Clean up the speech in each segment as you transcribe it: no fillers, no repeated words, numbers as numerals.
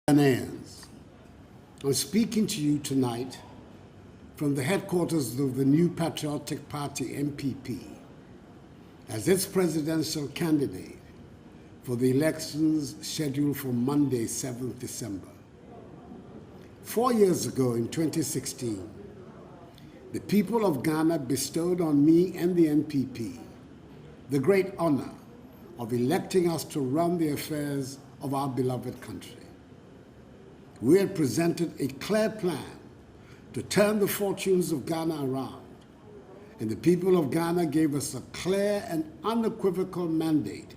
Ghanaians, I'm speaking to you tonight from the headquarters of the New Patriotic Party, NPP, as its presidential candidate for the elections scheduled for Monday, 7th December. 4 years ago, in 2016, the people of Ghana bestowed on me and the NPP the great honor of electing us to run the affairs of our beloved country. We had presented a clear plan to turn the fortunes of Ghana around, and the people of Ghana gave us a clear and unequivocal mandate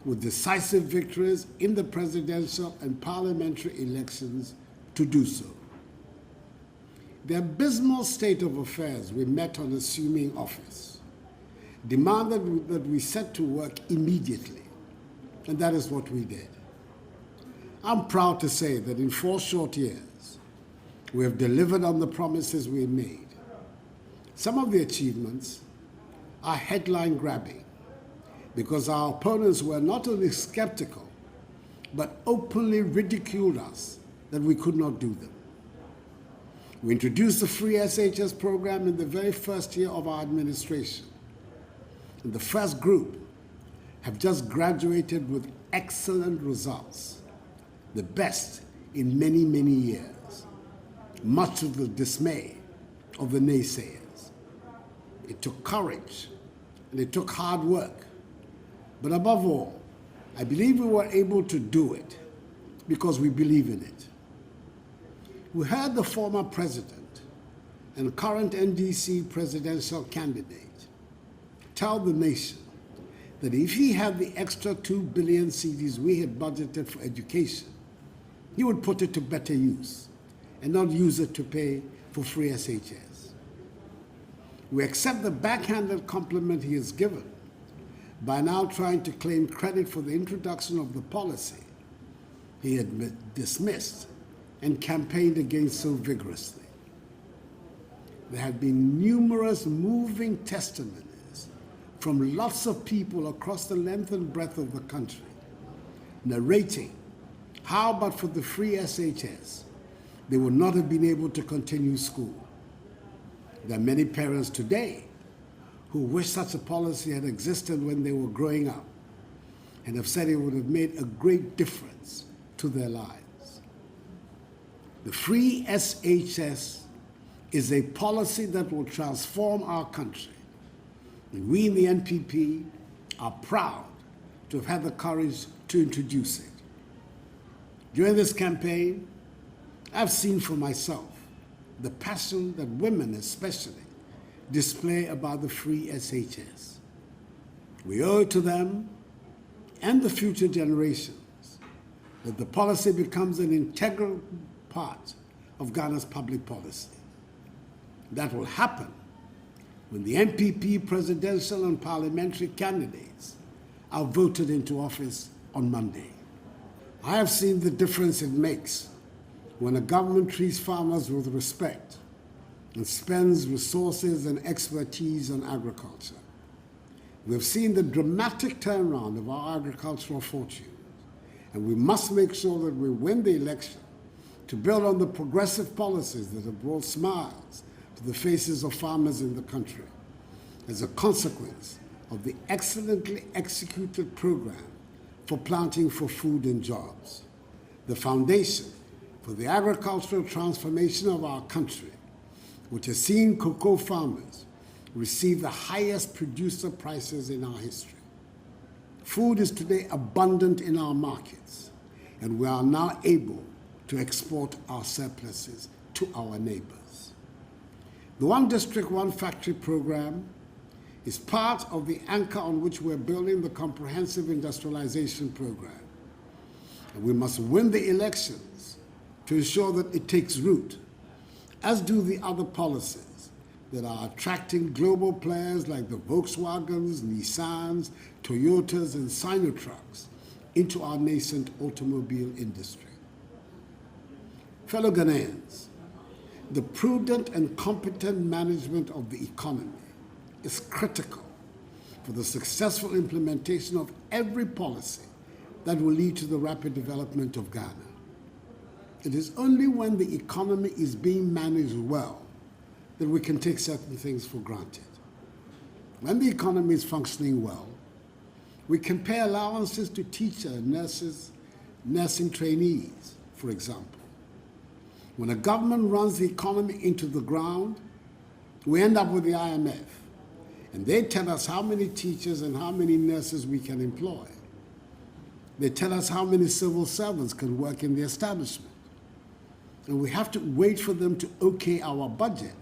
with decisive victories in the presidential and parliamentary elections to do so. The abysmal state of affairs we met on assuming office demanded that we set to work immediately, and that is what we did. I'm proud to say that in 4 short years, we have delivered on the promises we made. Some of the achievements are headline-grabbing because our opponents were not only skeptical, but openly ridiculed us that we could not do them. We introduced the free SHS program in the very first year of our administration. And the first group have just graduated with excellent results, the best in many, many years, much to the dismay of the naysayers. It took courage and it took hard work. But above all, I believe we were able to do it because we believe in it. We heard the former president and current NDC presidential candidate tell the nation that if he had the extra 2 billion cedis we had budgeted for education, he would put it to better use and not use it to pay for free SHS. We accept the backhanded compliment he has given by now trying to claim credit for the introduction of the policy he had dismissed and campaigned against so vigorously. There have been numerous moving testimonies from lots of people across the length and breadth of the country, narrating how, but for the free SHS, they would not have been able to continue school. There are many parents today who wish such a policy had existed when they were growing up and have said it would have made a great difference to their lives. The free SHS is a policy that will transform our country. And we in the NPP are proud to have had the courage to introduce it. During this campaign, I've seen for myself the passion that women especially display about the free SHS. We owe it to them and the future generations that the policy becomes an integral part of Ghana's public policy. That will happen when the NPP presidential and parliamentary candidates are voted into office on Monday. I have seen the difference it makes when a government treats farmers with respect and spends resources and expertise on agriculture. We've seen the dramatic turnaround of our agricultural fortunes, and we must make sure that we win the election to build on the progressive policies that have brought smiles to the faces of farmers in the country as a consequence of the excellently executed program for planting for food and jobs, the foundation for the agricultural transformation of our country, which has seen cocoa farmers receive the highest producer prices in our history. Food is today abundant in our markets, and we are now able to export our surpluses to our neighbors. The One District, One Factory program is part of the anchor on which we're building the comprehensive industrialization program. And we must win the elections to ensure that it takes root, as do the other policies that are attracting global players like the Volkswagens, Nissans, Toyotas, and Sinotrucks into our nascent automobile industry. Fellow Ghanaians, the prudent and competent management of the economy is critical for the successful implementation of every policy that will lead to the rapid development of Ghana. It is only when the economy is being managed well that we can take certain things for granted. When the economy is functioning well, we can pay allowances to teachers, nurses, nursing trainees, for example. When a government runs the economy into the ground, we end up with the IMF, and they tell us how many teachers and how many nurses we can employ. They tell us how many civil servants can work in the establishment. And we have to wait for them to okay our budget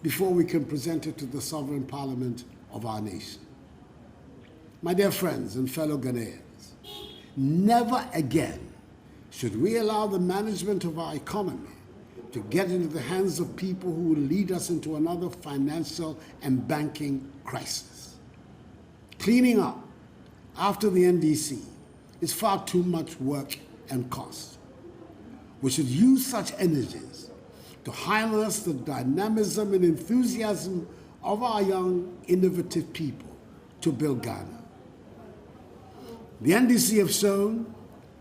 before we can present it to the sovereign parliament of our nation. My dear friends and fellow Ghanaians, never again should we allow the management of our economy to get into the hands of people who will lead us into another financial and banking crisis. Cleaning up after the NDC is far too much work and cost. We should use such energies to harness the dynamism and enthusiasm of our young, innovative people to build Ghana. The NDC have shown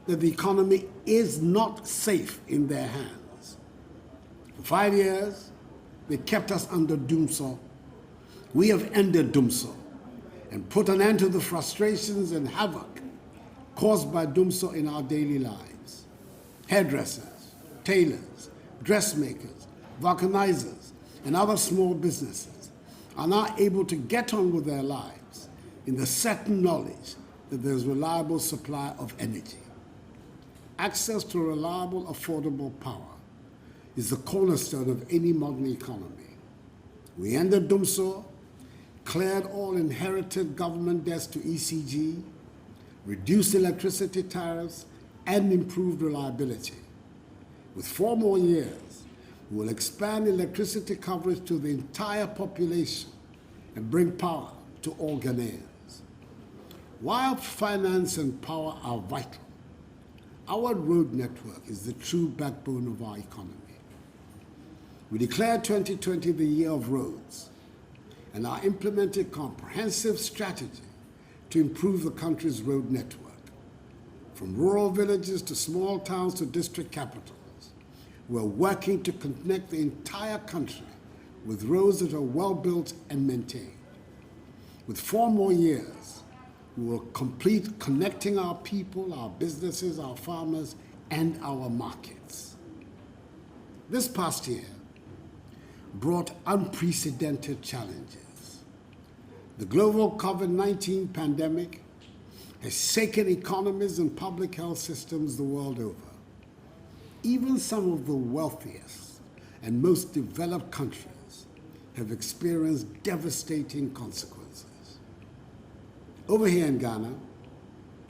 that the economy is not safe in their hands. For 5 years, they kept us under doomsaw. We have ended doomsaw and put an end to the frustrations and havoc caused by doomsaw in our daily lives. Hairdressers, tailors, dressmakers, vulcanizers, and other small businesses are now able to get on with their lives in the certain knowledge that there's reliable supply of energy. Access to reliable, affordable power is the cornerstone of any modern economy. We ended doomsaw, cleared all inherited government debts to ECG, reduced electricity tariffs, and improved reliability. With 4 more years, we will expand electricity coverage to the entire population and bring power to all Ghanaians. While finance and power are vital, our road network is the true backbone of our economy. We declared 2020 the year of roads and are implementing a comprehensive strategy to improve the country's road network. From rural villages to small towns to district capitals, we're working to connect the entire country with roads that are well built and maintained. With 4 more years, we will complete connecting our people, our businesses, our farmers, and our markets. This past year brought unprecedented challenges. The global COVID-19 pandemic has shaken economies and public health systems the world over. Even some of the wealthiest and most developed countries have experienced devastating consequences. Over here in Ghana,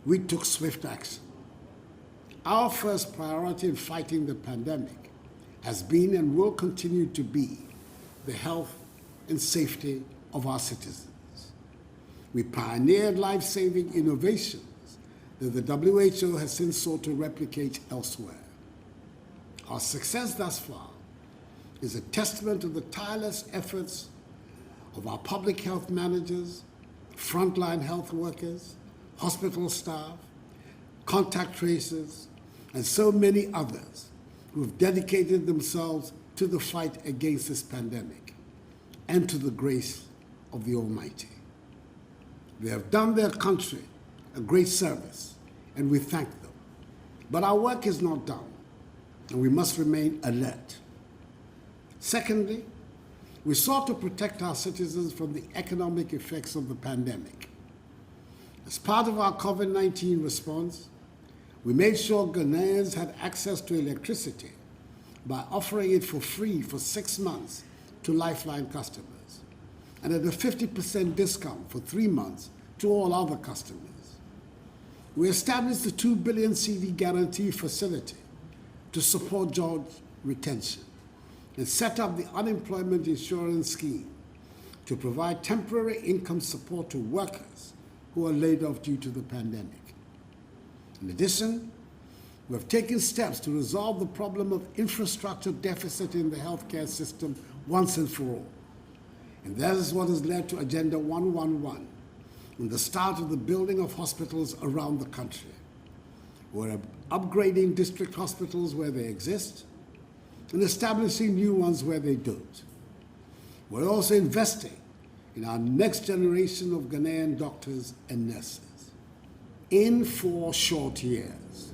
we took swift action. Our first priority in fighting the pandemic has been and will continue to be the health and safety of our citizens. We pioneered life-saving innovations that the WHO has since sought to replicate elsewhere. Our success thus far is a testament to the tireless efforts of our public health managers, frontline health workers, hospital staff, contact tracers, and so many others who have dedicated themselves to the fight against this pandemic and to the grace of the Almighty. They have done their country a great service, and we thank them. But our work is not done, and we must remain alert. Secondly, we sought to protect our citizens from the economic effects of the pandemic. As part of our COVID-19 response, we made sure Ghanaians had access to electricity by offering it for free for 6 months to Lifeline customers, and at a 50% discount for 3 months to all other customers. We established the 2 billion CD guarantee facility to support job retention and set up the unemployment insurance scheme to provide temporary income support to workers who are laid off due to the pandemic. In addition, we have taken steps to resolve the problem of infrastructure deficit in the healthcare system once and for all. And that is what has led to Agenda 111 and the start of the building of hospitals around the country. We're upgrading district hospitals where they exist, and establishing new ones where they don't. We're also investing in our next generation of Ghanaian doctors and nurses. In 4 short years,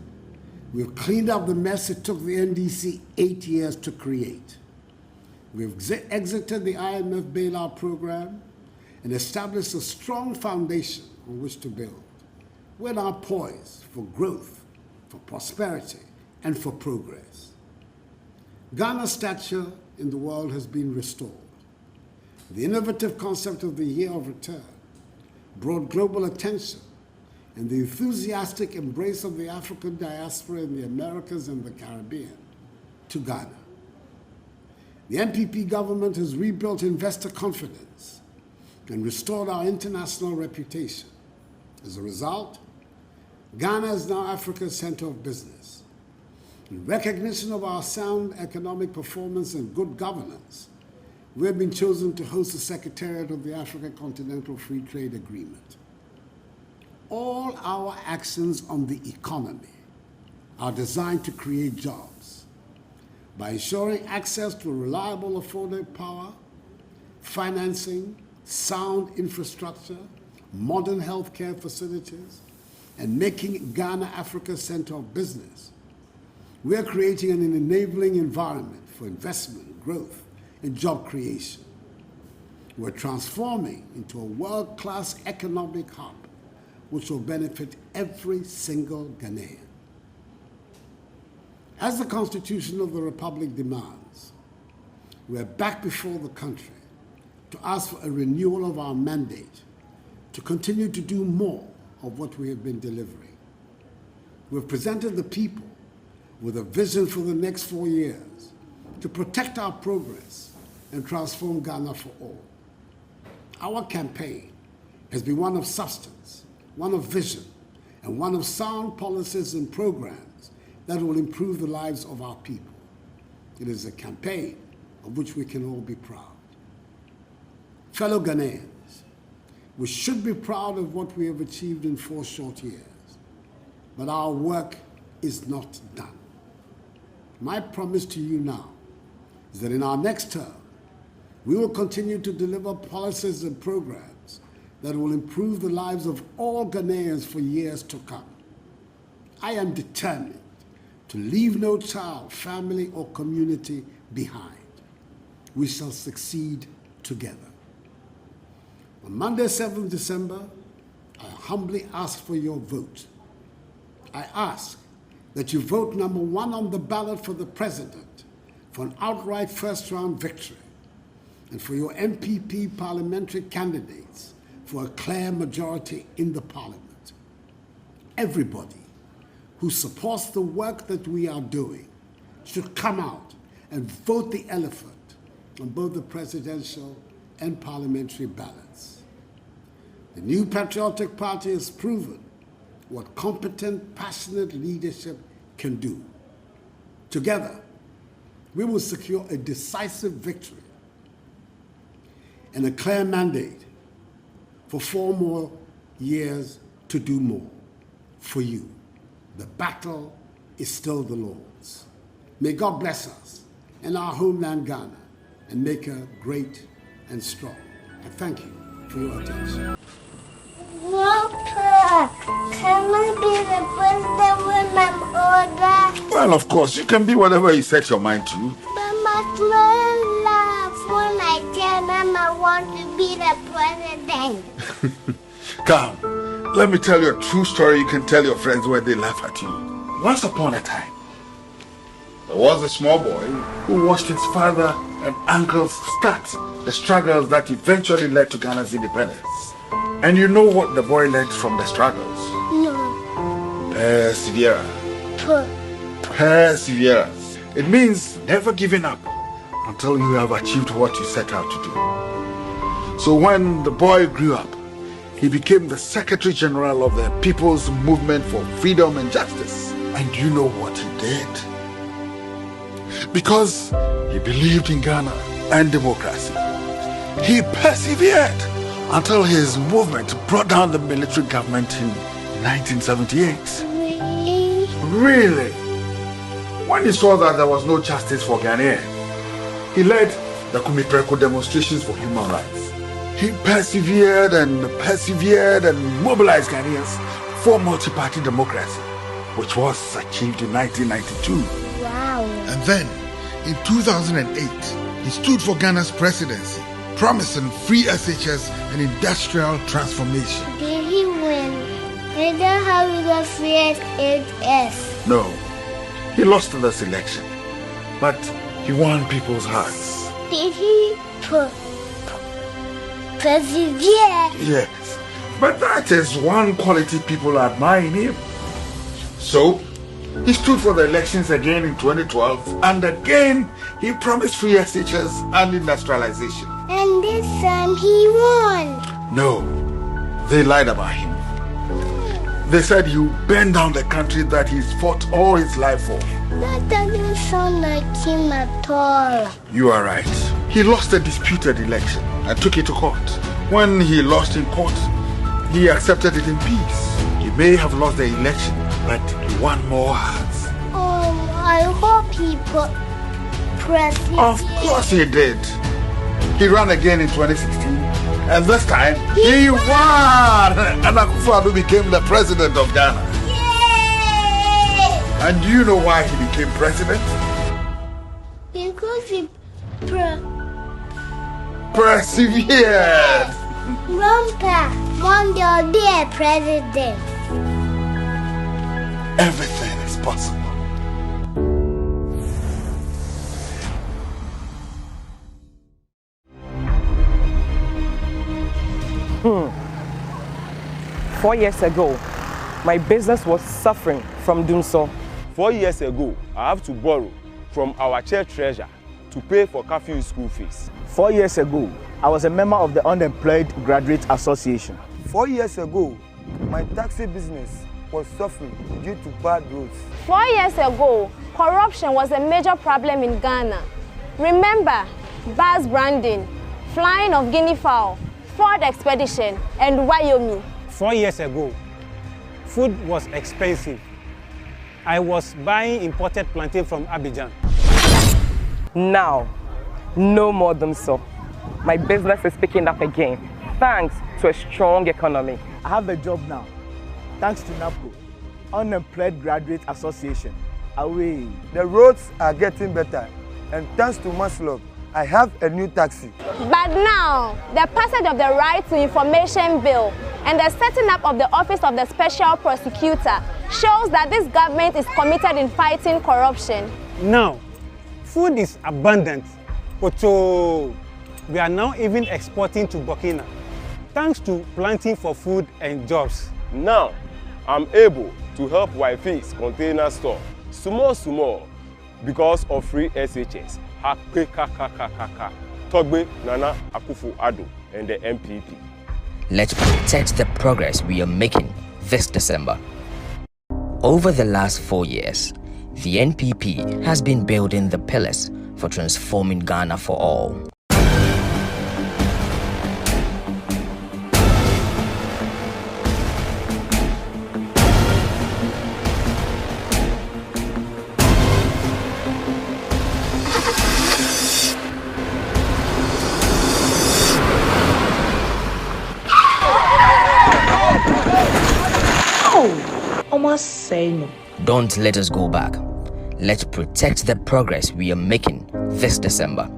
we've cleaned up the mess it took the NDC 8 years to create. We've exited the IMF bailout program and established a strong foundation on which to build. We're now poised for growth, for prosperity, and for progress. Ghana's stature in the world has been restored. The innovative concept of the year of return brought global attention, and the enthusiastic embrace of the African diaspora in the Americas and the Caribbean to Ghana. The NPP government has rebuilt investor confidence and restored our international reputation. As a result, Ghana is now Africa's center of business. In recognition of our sound economic performance and good governance, we have been chosen to host the Secretariat of the African Continental Free Trade Agreement. All our actions on the economy are designed to create jobs by ensuring access to reliable, affordable power, financing, sound infrastructure, modern healthcare facilities, and making Ghana Africa's center of business. We are creating an enabling environment for investment, growth, and job creation. We're transforming into a world-class economic hub which will benefit every single Ghanaian. As the Constitution of the Republic demands, we are back before the country to ask for a renewal of our mandate to continue to do more of what we have been delivering. We've presented the people with a vision for the next 4 years to protect our progress and transform Ghana for all. Our campaign has been one of substance, one of vision, and one of sound policies and programs that will improve the lives of our people. It is a campaign of which we can all be proud. Fellow Ghanaians, we should be proud of what we have achieved in 4 short years, but our work is not done. My promise to you now is that in our next term, we will continue to deliver policies and programs that will improve the lives of all Ghanaians for years to come. I am determined to leave no child, family, or community behind. We shall succeed together. On Monday, 7th December, I humbly ask for your vote. I ask that you vote number 1 on the ballot for the president for an outright first-round victory, and for your MPP parliamentary candidates for a clear majority in the parliament. Everybody who supports the work that we are doing should come out and vote the elephant on both the presidential and parliamentary ballots. The new patriotic party has proven what competent, passionate leadership can do. Together, we will secure a decisive victory and a clear mandate for 4 more years to do more for you. The battle is still the Lord's. May God bless us and our homeland Ghana and make her great and strong. I thank you for your attention. Papa, can I be the president when I'm older? Well, of course, you can be whatever you set your mind to. But my laugh when I tell them I want to be the president. Come, let me tell you a true story you can tell your friends when they laugh at you. Once upon a time, there was a small boy who watched his father and uncles start the struggles that eventually led to Ghana's independence. And you know what the boy learned from the struggles? No. Perseverance. Perseverance. It means never giving up until you have achieved what you set out to do. So when the boy grew up, he became the Secretary General of the People's Movement for Freedom and Justice. And you know what he did? Because he believed in Ghana and democracy, he persevered until his movement brought down the military government in 1978. Really? When he saw that there was no justice for Ghanaians, he led the Kumipreko demonstrations for human rights. He persevered and mobilized Ghanaians for multi-party democracy, which was achieved in 1992. Wow. And then, in 2008, he stood for Ghana's presidency, promising free SHS and industrial transformation. Did he win? Is that how we got free SHS? No, he lost this election, but he won people's hearts. Did he persevere? Yes, but that is one quality people admire in him. So, he stood for the elections again in 2012, and again he promised free SHS and industrialization. And this time he won. No, they lied about him. They said he would burn down the country that he's fought all his life for. That doesn't sound like him at all. You are right. He lost a disputed election and took it to court. When he lost in court, he accepted it in peace. He may have lost the election, but he won more hearts. Oh, I hope he president. Of course he did. He ran again in 2016, and this time he won! And Akufo-Addo became the president of Ghana. Yay! And do you know why he became president? Because he Persevered! Grandpa, one day I'll be a president. Everything is possible. 4 years ago, my business was suffering from doom so. 4 years ago, I have to borrow from our church treasurer to pay for curfew school fees. 4 years ago, I was a member of the Unemployed Graduate Association. 4 years ago, my taxi business was suffering due to bad roads. 4 years ago, corruption was a major problem in Ghana. Remember, bus branding, flying of guinea fowl, Ford expedition, and Wyoming. 4 years ago, food was expensive. I was buying imported plantain from Abidjan. Now, no more than so. My business is picking up again, thanks to a strong economy. I have a job now, thanks to NAPCO, Unemployed Graduate Association. Away. The roads are getting better, and thanks to Maslov, I have a new taxi. But now, the passage of the Right to Information Bill and the setting up of the Office of the Special Prosecutor shows that this government is committed in fighting corruption. Now, food is abundant, but we are now even exporting to Burkina, thanks to planting for food and jobs. Now, I'm able to help Wife's container store small because of free SHS. Togbe, Nana, Akufo-Addo, and the MPP. Let's protect the progress we are making this December. Over the last 4 years, the NPP has been building the pillars for transforming Ghana for all. Don't let us go back. Let's protect the progress we are making this December.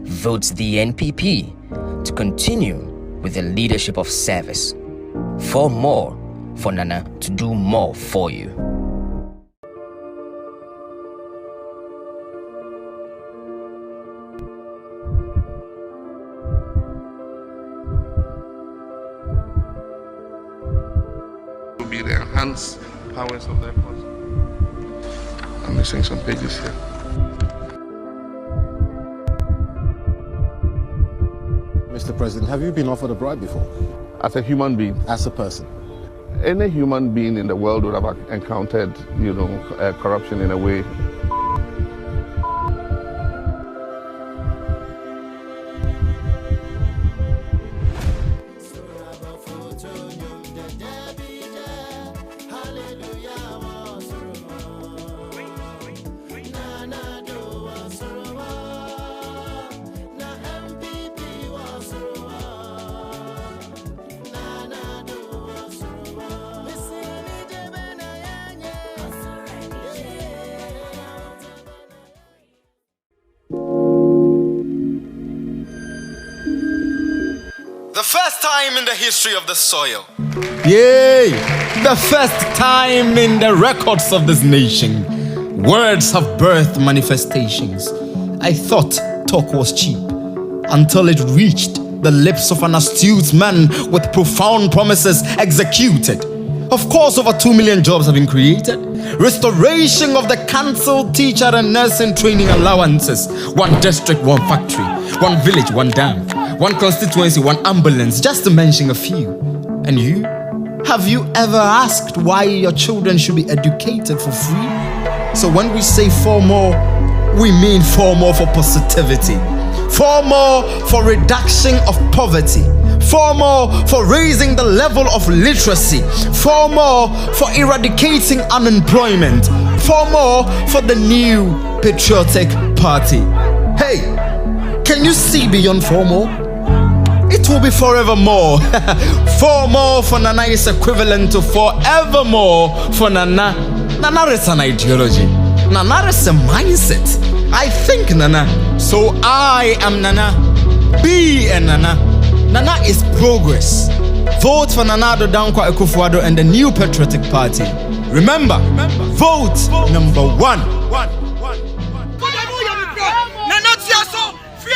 Vote the NPP to continue with the leadership of service. For more, for Nana to do more for you. To be the enhanced powers of that person. I'm missing some pages here. Mr. President, have you been offered a bribe before? As a human being? As a person? Any human being in the world would have encountered, corruption in a way. first time in the history of the soil. Yay! The first time in the records of this nation. Words have birthed manifestations. I thought talk was cheap until it reached the lips of an astute man with profound promises executed. Of course, over 2 million jobs have been created. Restoration of the cancelled teacher and nursing training allowances. 1 district, 1 factory. 1 village, 1 dam. 1 constituency, 1 ambulance, just to mention a few. And you? Have you ever asked why your children should be educated for free? So when we say 4 more, we mean 4 more for positivity. 4 more for reduction of poverty. 4 more for raising the level of literacy. 4 more for eradicating unemployment. 4 more for the new patriotic party. Hey, can you see beyond 4 more? It will be forevermore. 4 more for Nana is equivalent to forevermore for Nana. Nana is an ideology. Nana is a mindset. I think Nana. So I am Nana. Be a Nana. Nana is progress. Vote for Nana akufo-addo and the new patriotic party. Remember, vote number 1.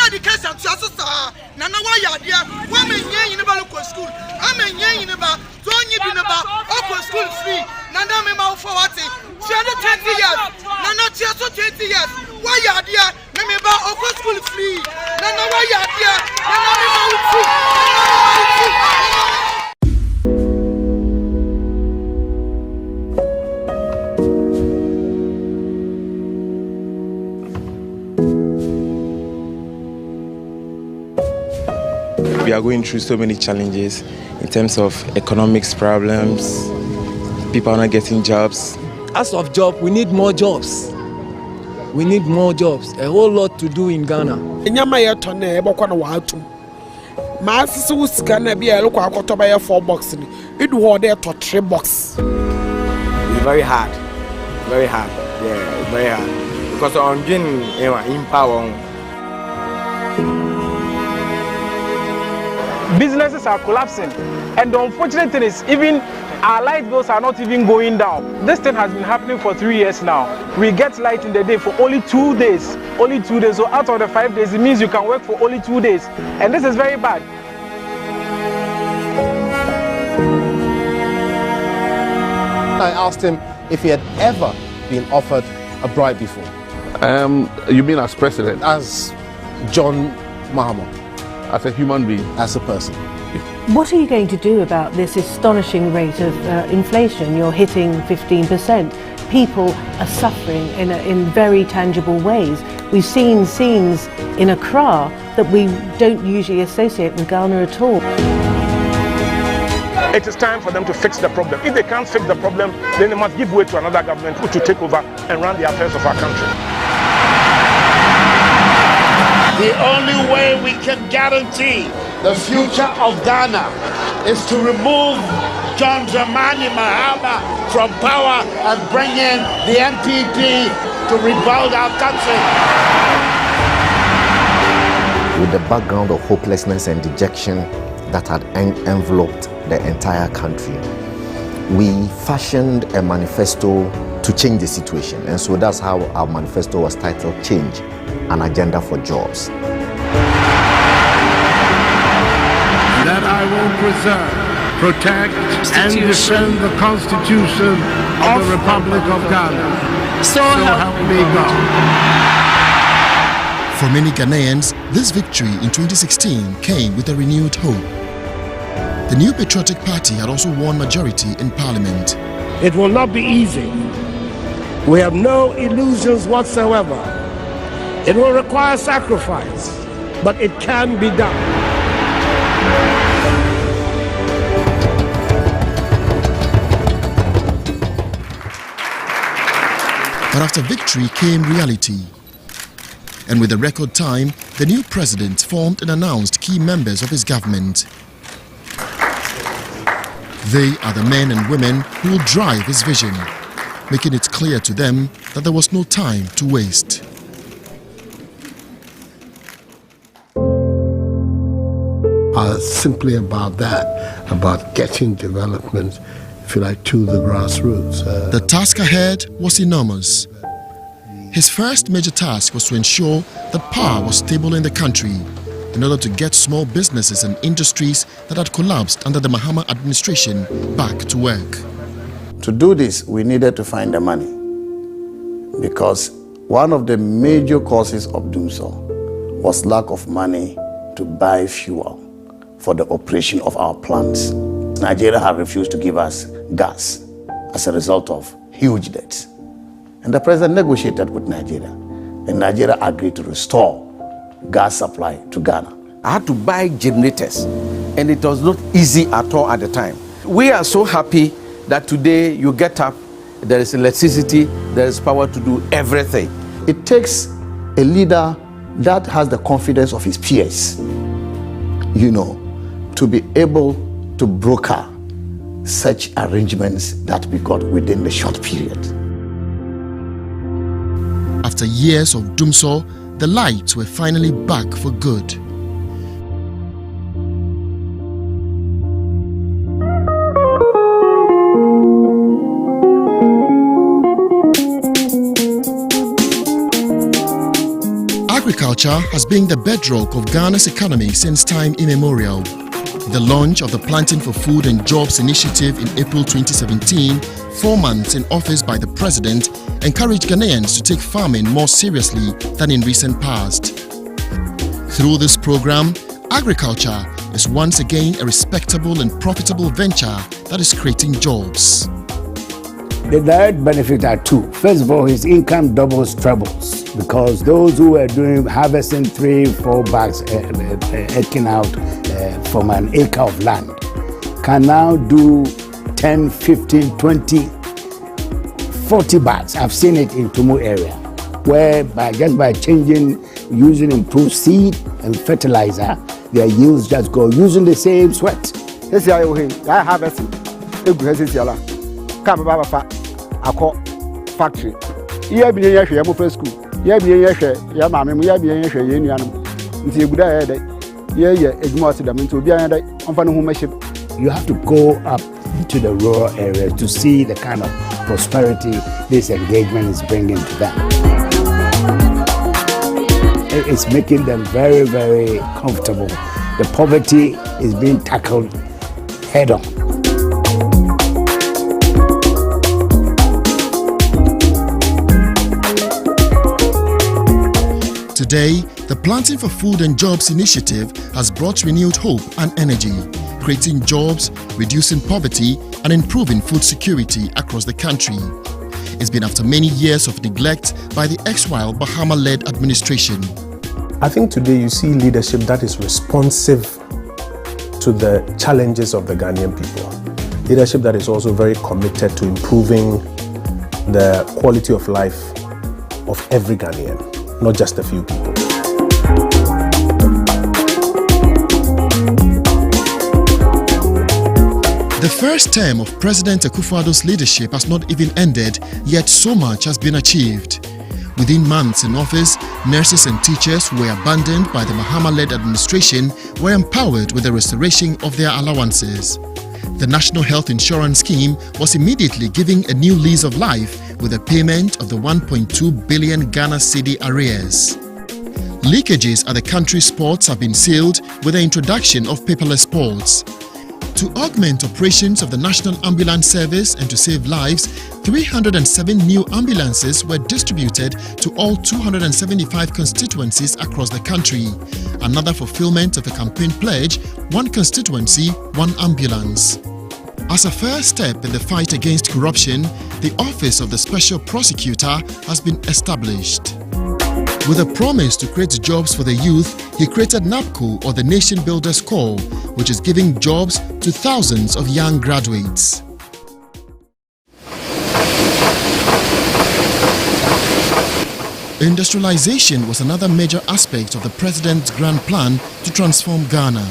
Education to your sister. Nana, why you are there? Women, you never look at school. I'm a young, you never don't you be never open school free. Nana, me mouth for what? 20 years. Nana, just 20 years. Why you are there? Me about open school free. Nana, why you are there? Nana, me mouth free. We are going through so many challenges in terms of economics problems. People are not getting jobs. As of job, we need more jobs. We need more jobs. A whole lot to do in Ghana. It's very hard. Very hard. Yeah, very hard. Because on in power. Businesses are collapsing, and the unfortunate thing is even our light bills are not even going down. This thing has been happening for 3 years now. We get light in the day for only 2 days. Only 2 days. So out of the 5 days, it means you can work for only 2 days. And this is very bad. I asked him if he had ever been offered a bribe before. You mean as president? As John Mahama. As a human being? As a person. What are you going to do about this astonishing rate of inflation? You're hitting 15%. People are suffering in very tangible ways. We've seen scenes in Accra that we don't usually associate with Ghana at all. It is time for them to fix the problem. If they can't fix the problem, then they must give way to another government who to take over and run the affairs of our country. The only way we can guarantee the future of Ghana is to remove John Dramani Mahama from power and bring in the NPP to rebuild our country. With the background of hopelessness and dejection that had enveloped the entire country, we fashioned a manifesto to change the situation. And so that's how our manifesto was titled Change, an Agenda for Jobs. That I will preserve, protect, and defend the Constitution of the Republic of Ghana. So help me God. For many Ghanaians, this victory in 2016 came with a renewed hope. The new patriotic party had also won majority in parliament. It will not be easy. We have no illusions whatsoever. It will require sacrifice, but it can be done. But after victory came reality. And with a record time, the new president formed and announced key members of his government. They are the men and women who will drive his vision, making it clear to them that there was no time to waste. are simply about that, about getting development, if you like, to the grassroots. The task ahead was enormous. His first major task was to ensure that power was stable in the country in order to get small businesses and industries that had collapsed under the Mahama administration back to work. To do this, we needed to find the money, because one of the major causes of doomsday was lack of money to buy fuel for the operation of our plants. Nigeria had refused to give us gas as a result of huge debts. And the president negotiated with Nigeria, and Nigeria agreed to restore gas supply to Ghana. I had to buy generators, and it was not easy at all at the time. We are so happy that today you get up, there is electricity, there is power to do everything. It takes a leader that has the confidence of his peers, to be able to broker such arrangements that we got within the short period. After years of doomsday, the lights were finally back for good. Agriculture has been the bedrock of Ghana's economy since time immemorial. The launch of the Planting for Food and Jobs initiative in April 2017, 4 months in office by the president, encouraged Ghanaians to take farming more seriously than in recent past. Through this program, agriculture is once again a respectable and profitable venture that is creating jobs. The direct benefits are two. First of all, his income doubles, trebles, because those who are harvesting 3-4 bags eking out from an acre of land can now do 10, 15, 20, 40 bags. I've seen it in Tumu area, where just by using improved seed and fertilizer, their yields just go using the same sweat. This I harvest factory. Yeah, be here, I'm for school. Yeah, be here, yeah, mammy, yeah, be here, until you good. Yeah, it's more to them into behind it. You have to go up to the rural areas to see the kind of prosperity this engagement is bringing to them. It's making them very, very comfortable. The poverty is being tackled head on. Today, the Planting for Food and Jobs initiative has brought renewed hope and energy, creating jobs, reducing poverty, and improving food security across the country. It's been after many years of neglect by the erstwhile Bahama-led administration. I think today you see leadership that is responsive to the challenges of the Ghanaian people. Leadership that is also very committed to improving the quality of life of every Ghanaian, not just a few people. The first term of President Akufo-Addo's leadership has not even ended, yet so much has been achieved. Within months in office, nurses and teachers who were abandoned by the Mahama-led administration were empowered with the restoration of their allowances. The National Health Insurance Scheme was immediately giving a new lease of life with the payment of the 1.2 billion Ghana cedi arrears. Leakages at the country's ports have been sealed with the introduction of paperless ports. To augment operations of the National Ambulance Service and to save lives, 307 new ambulances were distributed to all 275 constituencies across the country. Another fulfillment of a campaign pledge, one constituency, one ambulance. As a first step in the fight against corruption, the Office of the Special Prosecutor has been established. With a promise to create jobs for the youth, he created NAPCO, or the Nation Builders Corps, which is giving jobs to thousands of young graduates. Industrialization was another major aspect of the president's grand plan to transform Ghana.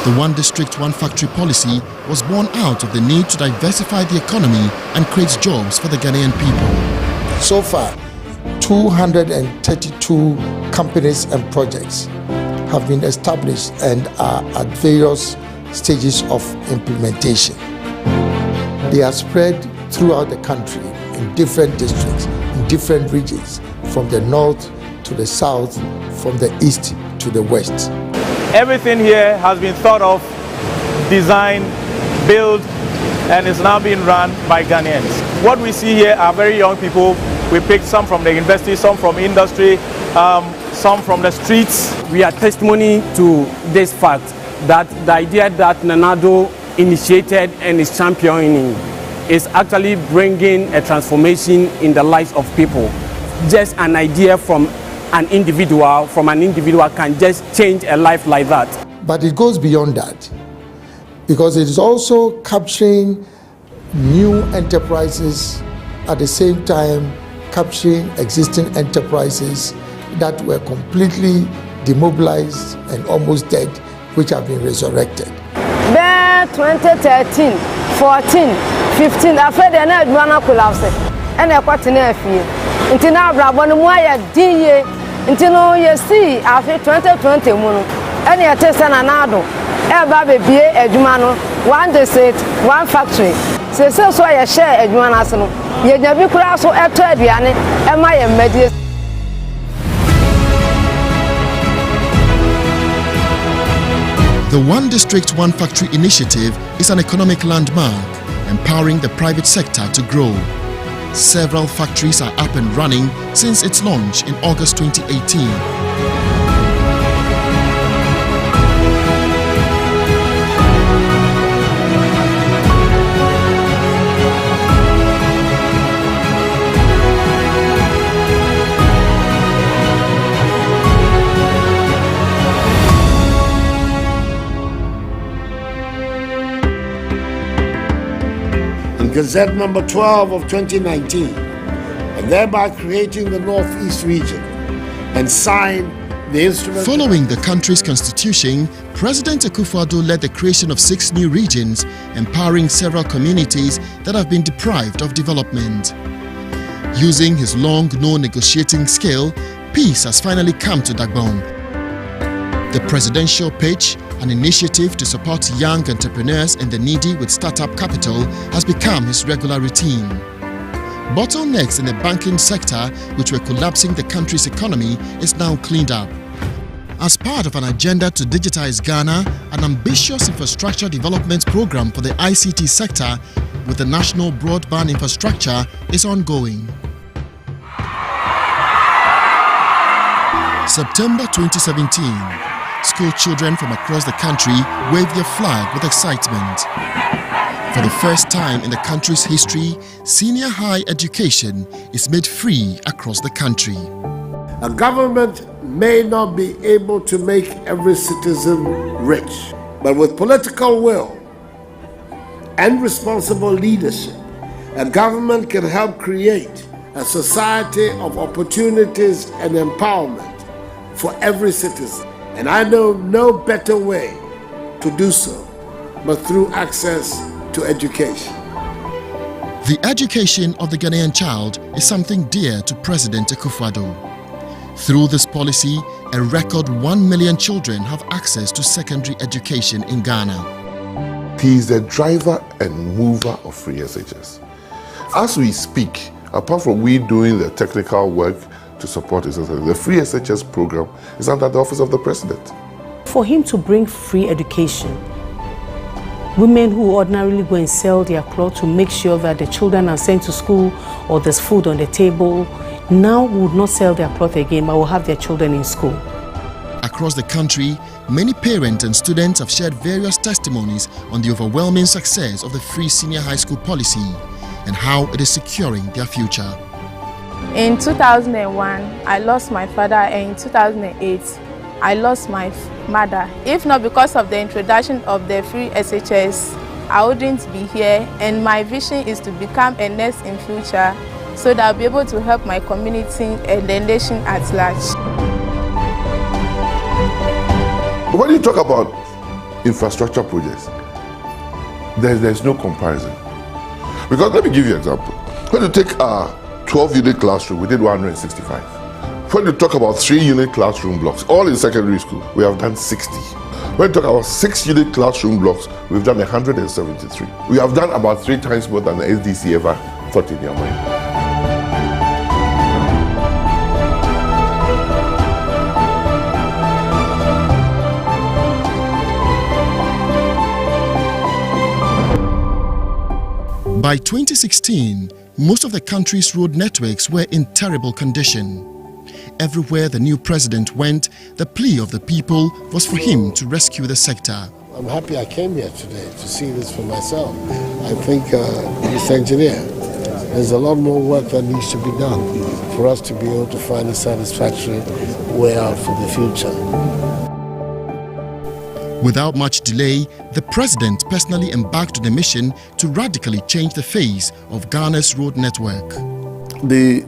The one district, one factory policy was born out of the need to diversify the economy and create jobs for the Ghanaian people. So far, 232 companies and projects have been established and are at various stages of implementation. They are spread throughout the country in different districts, in different regions, from the north to the south, from the east to the west. Everything here has been thought of, designed, built, and is now being run by Ghanaians. What we see here are very young people. We picked some from the university, some from industry, some from the streets. We are testimony to this fact that the idea that Nana Addo initiated and is championing is actually bringing a transformation in the lives of people. Just an idea from an individual can just change a life like that. But it goes beyond that, because it is also capturing new enterprises, at the same time capturing existing enterprises that were completely demobilized and almost dead, which have been resurrected. 2013, 14, 15, after the night, one collapse, and I got in a few. Until now, Dagbon, until you see after 2020, and you test an anado, baby, a Jumano, one district, one factory. So I share a Juanason. Yet, you could also enter Diane, and my immediate. The One District, One Factory initiative is an economic landmark, empowering the private sector to grow. Several factories are up and running since its launch in August 2018. Gazette number 12 of 2019, and thereby creating the Northeast region, and signed the instrument. Following the country's constitution, President Akufo-Addo led the creation of 6 new regions, empowering several communities that have been deprived of development. Using his long-known negotiating skill, peace has finally come to Dagbon. The presidential pitch, an initiative to support young entrepreneurs and the needy with startup capital, has become his regular routine. Bottlenecks in the banking sector, which were collapsing the country's economy, is now cleaned up. As part of an agenda to digitize Ghana, an ambitious infrastructure development program for the ICT sector with the national broadband infrastructure is ongoing. September 2017. School children from across the country waved their flag with excitement. For the first time in the country's history, senior high education is made free across the country. A government may not be able to make every citizen rich, but with political will and responsible leadership, a government can help create a society of opportunities and empowerment for every citizen. And I know no better way to do so but through access to education. The education of the Ghanaian child is something dear to President Akufo-Addo. Through this policy, a record 1 million children have access to secondary education in Ghana. He is the driver and mover of free SHS. As we speak, apart from we doing the technical work to support his SHS, the free SHS program is under the office of the president. For him to bring free education, women who ordinarily go and sell their clothes to make sure that the children are sent to school or there's food on the table, now would not sell their clothes again, but will have their children in school. Across the country, many parents and students have shared various testimonies on the overwhelming success of the free senior high school policy and how it is securing their future. In 2001, I lost my father, and in 2008, I lost my mother. If not because of the introduction of the free SHS, I wouldn't be here, and my vision is to become a nurse in future so that I'll be able to help my community and the nation at large. But when you talk about infrastructure projects, there's no comparison. Because let me give you an example. When you take a 12-unit classroom, we did 165. When you talk about 3-unit classroom blocks, all in secondary school, we have done 60. When you talk about 6-unit classroom blocks, we've done 173. We have done about 3 times more than the SDC ever thought in their mind. By 2016, most of the country's road networks were in terrible condition. Everywhere the new president went, the plea of the people was for him to rescue the sector. I'm happy I came here today to see this for myself. I think, Mr. Engineer, there's a lot more work that needs to be done for us to be able to find a satisfactory way out for the future. Without much delay, the president personally embarked on a mission to radically change the face of Ghana's road network. The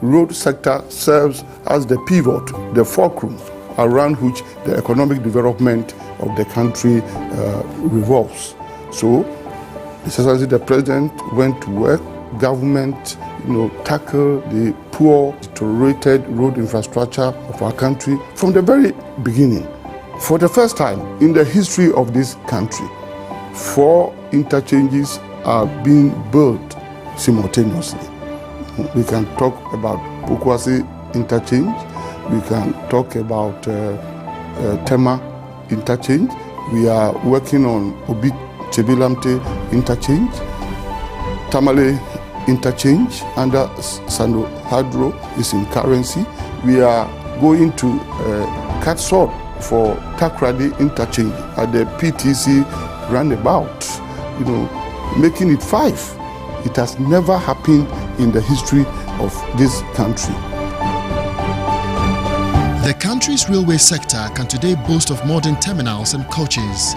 road sector serves as the pivot, the fulcrum around which the economic development of the country revolves. So, essentially, the president went to work, government, tackle the poor, deteriorated road infrastructure of our country from the very beginning. For the first time in the history of this country, 4 interchanges are being built simultaneously. We can talk about Bukwasi interchange, we can talk about Tema interchange, we are working on Obi Chebilamte interchange, Tamale interchange under Sando Hadro is in currency. We are going to cut short for Takrady interchange at the PTC roundabout, making it 5. It has never happened in the history of this country. The country's railway sector can today boast of modern terminals and coaches.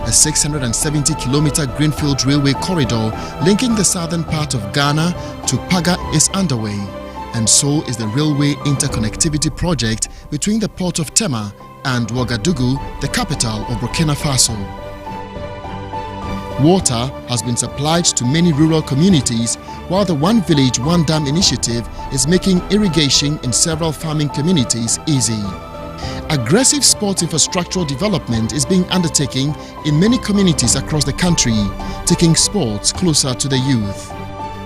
A 670-kilometer greenfield railway corridor linking the southern part of Ghana to Paga is underway, and so is the railway interconnectivity project between the port of Tema and Ouagadougou, the capital of Burkina Faso. Water has been supplied to many rural communities, while the One Village, One Dam initiative is making irrigation in several farming communities easy. Aggressive sports infrastructural development is being undertaken in many communities across the country, taking sports closer to the youth.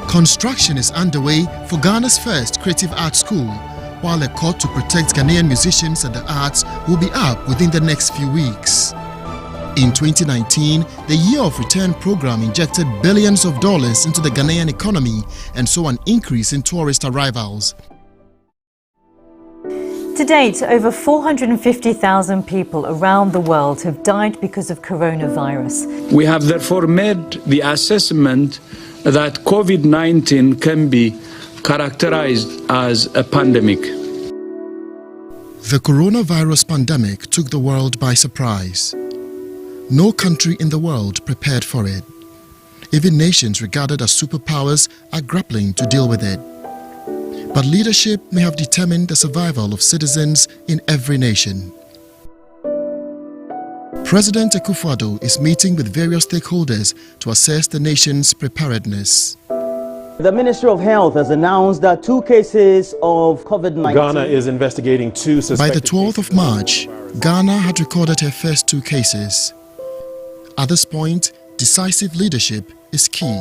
Construction is underway for Ghana's first creative arts school, while a court to protect Ghanaian musicians and the arts will be up within the next few weeks. In 2019, the Year of Return program injected billions of dollars into the Ghanaian economy and saw an increase in tourist arrivals. To date, over 450,000 people around the world have died because of coronavirus. We have therefore made the assessment that COVID-19 can be characterized as a pandemic. The coronavirus pandemic took the world by surprise. No country in the world prepared for it. Even nations regarded as superpowers are grappling to deal with it. But leadership may have determined the survival of citizens in every nation. President Akufo-Addo is meeting with various stakeholders to assess the nation's preparedness. The Ministry of Health has announced that 2 cases of COVID-19. Ghana is investigating 2 suspected. By the 12th of March, Ghana had recorded her first 2 cases. At this point, decisive leadership is key.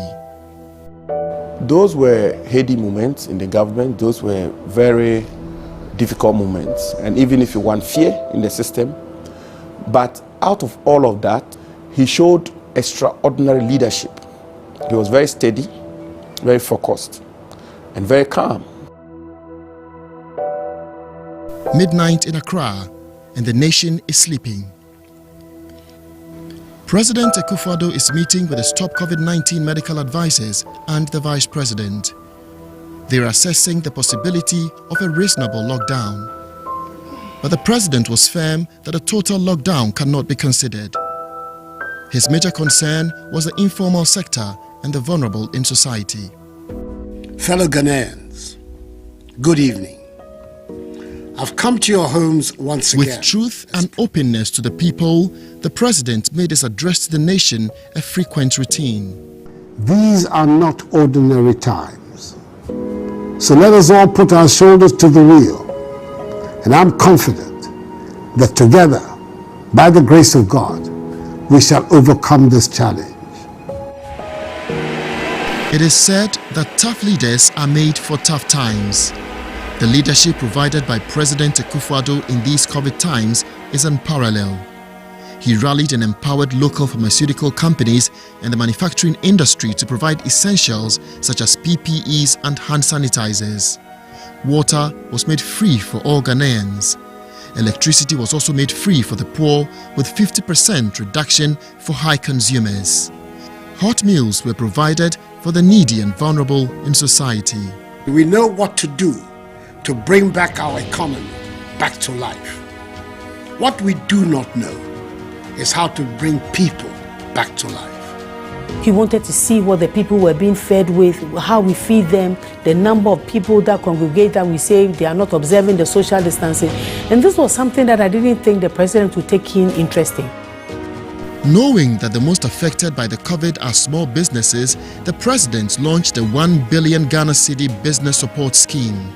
Those were heady moments in the government. Those were very difficult moments. And even if you want fear in the system, but out of all of that, he showed extraordinary leadership. He was very steady, very focused, and very calm. Midnight in Accra, and the nation is sleeping. President Akufo-Addo is meeting with his top COVID-19 medical advisors and the Vice President. They are assessing the possibility of a reasonable lockdown. But the President was firm that a total lockdown cannot be considered. His major concern was the informal sector and the vulnerable in society. Fellow Ghanaians, good evening. I've come to your homes once again. With truth and openness to the people, the President made his address to the nation a frequent routine. These are not ordinary times. So let us all put our shoulders to the wheel. And I'm confident that together, by the grace of God, we shall overcome this challenge. It is said that tough leaders are made for tough times. The leadership provided by President Akufo-Addo in these COVID times is unparalleled. He rallied and empowered local pharmaceutical companies and the manufacturing industry to provide essentials such as PPEs and hand sanitizers. Water was made free for all Ghanaians. Electricity was also made free for the poor with 50% reduction for high consumers. Hot meals were provided for the needy and vulnerable in society. We know what to do to bring back our economy back to life. What we do not know is how to bring people back to life. He wanted to see what the people were being fed with, how we feed them, the number of people that congregate that we say they are not observing the social distancing. And this was something that I didn't think the president would take keen interest in. Knowing that the most affected by the COVID are small businesses, the president launched the 1 billion Ghana Cedi business support scheme.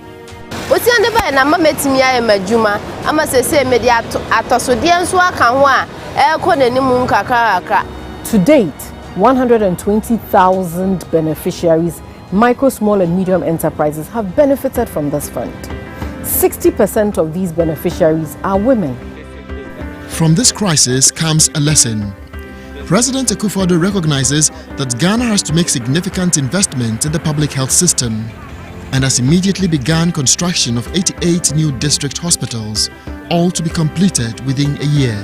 To date, 120,000 beneficiaries, micro, small and medium enterprises have benefited from this fund. 60% of these beneficiaries are women. From this crisis comes a lesson. President Akufo-Addo recognizes that Ghana has to make significant investment in the public health system and has immediately begun construction of 88 new district hospitals, all to be completed within a year.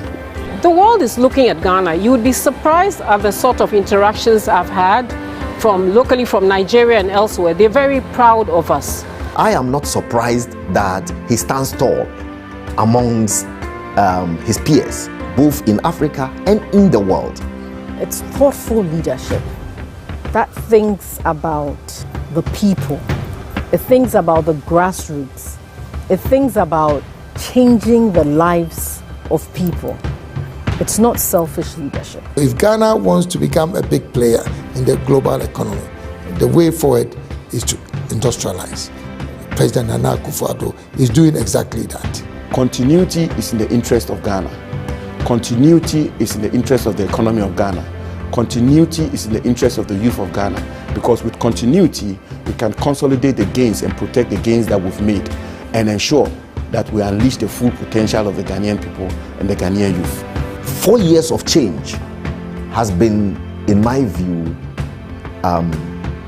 The world is looking at Ghana. You would be surprised at the sort of interactions I've had from locally from Nigeria and elsewhere. They're very proud of us. I am not surprised that he stands tall amongst his peers, both in Africa and in the world. It's thoughtful leadership that thinks about the people. It thinks about the grassroots. It thinks about changing the lives of people. It's not selfish leadership. If Ghana wants to become a big player in the global economy, the way forward is to industrialize. President Nana Akufo-Addo is doing exactly that. Continuity is in the interest of Ghana. Continuity is in the interest of the economy of Ghana. Continuity is in the interest of the youth of Ghana. Because with continuity, we can consolidate the gains and protect the gains that we've made and ensure that we unleash the full potential of the Ghanaian people and the Ghanaian youth. 4 years of change has been, in my view,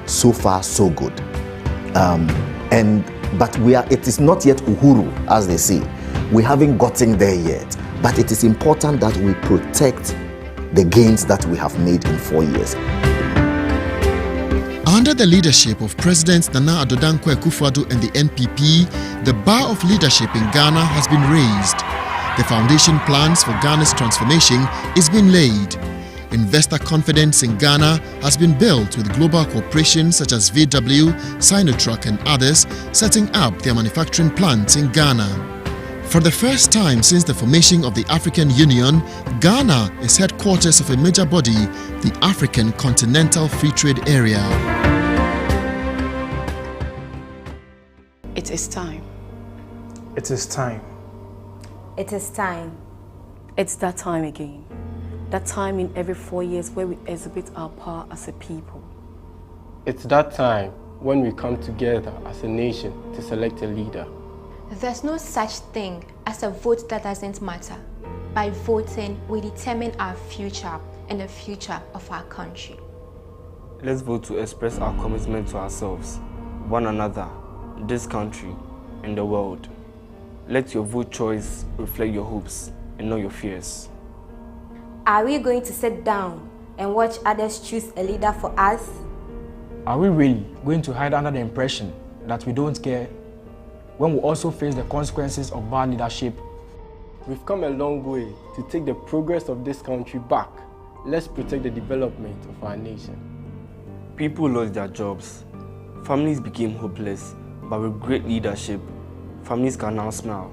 so far so good. But it is not yet Uhuru, as they say. We haven't gotten there yet. But it is important that we protect the gains that we have made in 4 years. Under the leadership of President Nana Addo Dankwa Akufo-Addo and the NPP, the bar of leadership in Ghana has been raised. The foundation plans for Ghana's transformation is being laid. Investor confidence in Ghana has been built with global corporations such as VW, Sinotruck and others setting up their manufacturing plants in Ghana. For the first time since the formation of the African Union, Ghana is headquarters of a major body, the African Continental Free Trade Area. It is time. It is time. It is time. It's that time again. That time in every 4 years where we exhibit our power as a people. It's that time when we come together as a nation to select a leader. There's no such thing as a vote that doesn't matter. By voting, we determine our future and the future of our country. Let's vote to express our commitment to ourselves, one another, this country, and the world. Let your vote choice reflect your hopes and not your fears. Are we going to sit down and watch others choose a leader for us? Are we really going to hide under the impression that we don't care when we also face the consequences of bad leadership? We've come a long way to take the progress of this country back. Let's protect the development of our nation. People lost their jobs. Families became hopeless, but with great leadership, families can now smile.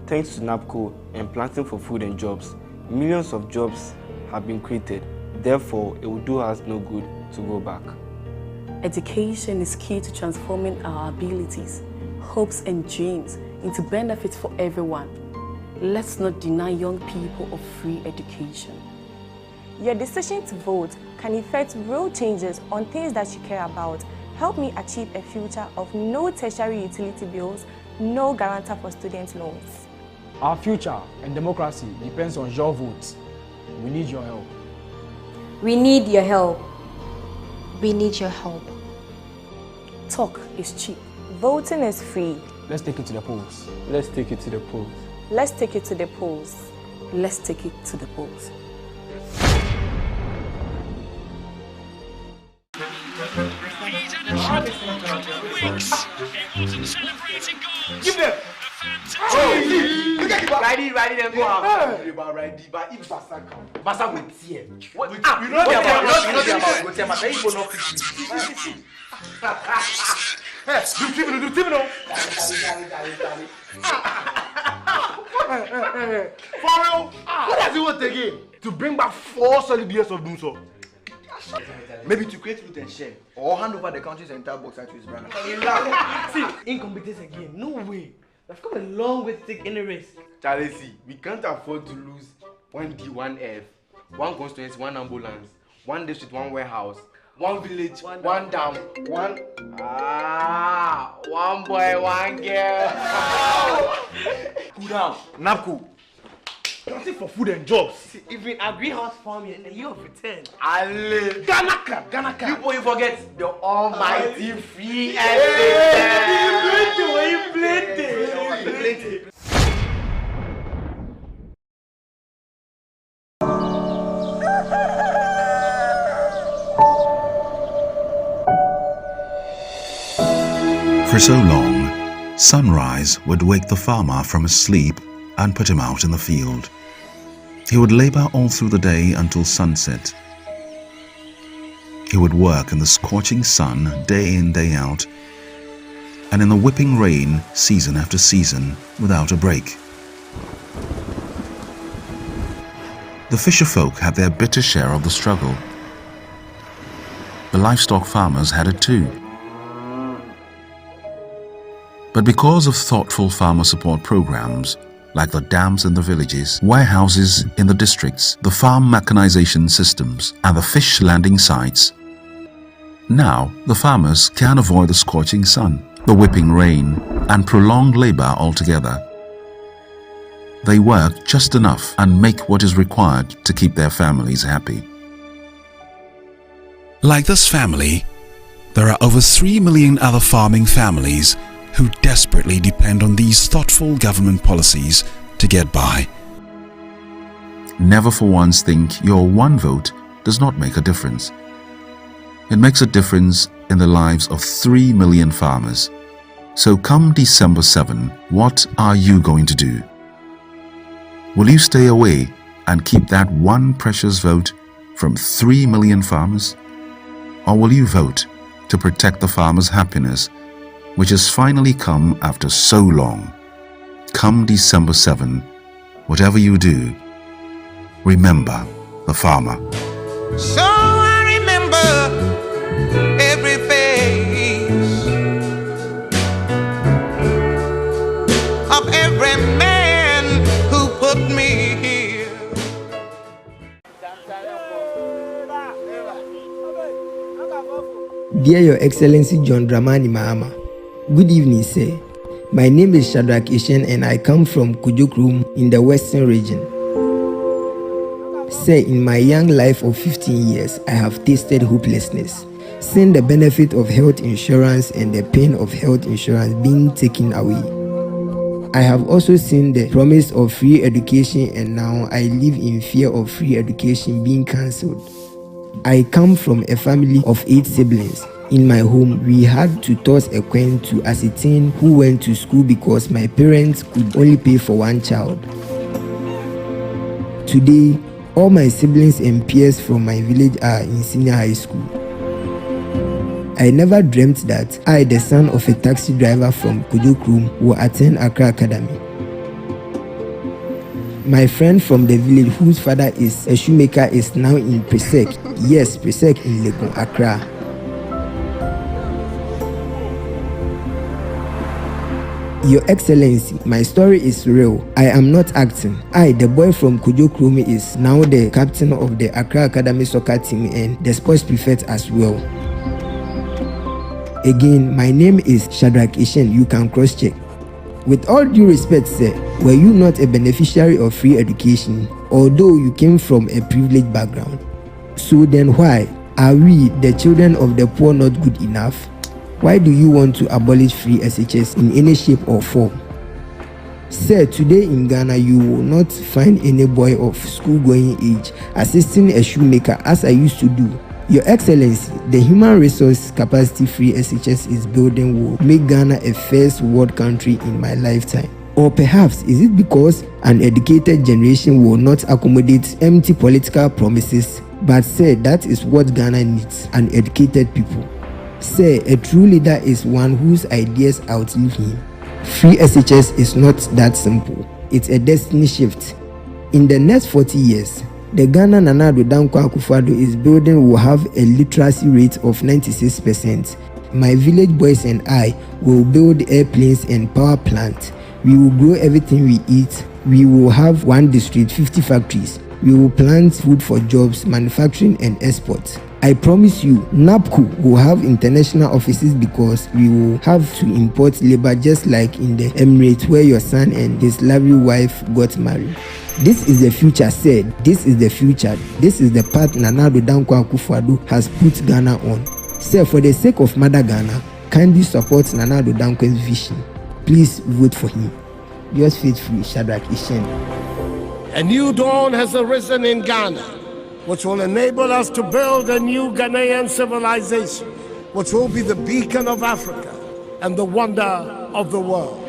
Thanks to NAPCO and Planting for Food and Jobs, millions of jobs have been created. Therefore, it will do us no good to go back. Education is key to transforming our abilities, hopes and dreams into benefits for everyone. Let's not deny young people of free education. Your decision to vote can effect real changes on things that you care about. Help me achieve a future of no tertiary utility bills, no guarantor for student loans. Our future and democracy depends on your vote. We need your help. We need your help. We need your help. Talk is cheap. Voting is free. Let's take it to the polls. Let's take it to the polls. Let's take it to the polls. Let's take it to the polls. Give them. Look at Ridey them go out. Ridey, but if Basa will tear. What? You know about go tear. But you not fit. Do TV no. For real? What does he want again? To bring back 4 solid years of doing so. Maybe to create root and share or hand over the country's entire box to his brother. See, incompetence again. No way. We've come a long way to take any risk. Charlie, see, we can't afford to lose 1D, 1F, 1 constituency, 1 ambulance, 1 district, 1 warehouse, 1 village, 1 dam, 1 boy, 1 girl. Cool down. Napku. Nothing for food and jobs. See, even a greenhouse farming in the year of return. Ale. Ganaka. You boy forget the almighty free plenty. For so long, sunrise would wake the farmer from his sleep and put him out in the field. He would labor all through the day until sunset. He would work in the scorching sun day in, day out, and in the whipping rain season after season without a break. The fisherfolk had their bitter share of the struggle. The livestock farmers had it too. But because of thoughtful farmer support programs, like the dams in the villages, warehouses in the districts, the farm mechanization systems, and the fish landing sites, now the farmers can avoid the scorching sun, the whipping rain, and prolonged labor altogether. They work just enough and make what is required to keep their families happy. Like this family, there are over 3 million other farming families who desperately depend on these thoughtful government policies to get by. Never for once think your one vote does not make a difference. It makes a difference in the lives of 3 million farmers. So come December 7, what are you going to do? Will you stay away and keep that one precious vote from 3 million farmers? Or will you vote to protect the farmers' happiness, which has finally come after so long? Come December 7, whatever you do, remember the farmer. So I remember every face of every man who put me here. Dear Your Excellency John Dramani Mahama, good evening, sir. My name is Shadrach Ishen and I come from Kujukrum in the Western region. Sir, in my young life of 15 years, I have tasted hopelessness, seen the benefit of health insurance and the pain of health insurance being taken away. I have also seen the promise of free education and now I live in fear of free education being cancelled. I come from a family of 8 siblings. In my home, we had to toss a coin to ascertain who went to school because my parents could only pay for one child. Today, all my siblings and peers from my village are in senior high school. I never dreamt that I, the son of a taxi driver from Kujukrum, will attend Accra Academy. My friend from the village whose father is a shoemaker is now in Presec. Yes, Presec in Legon, Accra. Your Excellency, my story is real. I am not acting. I, the boy from Kojo Krumi, is now the captain of the Accra Academy soccer team and the sports prefect as well. Again, my name is Shadrach Ishen. You can cross-check. With all due respect, sir, were you not a beneficiary of free education, although you came from a privileged background? So then why are we, the children of the poor, not good enough? Why do you want to abolish free SHS in any shape or form? Sir, today in Ghana, you will not find any boy of school-going age assisting a shoemaker as I used to do. Your Excellency, the human resource capacity free SHS is building will make Ghana a first world country in my lifetime. Or perhaps is it because an educated generation will not accommodate empty political promises? But sir, that is what Ghana needs, an educated people. Sir, a true leader is one whose ideas outlive him. Free SHS is not that simple. It's a destiny shift. In the next 40 years, the Ghana Nana Addo Dankwa Akufo-Addo is building will have a literacy rate of 96%. My village boys and I will build airplanes and power plants. We will grow everything we eat. We will have 1 district, 50 factories. We will plant food for jobs, manufacturing and export. I promise you, NAPCO will have international offices because we will have to import labor just like in the Emirates where your son and his lovely wife got married. This is the future, said. This is the future. This is the path Nana Addo Dankwa Akufo-Addo has put Ghana on. Sir, for the sake of Mother Ghana, kindly support Nana Addo Dankwa's vision. Please vote for him. Yours faithfully, Shadrach Ishen. A new dawn has arisen in Ghana, which will enable us to build a new Ghanaian civilization, which will be the beacon of Africa and the wonder of the world.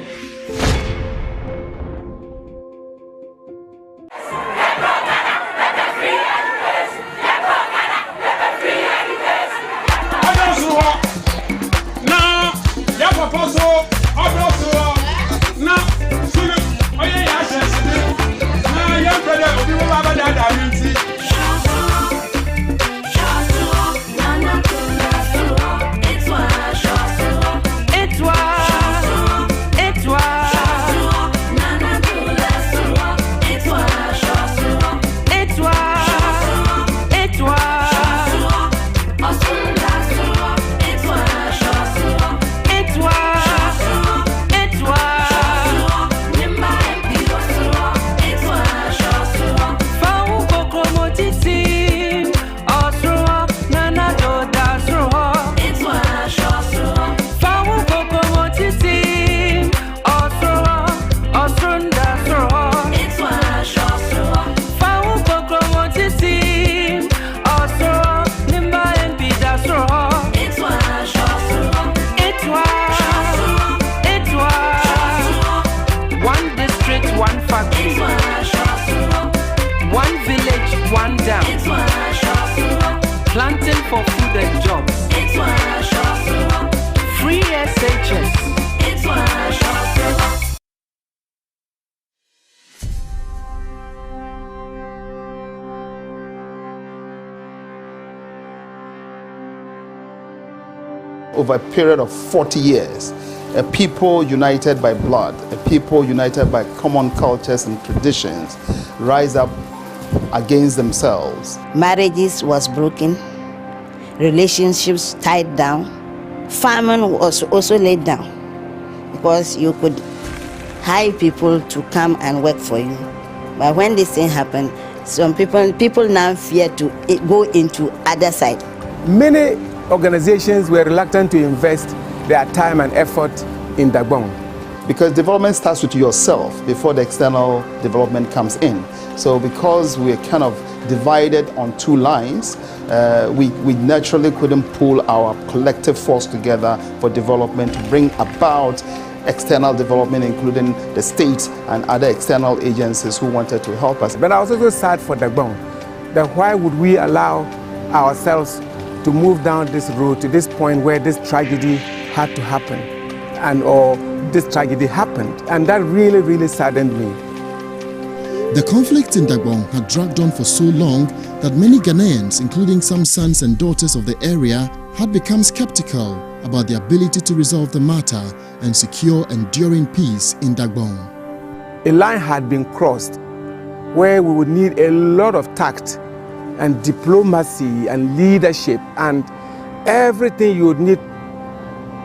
Planting for food and jobs. Free SHS. Over a period of 40 years, a people united by blood, a people united by common cultures and traditions, rise up against themselves. Marriages was broken, relationships tied down, farming was also laid down because you could hire people to come and work for you. But when this thing happened, some people now fear to go into other side. Many organizations were reluctant to invest their time and effort in Dagbon. Because development starts with yourself before the external development comes in. So because we're kind of divided on 2 lines, we naturally couldn't pull our collective force together for development to bring about external development, including the state and other external agencies who wanted to help us. But I was also sad for Dagbon, that why would we allow ourselves to move down this road to this point where this tragedy had to happen, or this tragedy happened, and that really, really saddened me. The conflict in Dagbon had dragged on for so long that many Ghanaians, including some sons and daughters of the area, had become skeptical about the ability to resolve the matter and secure enduring peace in Dagbon. A line had been crossed where we would need a lot of tact and diplomacy and leadership and everything you would need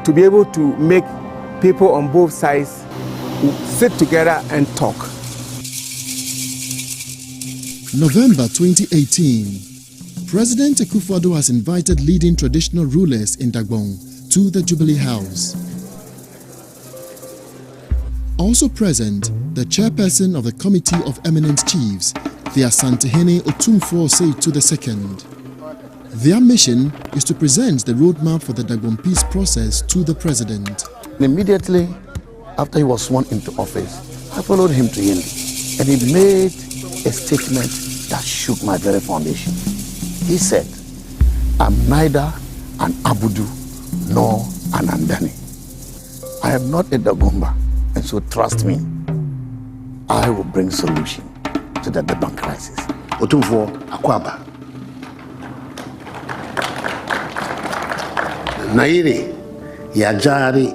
to be able to make people on both sides sit together and talk. November 2018, President Akufo-Addo has invited leading traditional rulers in Dagbon to the Jubilee House. Also present, the chairperson of the Committee of Eminent Chiefs, the Asantehene Otumfuo Seitu II. Their mission is to present the roadmap for the Dagbon peace process to the president. Immediately after he was sworn into office, I followed him to Yendi, and he made a statement that shook my very foundation. He said, "I'm neither an Abudu nor an Andani. I am not a Dagomba, and so trust me, I will bring solution to the Dagbon crisis." Otumfuo Akwaba. Nairi Yajari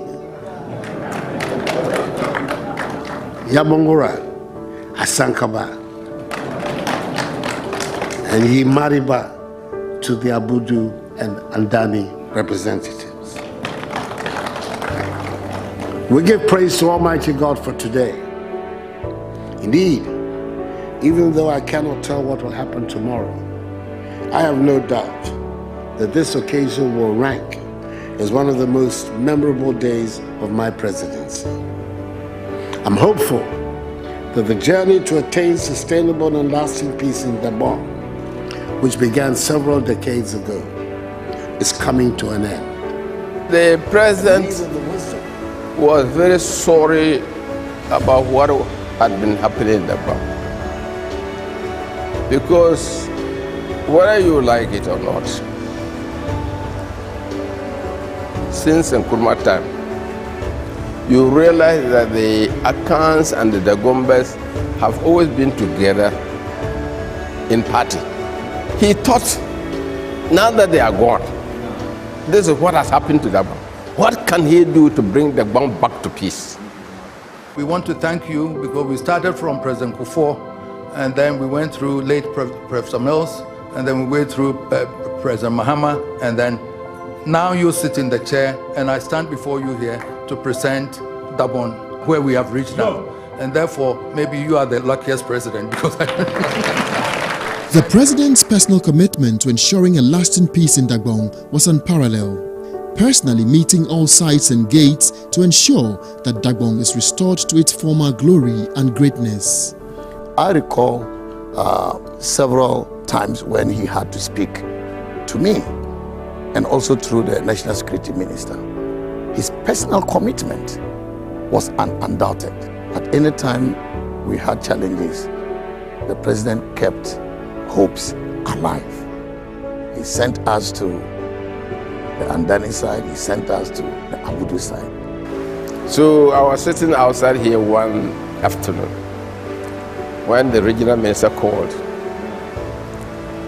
Yabongora Asankaba and Yimariba to the Abudu and Andani representatives. We give praise to Almighty God for today. Indeed, even though I cannot tell what will happen tomorrow, I have no doubt that this occasion will rank as one of the most memorable days of my presidency. I'm hopeful that the journey to attain sustainable and lasting peace in Dagbon, which began several decades ago, is coming to an end. The president was very sorry about what had been happening in Dagbon. Because whether you like it or not, since Nkrumah time, you realize that the Akans and the Dagombas have always been together in party. He thought, now that they are gone, this is what has happened to Dagbon. What can he do to bring Dagbon back to peace? We want to thank you because we started from President Kufuor, and then we went through late Professor Mills, and then we went through President Mahama, and then now you sit in the chair, and I stand before you here to present Dagbon, where we have reached now. And therefore, maybe you are the luckiest president because The president's personal commitment to ensuring a lasting peace in Dagbon was unparalleled, personally meeting all sides and gates to ensure that Dagbon is restored to its former glory and greatness. I recall several times when he had to speak to me and also through the National Security Minister. His personal commitment was undoubted. At any time we had challenges, the president kept hopes alive. He sent us to the Andani side, he sent us to the Abudu side. So I was sitting outside here one afternoon when the regional minister called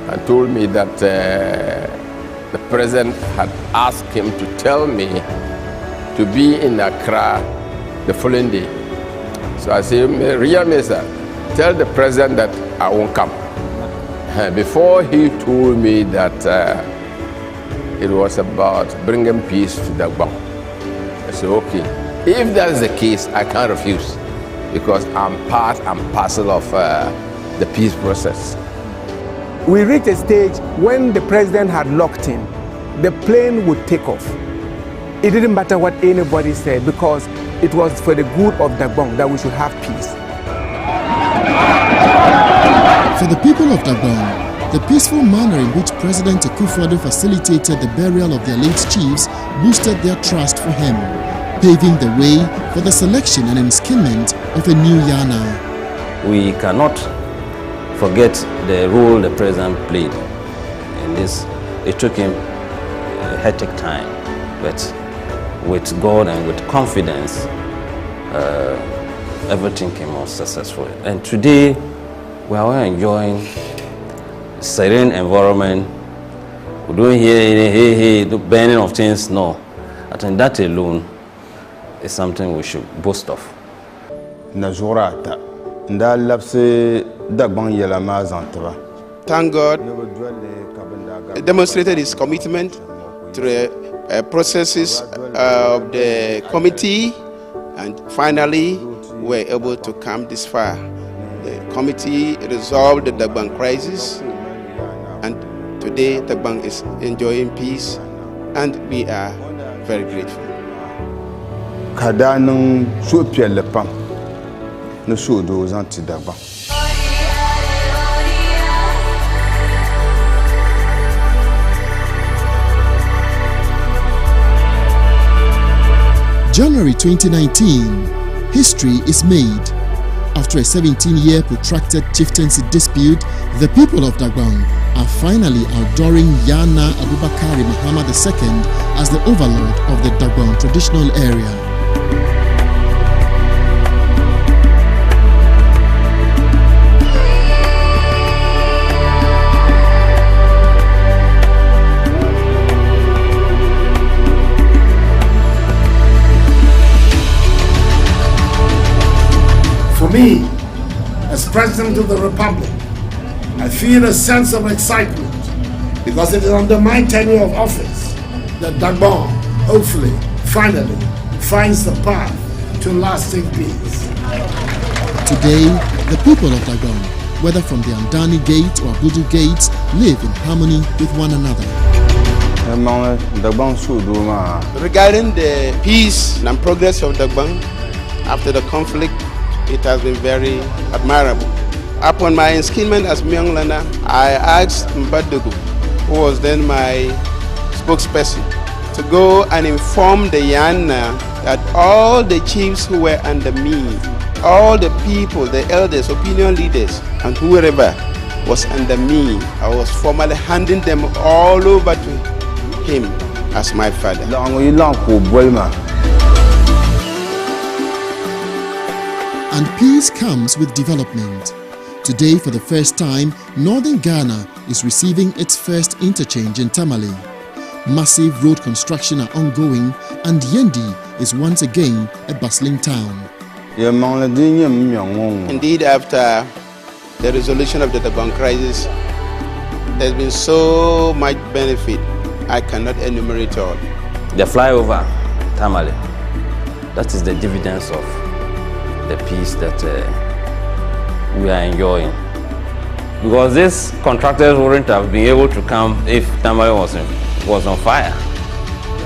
and told me that the president had asked him to tell me to be in Accra the following day. So I said, regional minister, tell the president that I won't come. Before he told me that it was about bringing peace to Dagbon, I said, okay, if that's the case, I can't refuse because I'm part and parcel of the peace process. We reached a stage when the president had locked in, the plane would take off. It didn't matter what anybody said because it was for the good of Dagbon that we should have peace. For the people of Dagbon, the peaceful manner in which President Akufo-Addo facilitated the burial of their late chiefs boosted their trust for him, paving the way for the selection and enskinment of a new Yana. We cannot forget the role the president played in this. It took him a hectic time, but with God and with confidence, everything came out successful. And today, we are all enjoying a serene environment. We don't hear the burning of things, no. think that alone is something we should boast of. Thank God, he demonstrated his commitment to the processes of the committee, and finally we're able to come this far. The committee resolved the Dagbon crisis, and today Dagbon is enjoying peace, and we are very grateful. January 2019, history is made. After a 17-year protracted chieftaincy dispute, the people of Dagbon are finally outdooring Yana Abubakari Muhammad II as the overlord of the Dagbon traditional area. For me, as President of the Republic, I feel a sense of excitement because it is under my tenure of office that Dagbon, hopefully, finally, finds the path to lasting peace. Today, the people of Dagbon, whether from the Andani Gate or Abudu Gates, live in harmony with one another. Regarding the peace and progress of Dagbon after the conflict, it has been very admirable. Upon my inscription as Myong Lana, I asked Mbadogo, who was then my spokesperson, to go and inform the Yana that all the chiefs who were under me, all the people, the elders, opinion leaders, and whoever was under me, I was formally handing them all over to him as my father. And peace comes with development. Today, for the first time, northern Ghana is receiving its first interchange in Tamale. Massive road construction are ongoing, and Yendi is once again a bustling town. Indeed, after the resolution of the Dagbon crisis, there's been so much benefit, I cannot enumerate all. The flyover, Tamale, that is the dividends of the peace that we are enjoying. Because these contractors wouldn't have been able to come if Tamale was on fire.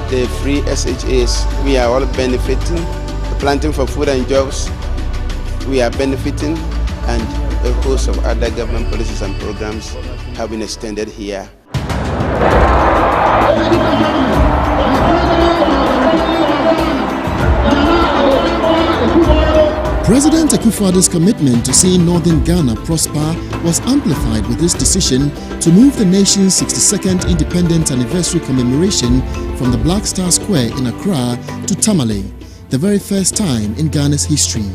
The free SHAs, we are all benefiting. The planting for food and jobs, we are benefiting, and a host of other government policies and programs have been extended here. President Akufo-Addo's commitment to seeing northern Ghana prosper was amplified with his decision to move the nation's 62nd independence anniversary commemoration from the Black Star Square in Accra to Tamale, the very first time in Ghana's history.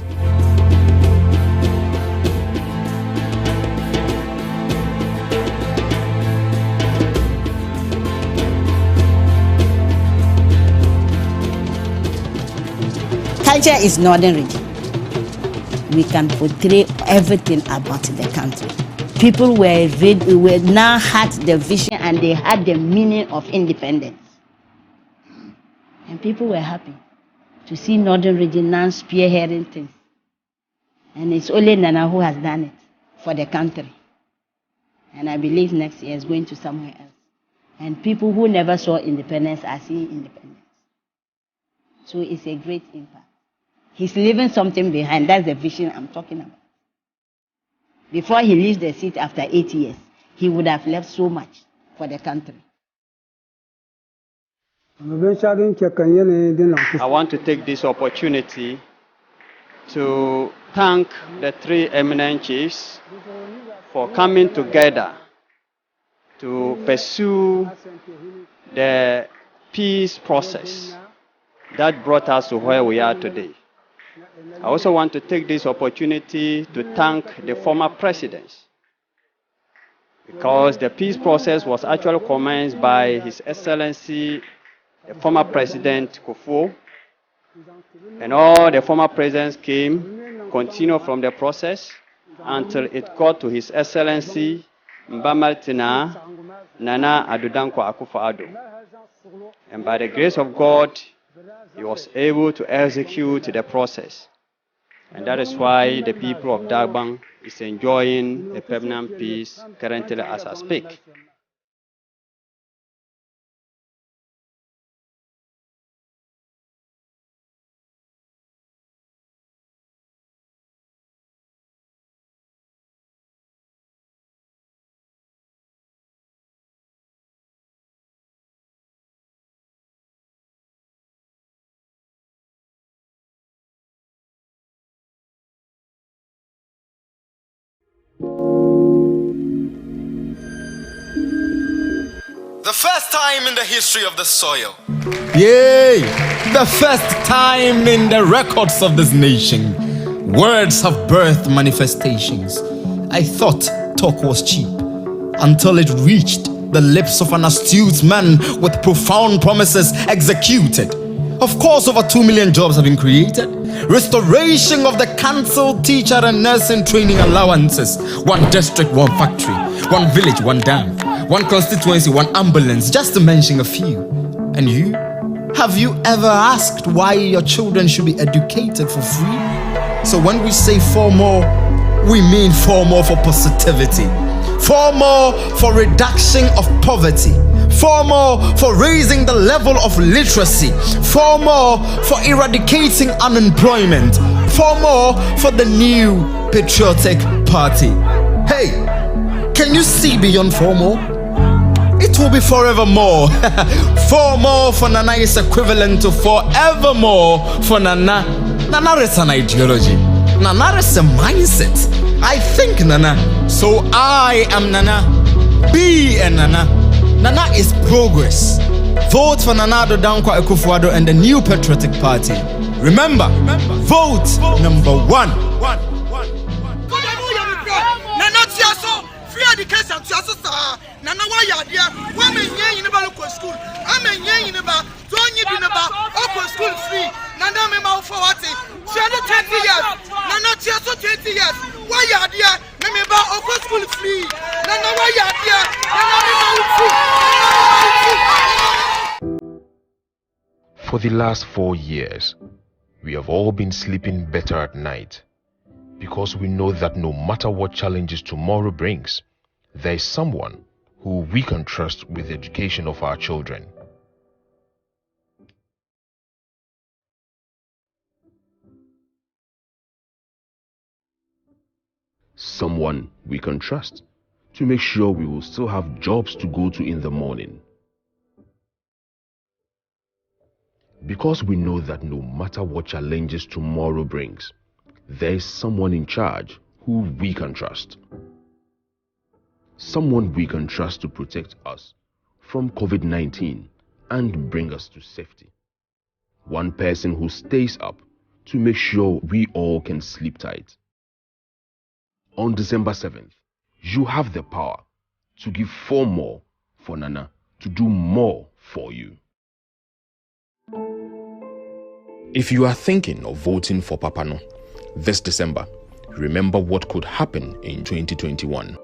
Culture is northern region. We can portray everything about the country. People now had the vision and they had the meaning of independence. And people were happy to see northern region now spearheading things. And it's only Nana who has done it for the country. And I believe next year is going to somewhere else. And people who never saw independence are seeing independence. So it's a great impact. He's leaving something behind. That's the vision I'm talking about. Before he leaves the seat after 8 years, he would have left so much for the country. I want to take this opportunity to thank the three eminent chiefs for coming together to pursue the peace process that brought us to where we are today. I also want to take this opportunity to thank the former presidents, because the peace process was actually commenced by His Excellency the former President Kufuor, and all the former presidents continued from the process until it got to His Excellency Mbamaltina Nana Addo akufo-addo. And by the grace of God, he was able to execute the process. And that is why the people of Dagbon is enjoying a permanent peace currently as I speak. The first time in the history of the soil. Yay! The first time in the records of this nation. Words have birthed manifestations. I thought talk was cheap until it reached the lips of an astute man with profound promises executed. Of course, over 2 million jobs have been created. Restoration of the cancelled teacher and nursing training allowances. 1 district, 1 factory. 1 village, 1 dam. 1 constituency, 1 ambulance, just to mention a few. And you? Have you ever asked why your children should be educated for free? So when we say 4 more, we mean 4 more for positivity. 4 more for reduction of poverty. 4 more for raising the level of literacy. 4 more for eradicating unemployment. 4 more for the new patriotic party. Hey, can you see beyond 4 more? It will be forevermore. 4 more for Nana is equivalent to forevermore for Nana. Nana is an ideology. Nana is a mindset. I think Nana. So I am Nana. Be a Nana. Nana is progress. Vote for Nana Addo akufo-addo and the new patriotic party. Remember, vote number 1. Education to us, Nana, why you are there? Women, in about local school. I'm a young in about, don't you in about local school free. Nana, me mouth for what? 20 years. Nana, just 20 years. Why you are there? Me about local school free. Nana, why you are there? Nana, For the last 4 years, we have all been sleeping better at night because we know that no matter what challenges tomorrow brings, there is someone who we can trust with the education of our children. Someone we can trust to make sure we will still have jobs to go to in the morning. Because we know that no matter what challenges tomorrow brings, there is someone in charge who we can trust. Someone we can trust to protect us from COVID-19 and bring us to safety. One person who stays up to make sure we all can sleep tight. On December 7th, you have the power to give 4 more for Nana to do more for you. If you are thinking of voting for Papano this December, remember what could happen in 2021.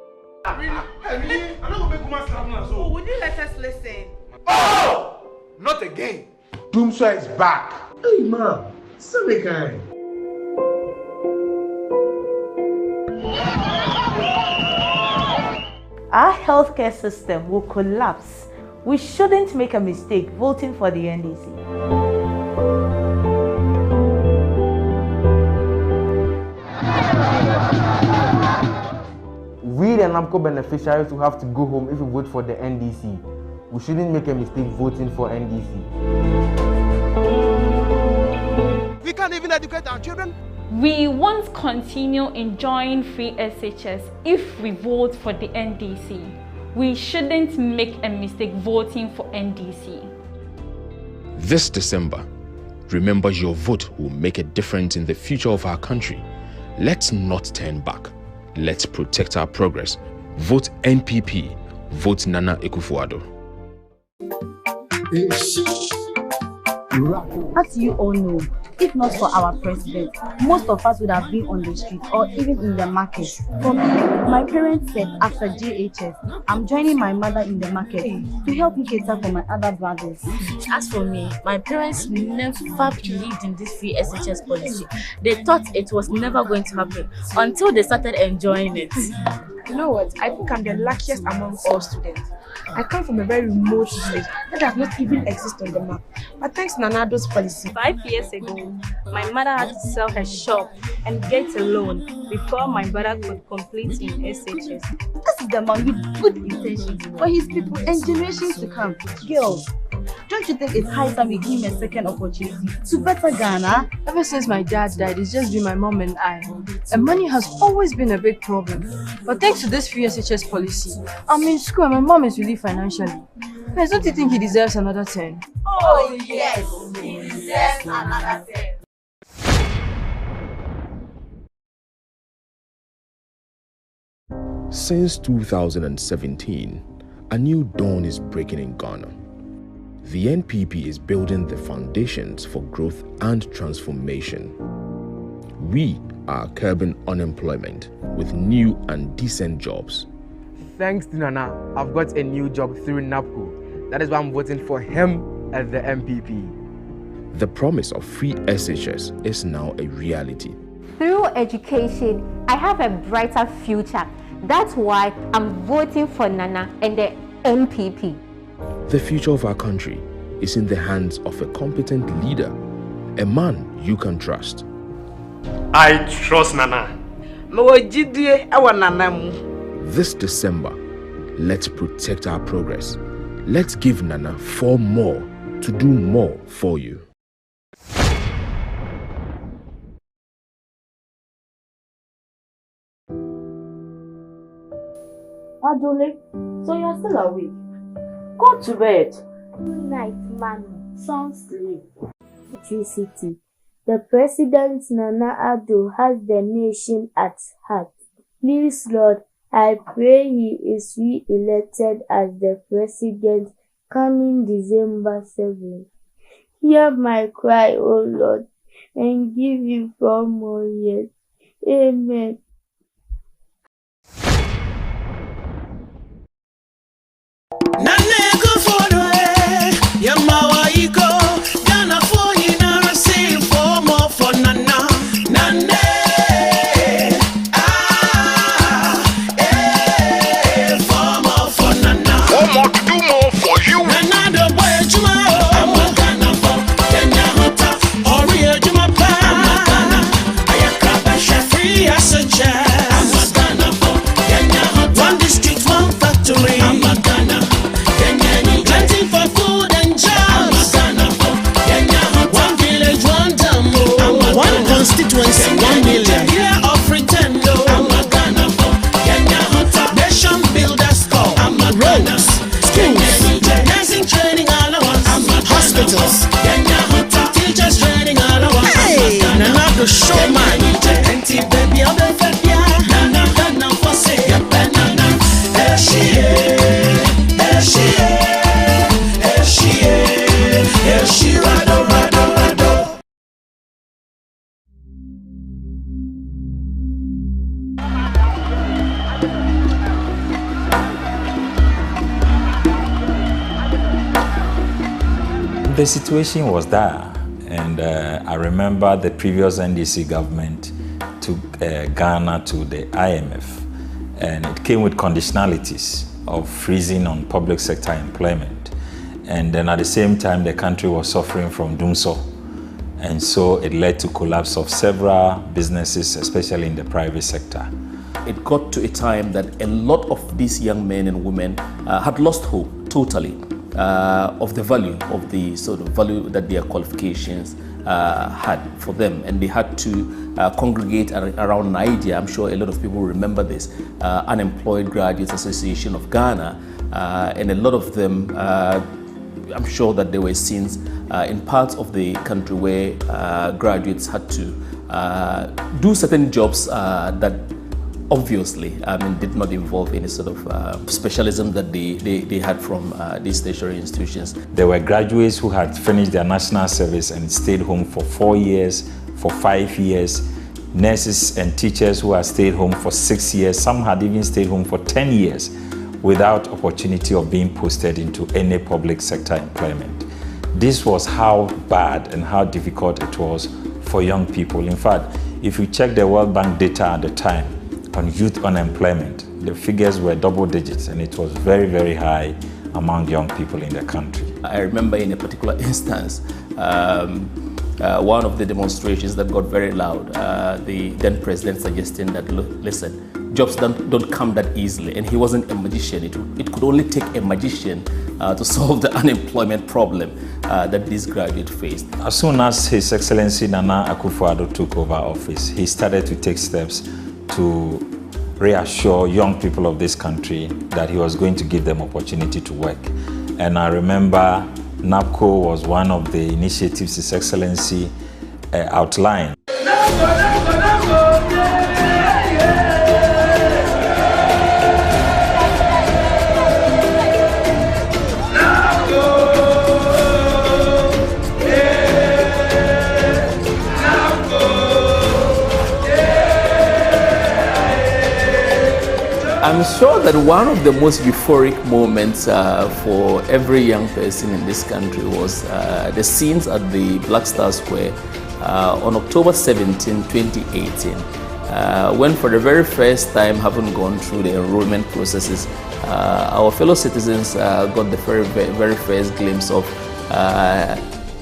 Oh, would you let us listen? Oh! Not again. Doomsday is back. Hey, man. Silly guy. Our healthcare system will collapse. We shouldn't make a mistake voting for the NDC. We, the NAMCO beneficiaries, will have to go home if we vote for the NDC. We shouldn't make a mistake voting for NDC. We can't even educate our children. We won't continue enjoying free SHS if we vote for the NDC. We shouldn't make a mistake voting for NDC. This December, remember your vote will make a difference in the future of our country. Let's not turn back. Let's protect our progress. Vote NPP. Vote Nana akufo-addo. As you all know, if not for our president, most of us would have been on the street or even in the market. For me, my parents said after JHS, I'm joining my mother in the market to help me cater for my other brothers. As for me, my parents never believed in this free SHS policy. They thought it was never going to happen until they started enjoying it. You know what? I think I'm the luckiest among all students. I come from a very remote village that does not even exist on the map. But thanks to Nanado's policy. 5 years ago, my mother had to sell her shop and get a loan before my brother could complete in SHS. This is the man with good intentions for his people and generations to come. Girls, don't you think it's high time we give him a second opportunity to better Ghana? Ever since my dad died, it's just been my mom and I. And money has always been a big problem. But thanks to this free SHS policy, I'm in school and my mom is relieved financially. Guys, don't you think he deserves another 10? Oh yes, he deserves another 10. Since 2017, a new dawn is breaking in Ghana. The NPP is building the foundations for growth and transformation. We are curbing unemployment with new and decent jobs. Thanks to Nana, I've got a new job through NAPCO. That is why I'm voting for him as the MPP. The promise of free SHS is now a reality. Through education, I have a brighter future. That's why I'm voting for Nana and the MPP. The future of our country is in the hands of a competent leader, a man you can trust. I trust Nana. This December, let's protect our progress. Let's give Nana 4 more to do more for you. Adole, so you're still awake? Go to bed. Good night, Mommy. Sound sleep. Kencity. The President Nana Addo has the nation at heart. Please, Lord, I pray he is re-elected as the President coming December 7th. Hear my cry, O Lord, and give him 4 more years. Amen. The situation was dire, and I remember the previous NDC government took Ghana to the IMF, and it came with conditionalities of freezing on public sector employment. And then at the same time, the country was suffering from doomsday, and so it led to collapse of several businesses, especially in the private sector. It got to a time that a lot of these young men and women had lost hope totally of the value of the sort of value that their qualifications had for them, and they had to congregate around an idea. I'm sure a lot of people remember this, Unemployed Graduates Association of Ghana, and a lot of them, I'm sure that there were scenes in parts of the country where graduates had to do certain jobs that obviously, did not involve any sort of specialism that they had from these tertiary institutions. There were graduates who had finished their national service and stayed home for 4 years, for 5 years, nurses and teachers who had stayed home for 6 years, some had even stayed home for 10 years without opportunity of being posted into any public sector employment. This was how bad and how difficult it was for young people. In fact, if you check the World Bank data at the time on youth unemployment, the figures were double digits, and it was very, very high among young people in the country. I remember in a particular instance, one of the demonstrations that got very loud, the then president suggesting that, listen, jobs don't come that easily, and he wasn't a magician. It could only take a magician to solve the unemployment problem that this graduate faced. As soon as His Excellency Nana Akufo-Addo took over office, he started to take steps to reassure young people of this country that he was going to give them opportunity to work. And I remember NAPCO was one of the initiatives His Excellency outlined. I'm sure that one of the most euphoric moments for every young person in this country was the scenes at the Black Star Square on October 17, 2018, when for the very first time, having gone through the enrollment processes, our fellow citizens got the very first glimpse of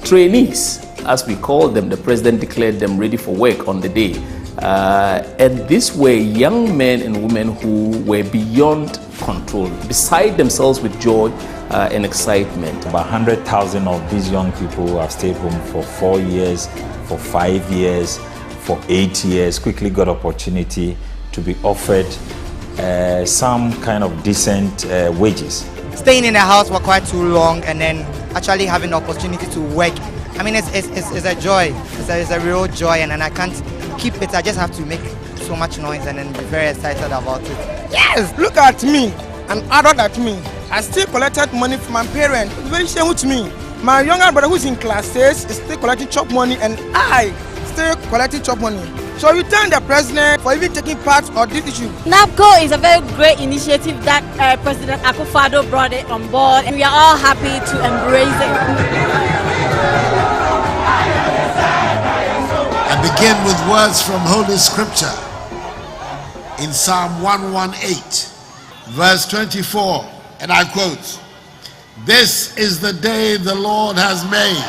trainees, as we call them. The president declared them ready for work on the day. And these were young men and women who were beyond control, beside themselves with joy and excitement. About 100,000 of these young people who have stayed home for 4 years, for 5 years, for 8 years, quickly got opportunity to be offered some kind of decent wages. Staying in the house for quite too long and then actually having the opportunity to work, I mean, it's a joy. It's a real joy, and I can't keep it. I just have to make so much noise and then be very excited about it. Yes, look at me, an adult at me. I still collected money from my parents. It's very shameful to me. My younger brother who's in class 6 is still collecting chop money, and I still collecting chop money. So you thank the president for even taking part of this issue. NAPCO is a very great initiative that President Akufo-Addo brought it on board, and we are all happy to embrace it. I begin with words from Holy Scripture in Psalm 118, verse 24, and I quote, "This is the day the Lord has made.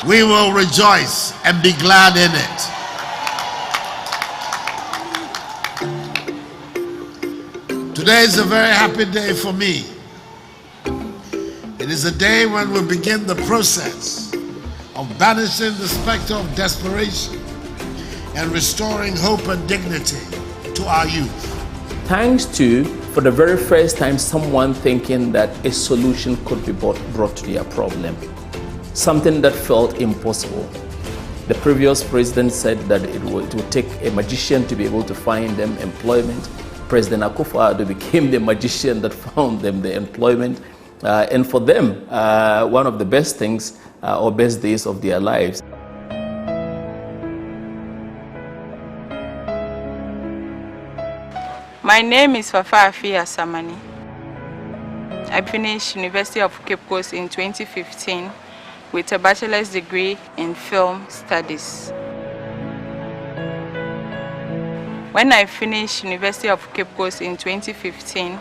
We will rejoice and be glad in it." Today is a very happy day for me. It is a day when we begin the process of banishing the specter of desperation and restoring hope and dignity to our youth. Thanks to, for the very first time, someone thinking that a solution could be brought to their problem. Something that felt impossible. The previous president said that it would take a magician to be able to find them employment. President Akufo-Addo became the magician that found them the employment. And for them, one of the best things or best days of their lives. My name is Fafa Afia Samani. I finished University of Cape Coast in 2015 with a bachelor's degree in film studies. When I finished University of Cape Coast in 2015,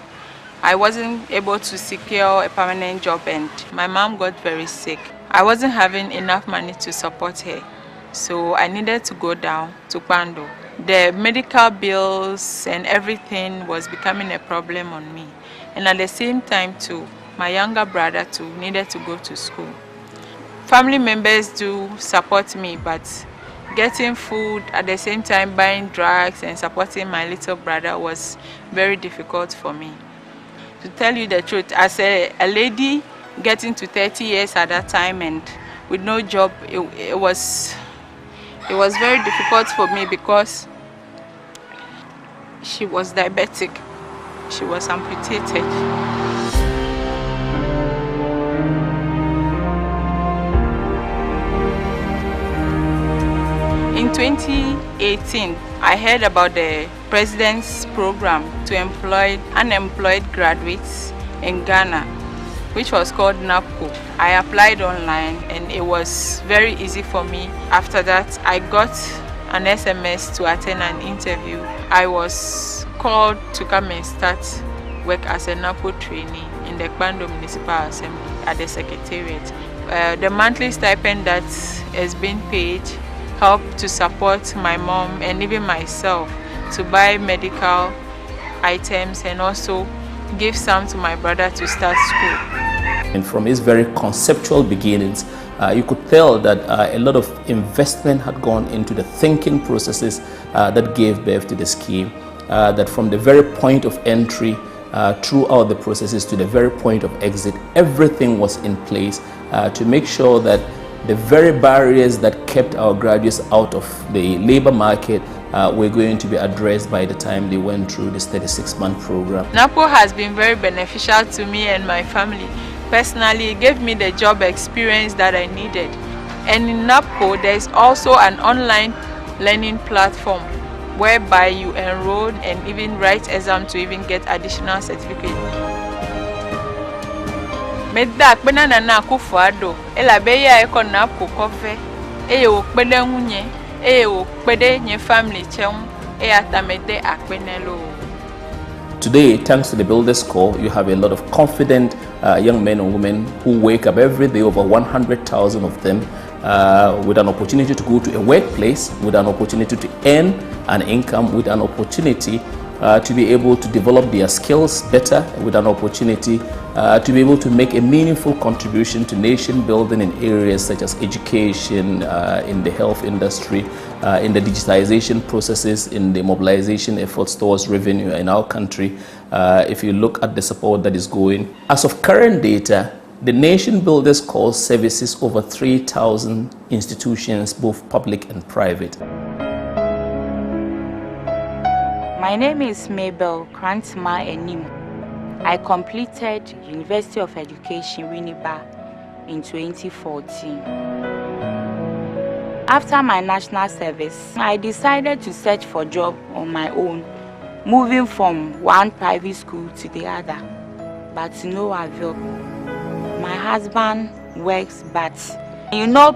I wasn't able to secure a permanent job and my mom got very sick. I wasn't having enough money to support her, so I needed to go down to Kwando. The medical bills and everything was becoming a problem on me. And at the same time too, my younger brother too needed to go to school. Family members do support me, but getting food at the same time buying drugs and supporting my little brother was very difficult for me. To tell you the truth, as a lady getting to 30 years at that time and with no job, it was It was very difficult for me because she was diabetic. She was amputated. In 2018, I heard about the president's program to employ unemployed graduates in Ghana, which was called NAPCO. I applied online and it was very easy for me. After that, I got an SMS to attend an interview. I was called to come and start work as a NAPCO trainee in the Dagbon Municipal Assembly at the Secretariat. The monthly stipend that is being paid helped to support my mom and even myself to buy medical items and also give some to my brother to start school. And from its very conceptual beginnings, you could tell that a lot of investment had gone into the thinking processes that gave birth to the scheme, that from the very point of entry throughout the processes to the very point of exit, everything was in place to make sure that the very barriers that kept our graduates out of the labor market were going to be addressed by the time they went through this 36-month program. NAPCO has been very beneficial to me and my family. Personally, it gave me the job experience that I needed. And in NAPCO, there is also an online learning platform whereby you enroll and even write exam to even get additional certificate. Dagbon na akufo-addo ela be ya eko NAPCO kofe e o pede hunye e o pede nye family chem e atamede akpenelo. Today, thanks to the Builders Corps, you have a lot of confident young men and women who wake up every day, over 100,000 of them, with an opportunity to go to a workplace, with an opportunity to earn an income, with an opportunity to be able to develop their skills better, with an opportunity to be able to make a meaningful contribution to nation building in areas such as education, in the health industry, in the digitization processes, in the mobilization efforts towards revenue in our country. If you look at the support that is going, as of current data, the Nation Builders Corps services over 3,000 institutions, both public and private. My name is Mabel Krantma Enim. I completed University of Education, Winneba, in 2014. After my national service, I decided to search for a job on my own, moving from one private school to the other, but to no avail. My husband works, but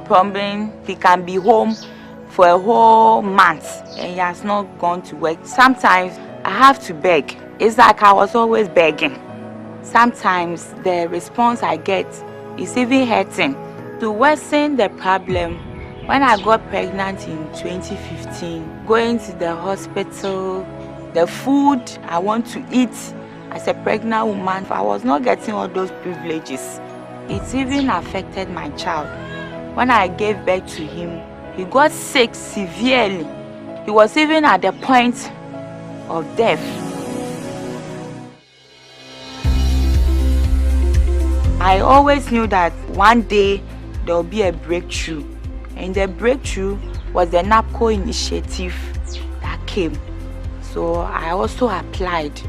problem, he can be home for a whole month and he has not gone to work. Sometimes I have to beg. It's like I was always begging. Sometimes the response I get is even hurting. To worsen the problem, when I got pregnant in 2015, going to the hospital, the food I want to eat as a pregnant woman, I was not getting all those privileges. It even affected my child. When I gave birth to him, he got sick severely. He was even at the point of death. I always knew that one day there will be a breakthrough. And the breakthrough was the NAPCO initiative that came. So I also applied.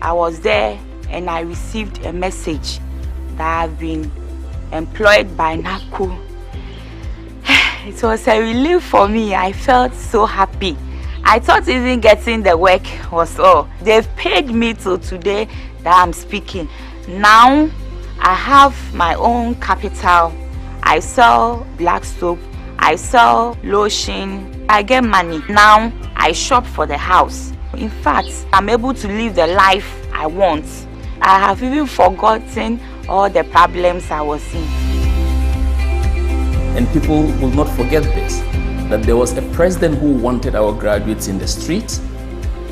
I was there and I received a message that I've been employed by NAPCO. It was a relief for me. I felt so happy. I thought even getting the work was all. They've paid me till today that I'm speaking. Now I have my own capital. I sell black soap. I sell lotion. I get money. Now I shop for the house. In fact, I'm able to live the life I want. I have even forgotten all the problems I was in. And people will not forget this, that there was a president who wanted our graduates in the streets.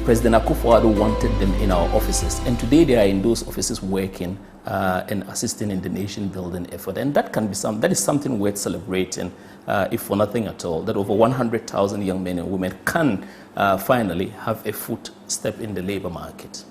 President Akufo-Addo wanted them in our offices. And today they are in those offices working and assisting in the nation building effort. And that is something worth celebrating, if for nothing at all, that over 100,000 young men and women can finally have a footstep in the labor market.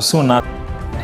as soon as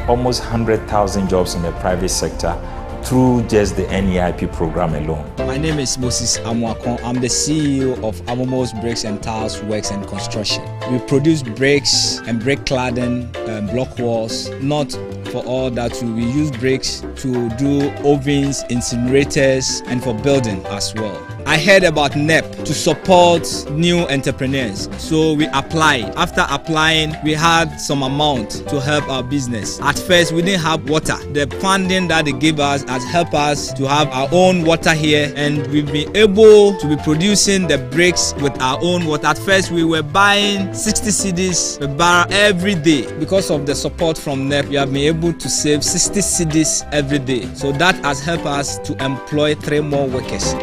almost 100,000 jobs in the private sector through just the NEIP program alone. My name is Moses Amwakon. I'm the CEO of Amomo's Bricks and Tiles Works and Construction. We produce bricks and brick cladding, block walls. Not for all that, we use bricks to do ovens, incinerators, and for building as well. I heard about NEP to support new entrepreneurs, so we applied. After applying, we had some amount to help our business. At first, we didn't have water. The funding that they gave us has helped us to have our own water here, and we've been able to be producing the bricks with our own water. At first, we were buying 60 cedis per barrel every day. Because of the support from NEP, we have been able to save 60 cedis every day. So that has helped us to employ 3 more workers.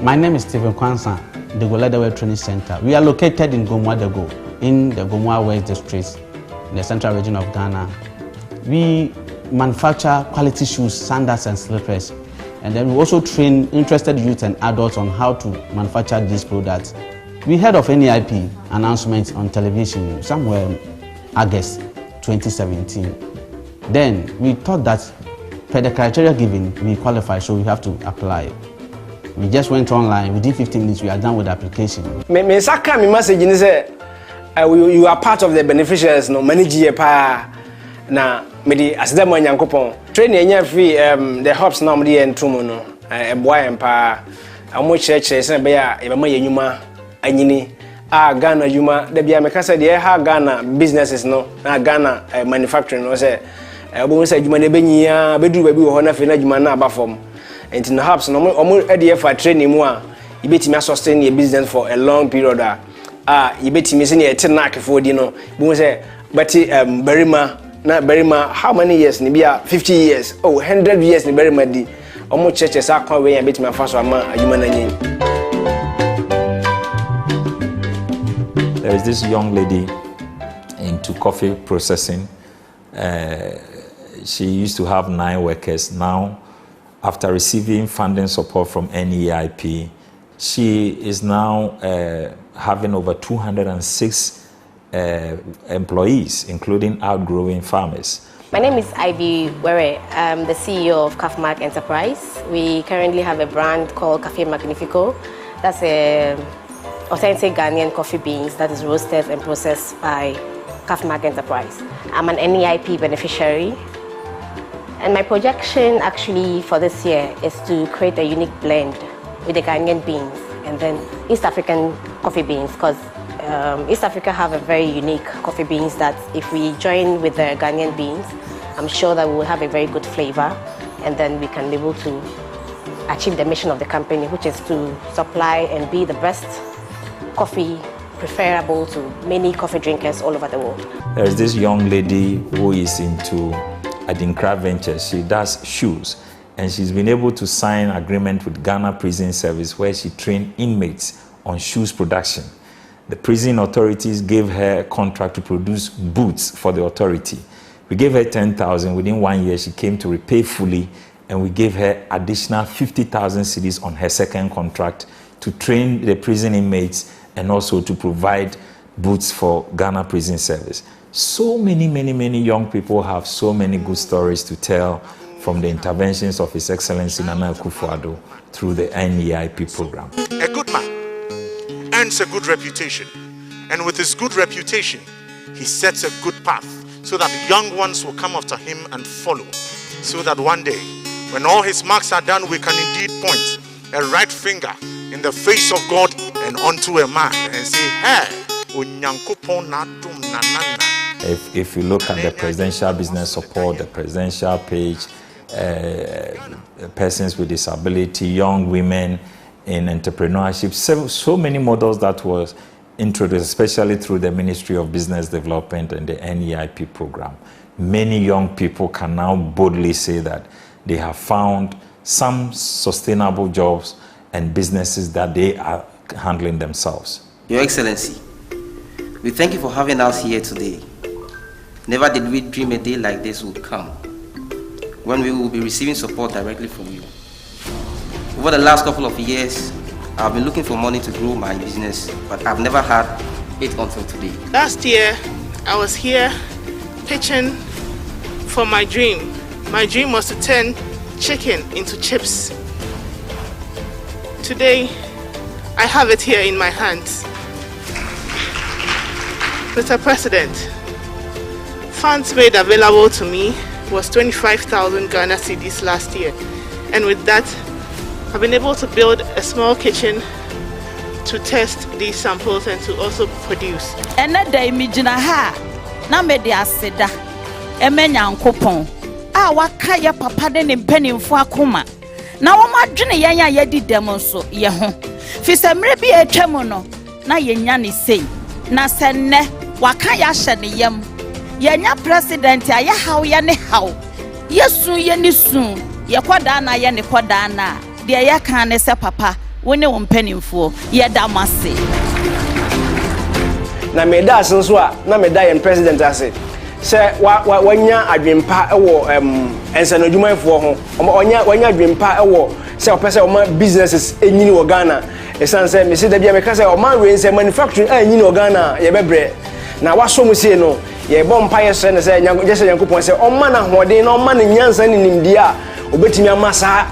My name is Stephen Kwanzaa, the Goledawe Training Center. We are located in Gomoa-Dego, in the Gomoa West District, in the central region of Ghana. We manufacture quality shoes, sandals, and slippers. And then we also train interested youth and adults on how to manufacture these products. We heard of NEIP announcement on television somewhere in August 2017. Then we thought that per the criteria given, we qualify, so we have to apply. We just went online. Within 15 minutes, we are done with the application. My message is you are part of the beneficiaries. No, manage your pa. Na me as them on Yankopon. Training any free. The hops now me and tumuno. Boy and pa. Amu church is be ya. Ibama yuma. Anyini. Ghana yuma. The be America said the Ghana businesses no. Ghana manufacturing no say. Obo say yuma ne be nyia. Be do be wo na fe na yuma na aba form. And perhaps no more for training more. You bet me sustain your business for a long period. You bet me send a 10 knack for dinner. You say, but Berima, not Berima, how many years? Nibia 50 years. Oh, 100 years in Berima. Almost churches are quite way and bet my first one. There is this young lady into coffee processing. She used to have 9 workers. Now, after receiving funding support from NEIP, she is now having over 206 employees, including outgrowing farmers. My name is Ivy Were. I'm the CEO of Kafmark Enterprise. We currently have a brand called Cafe Magnifico. That's a authentic Ghanaian coffee beans that is roasted and processed by Kafmark Enterprise. I'm an NEIP beneficiary. And my projection actually for this year is to create a unique blend with the Ghanaian beans and then East African coffee beans, because East Africa have a very unique coffee beans that if we join with the Ghanaian beans, I'm sure that we will have a very good flavor, and then we can be able to achieve the mission of the company, which is to supply and be the best coffee preferable to many coffee drinkers all over the world. There's this young lady who is into Adinkra Ventures. She does shoes, and she's been able to sign an agreement with Ghana Prison Service where she trained inmates on shoes production. The prison authorities gave her a contract to produce boots for the authority. We gave her 10,000. Within 1 year, she came to repay fully, and we gave her additional 50,000 cedis on her second contract to train the prison inmates and also to provide boots for Ghana Prison Service. So many young people have so many good stories to tell from the interventions of His Excellency Nana Akufo-Addo through the NEIP program. A good man earns a good reputation, and with his good reputation, he sets a good path so that young ones will come after him and follow, so that one day, when all his marks are done, we can indeed point a right finger in the face of God and unto a man and say, hey, if you look at the presidential business support, the presidential page, persons with disability, young women in entrepreneurship, so many models that was introduced, especially through the Ministry of Business Development and the NEIP program. Many young people can now boldly say that they have found some sustainable jobs and businesses that they are handling themselves. Your Excellency, we thank you for having us here today. Never did we dream a day like this would come, when we will be receiving support directly from you. Over the last couple of years, I've been looking for money to grow my business, but I've never had it until today. Last year, I was here pitching for my dream. My dream was to turn chicken into chips. Today, I have it here in my hands. Mr. President, funds made available to me was 25,000 Ghana cedis last year. And with that, I've been able to build a small kitchen to test these samples and to also produce. Day mijina ha na me de aseda emenya nkopon a waka ye papa de ne mpanimfo akoma na wo madwene yan ya yedi dem nso ye ho fi semre bi etwam no na yenya ne sei na senne waka ya hye ne yam yenya president aye haw ye ne haw yesu ye ne sun ye koda na ye ne koda na de ye kan ne se papa wone wo mpanimfo ye da mase na meda asenso a na meda yen president ase se wanya adwempa ewo ensanodwumanfo ho wanya adwempa ewo se opese o ma businesses enyini wo Ghana esanse me se da bia me ka se o ma we se manufacturing enyini wo Ghana ye bebre na waso mu sie no ye bompa ye se ne se Nyankopon se o ma na hoden na o ma na nyansa ni nimdi a obetimi amasa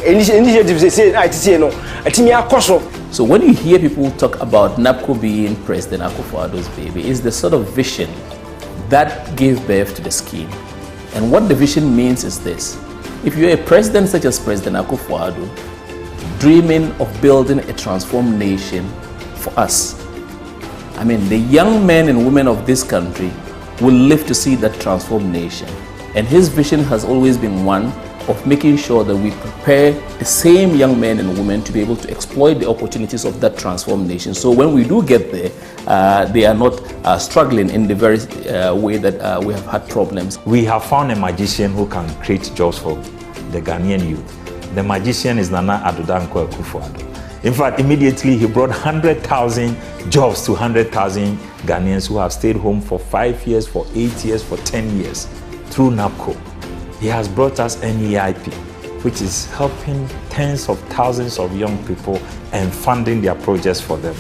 initiatives say atiti no atimi akoso. So when you hear people talk about NABCO being President Akufo-Addo's baby, it's the sort of vision that gave birth to the scheme. And what the vision means is this: if you're a president such as President Akufo-Addo, dreaming of building a transformed nation for us, I mean, the young men and women of this country will live to see that transformed nation. And his vision has always been one of making sure that we prepare the same young men and women to be able to exploit the opportunities of that transformed nation. So when we do get there, they are not struggling in the very way that we have had problems. We have found a magician who can create jobs for the Ghanaian youth. The magician is Nana Addo Dankwa Akufo-Addo. In fact, immediately he brought 100,000 jobs to 100,000 Ghanaians who have stayed home for 5 years, for 8 years, for 10 years through NABCO. He has brought us NEIP, which is helping tens of thousands of young people and funding their projects for them.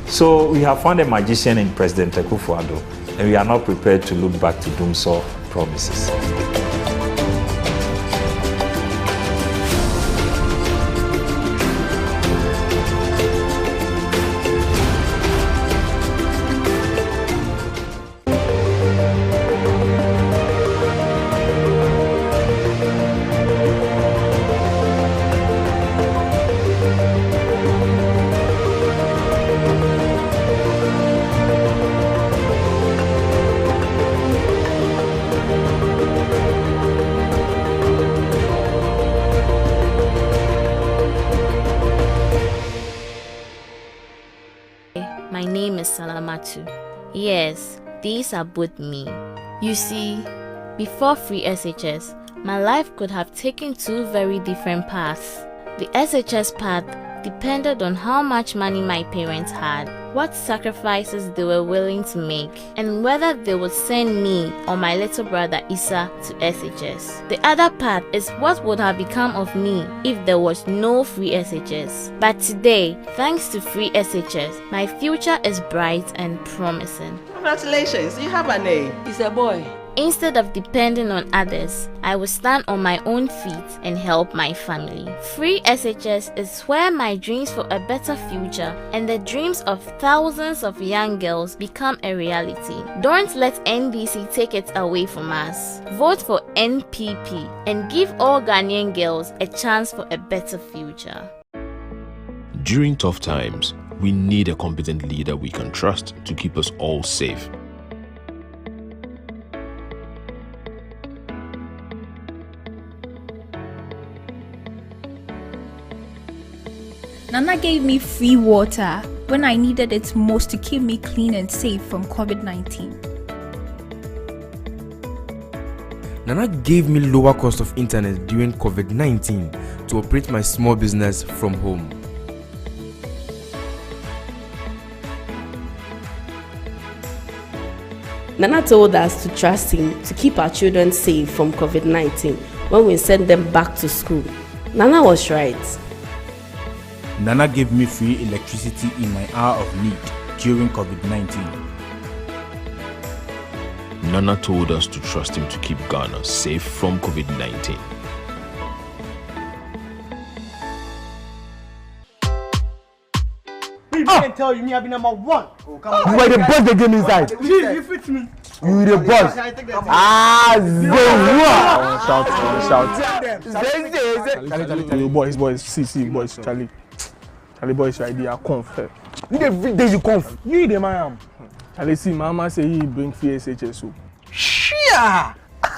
So we have found a magician in President Akufo-Addo, and we are not prepared to look back to doomsday promises. My name is Salamatu. Yes, these are both me. You see, before free SHS, my life could have taken two very different paths. The SHS path depended on how much money my parents had, what sacrifices they were willing to make, and whether they would send me or my little brother Issa to SHS. The other part is what would have become of me if there was no free SHS. But today, thanks to free SHS, my future is bright and promising. Congratulations, you have an A. He's a boy. Instead of depending on others, I will stand on my own feet and help my family. Free SHS is where my dreams for a better future and the dreams of thousands of young girls become a reality. Don't let NDC take it away from us. Vote for NPP and give all Ghanaian girls a chance for a better future. During tough times, we need a competent leader we can trust to keep us all safe. Nana gave me free water when I needed it most to keep me clean and safe from COVID-19. Nana gave me lower cost of internet during COVID-19 to operate my small business from home. Nana told us to trust him to keep our children safe from COVID-19 when we sent them back to school. Nana was right. Nana gave me free electricity in my hour of need during COVID-19. Nana told us to trust him to keep Ghana safe from COVID-19. I can tell you, me, I be number one. You are the boss the game inside. You fit me. You the boss. Charlie, boys, see, boys, Charlie, boys, right there, confirm. Every day you come. You the man. Charlie, see, Mama say he bring free SHS. Chia.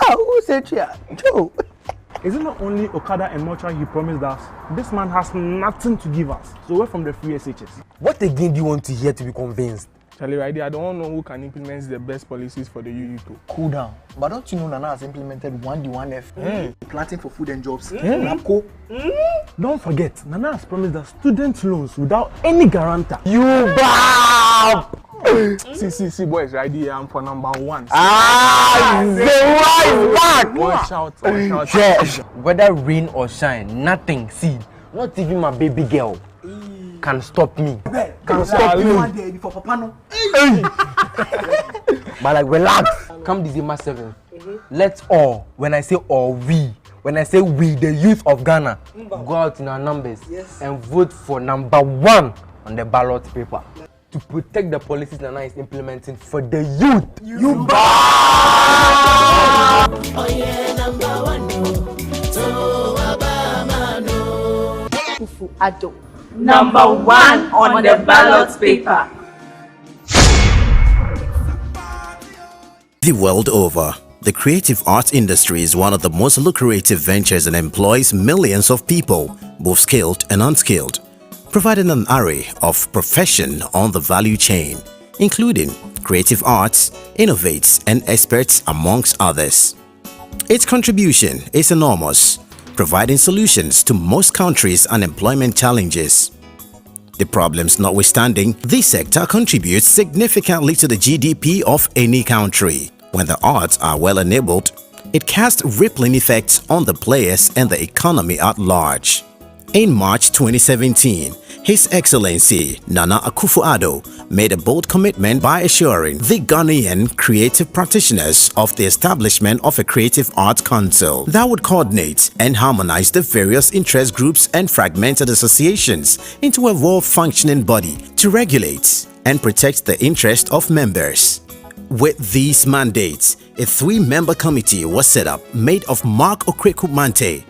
Who said Chia? Joe. Is it not only Okada and Mocha he promised us? This man has nothing to give us. So where from the free SHS? What again do you want to hear to be convinced? Charlie, right there, I don't know who can implement the best policies for the youth. Cool down. But don't you know Nana has implemented 1D1F? Planting for food and jobs. Don't forget, Nana has promised us student loans without any guarantor. You bab! See, boys, right here, I'm for number one. The wise back! Watch out. Yes. Whether rain or shine, nothing, see, not even my baby girl can stop me. But like, relax. Come December 7th. Let's all, when I say all, when I say we, the youth of Ghana, go out in our numbers and vote for number one on the ballot paper to protect the policies Nana is implementing for the youth. You akufo-addo. Number one on the ballot paper. The world over, the creative arts industry is one of the most lucrative ventures and employs millions of people, both skilled and unskilled, providing an array of profession on the value chain, including creative arts, innovates, and experts amongst others. Its contribution is enormous, providing solutions to most countries' unemployment challenges. The problems notwithstanding, this sector contributes significantly to the GDP of any country. When the arts are well enabled, it casts rippling effects on the players and the economy at large. In March 2017, His Excellency Nana Akufo-Addo made a bold commitment by assuring the Ghanaian creative practitioners of the establishment of a creative arts council that would coordinate and harmonize the various interest groups and fragmented associations into a well-functioning body to regulate and protect the interests of members. With these mandates, a 3-member committee was set up made of Mark Okreku-Mante,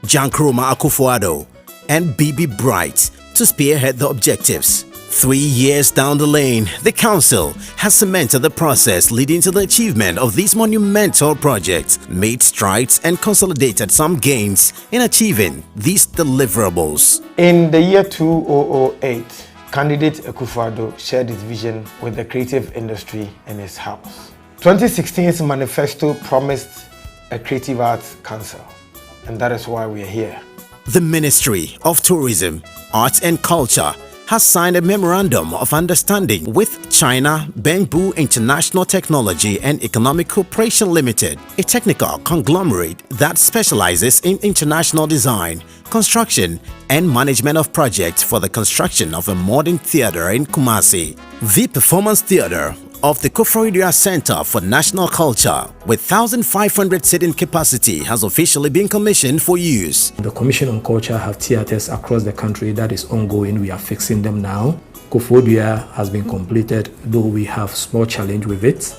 Jankroma Akufo-Addo, and Bibi Bright to spearhead the objectives. 3 years down the lane, the council has cemented the process leading to the achievement of these monumental projects, made strides and consolidated some gains in achieving these deliverables. In the year 2008, candidate Akufo-Addo shared his vision with the creative industry in his house. 2016's manifesto promised a creative arts council, and that is why we are here. The Ministry of Tourism, Arts and Culture has signed a memorandum of understanding with China Bamboo International Technology and Economic Cooperation Limited, a technical conglomerate that specializes in international design, construction, and management of projects for the construction of a modern theater in Kumasi. The Performance Theater of the Koforidua Center for National Culture, with 1,500 seating capacity, has officially been commissioned for use. The Commission on Culture have theaters across the country that is ongoing. We are fixing them now. Koforidua has been completed, though we have small challenge with it.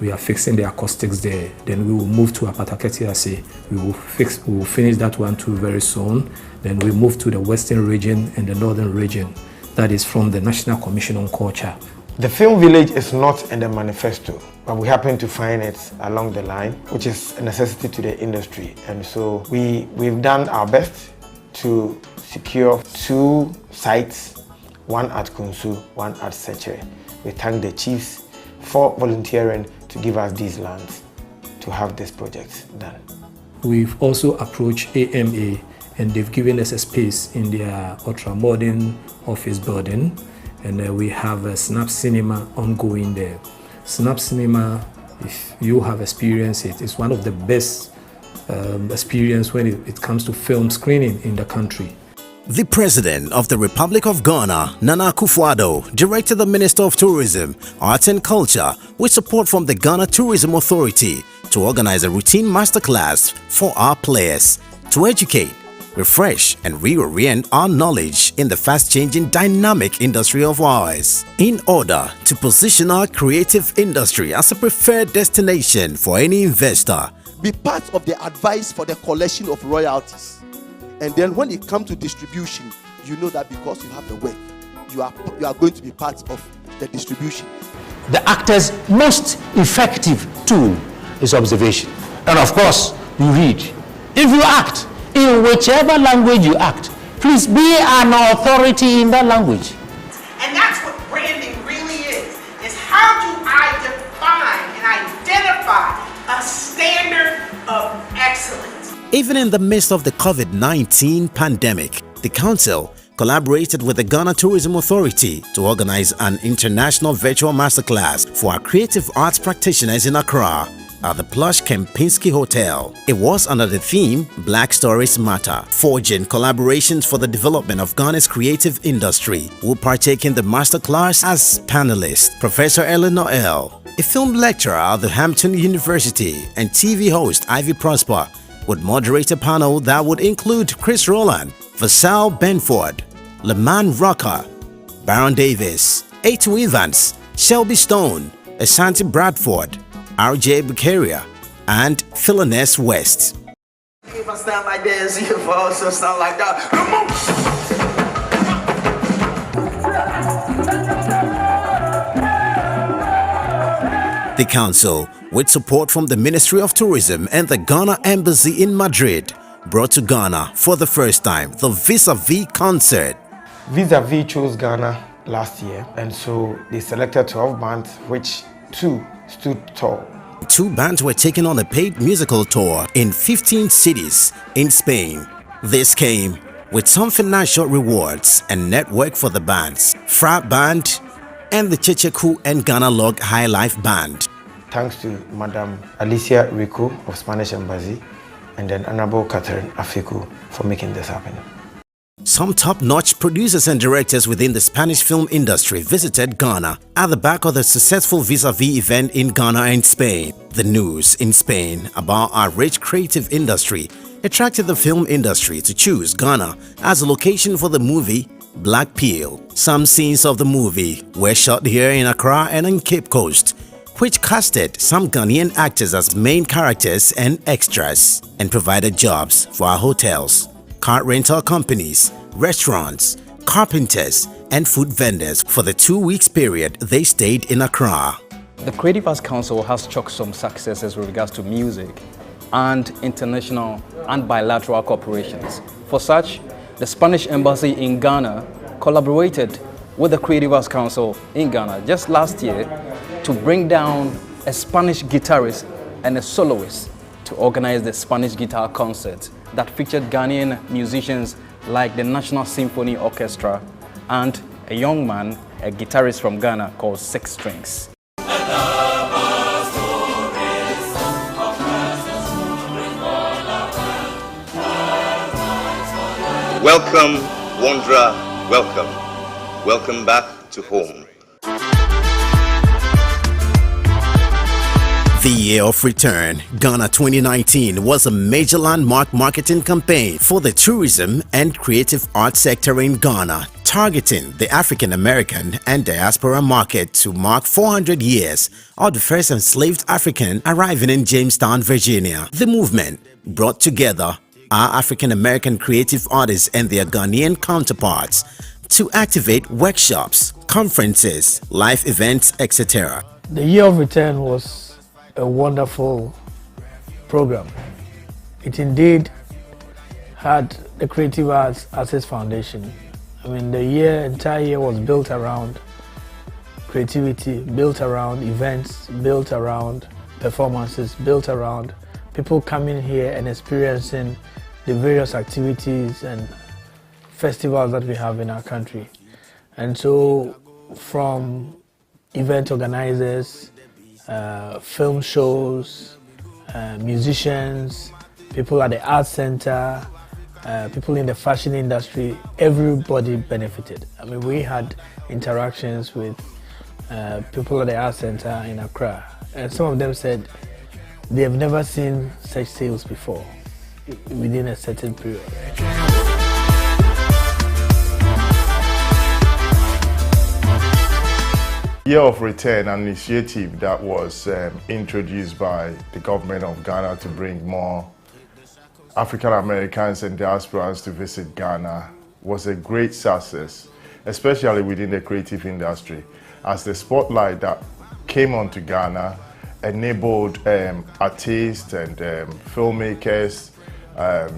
We are fixing the acoustics there. Then we will move to Apataketiase. We will finish that one too very soon. Then we move to the Western region and the Northern region. That is from the National Commission on Culture. The film village is not in the manifesto, but we happen to find it along the line, which is a necessity to the industry. And so we've done our best to secure 2 sites, one at Kunsu, one at Seche. We thank the chiefs for volunteering to give us these lands to have this project done. We've also approached AMA, and they've given us a space in their ultra-modern office building. And we have a Snap Cinema ongoing there. Snap Cinema, if you have experienced it, is one of the best experience when it comes to film screening in the country. The President of the Republic of Ghana, Nana Akufo-Addo, directed the Minister of Tourism, Arts and Culture, with support from the Ghana Tourism Authority, to organize a routine masterclass for our players to educate, refresh and reorient our knowledge in the fast-changing dynamic industry of ours, in order to position our creative industry as a preferred destination for any investor. Be part of the advice for the collection of royalties. And then when it comes to distribution, you know that because you have the work, you are going to be part of the distribution. The actor's most effective tool is observation. And of course, you read. If you act, in whichever language you act, please be an authority in that language. And that's what branding really is how do I define and identify a standard of excellence? Even in the midst of the COVID-19 pandemic, the Council collaborated with the Ghana Tourism Authority to organize an international virtual masterclass for our creative arts practitioners in Accra at the plush Kencity Hotel. It was under the theme Black Stories Matter, forging collaborations for the development of Ghana's creative industry. Will partake in the masterclass as panelists Professor Ellen Noel, a film lecturer at the Hampton University, and TV host Ivy Prosper, would moderate a panel that would include Chris Rowland, Vasal Benford, Leman Rocker, Baron Davis, A2 Evans, Shelby Stone, Ashanti Bradford, RJ Bukaria, and Philiness West. If I sound like this, you also sound like that. Come on! The Council, with support from the Ministry of Tourism and the Ghana Embassy in Madrid, brought to Ghana for the first time the Vis-a-Vis concert. Vis-a-Vis chose Ghana last year, and so they selected 12 bands, which 2 stood tall. 2 bands were taken on a paid musical tour in 15 cities in Spain. This came with some financial rewards and network for the bands, Fra Band and the Checheku and Ghana Log High Life Band. Thanks to Madam Alicia Rico of Spanish Embassy and then Honorable Catherine Afiku for making this happen. Some top-notch producers and directors within the Spanish film industry visited Ghana at the back of the successful Vis-a-Vis event in Ghana and Spain. The news in Spain about our rich creative industry attracted the film industry to choose Ghana as a location for the movie Black Peel. Some scenes of the movie were shot here in Accra and on Cape Coast, which casted some Ghanaian actors as main characters and extras, and provided jobs for our hotels, car rental companies, restaurants, carpenters, and food vendors for the 2 weeks period they stayed in Accra. The Creative Arts Council has chalked some successes with regards to music and international and bilateral cooperations. For such, the Spanish Embassy in Ghana collaborated with the Creative Arts Council in Ghana just last year to bring down a Spanish guitarist and a soloist to organize the Spanish Guitar Concert that featured Ghanaian musicians like the National Symphony Orchestra and a young man, a guitarist from Ghana called Six Strings. Welcome, wanderer, welcome. Welcome back to home. The year of return, Ghana 2019, was a major landmark marketing campaign for the tourism and creative arts sector in Ghana, targeting the African American and diaspora market to mark 400 years of the first enslaved African arriving in Jamestown, Virginia. The movement brought together our African American creative artists and their Ghanaian counterparts to activate workshops, conferences, live events, etc. The year of return was a wonderful program. It indeed had the creative arts as its foundation. I mean, the entire year was built around creativity, built around events, built around performances, built around people coming here and experiencing the various activities and festivals that we have in our country. And so from event organizers, film shows, musicians, people at the Arts Center, people in the fashion industry, everybody benefited. I mean, we had interactions with people at the art center in Accra, and some of them said they have never seen such sales before within a certain period. Year of Return, an initiative that was introduced by the government of Ghana to bring more African Americans and diasporans to visit Ghana, was a great success, especially within the creative industry, as the spotlight that came onto Ghana enabled artists and filmmakers,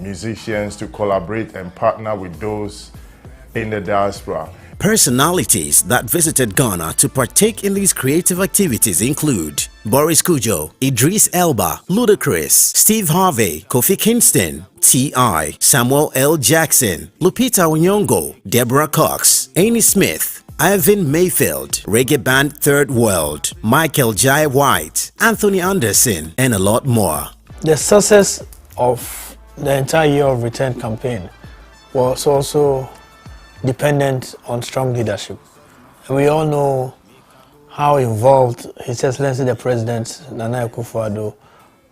musicians to collaborate and partner with those in the diaspora. Personalities that visited Ghana to partake in these creative activities include Boris Kujo, Idris Elba, Ludacris, Steve Harvey, Kofi Kingston, T.I., Samuel L. Jackson, Lupita Nyong'o, Deborah Cox, Annie Smith, Ivan Mayfield, reggae band Third World, Michael Jai White, Anthony Anderson, and a lot more. The success of the entire Year of Return campaign was also dependent on strong leadership. And we all know how involved His Excellency the President, Nana Akufo-Addo,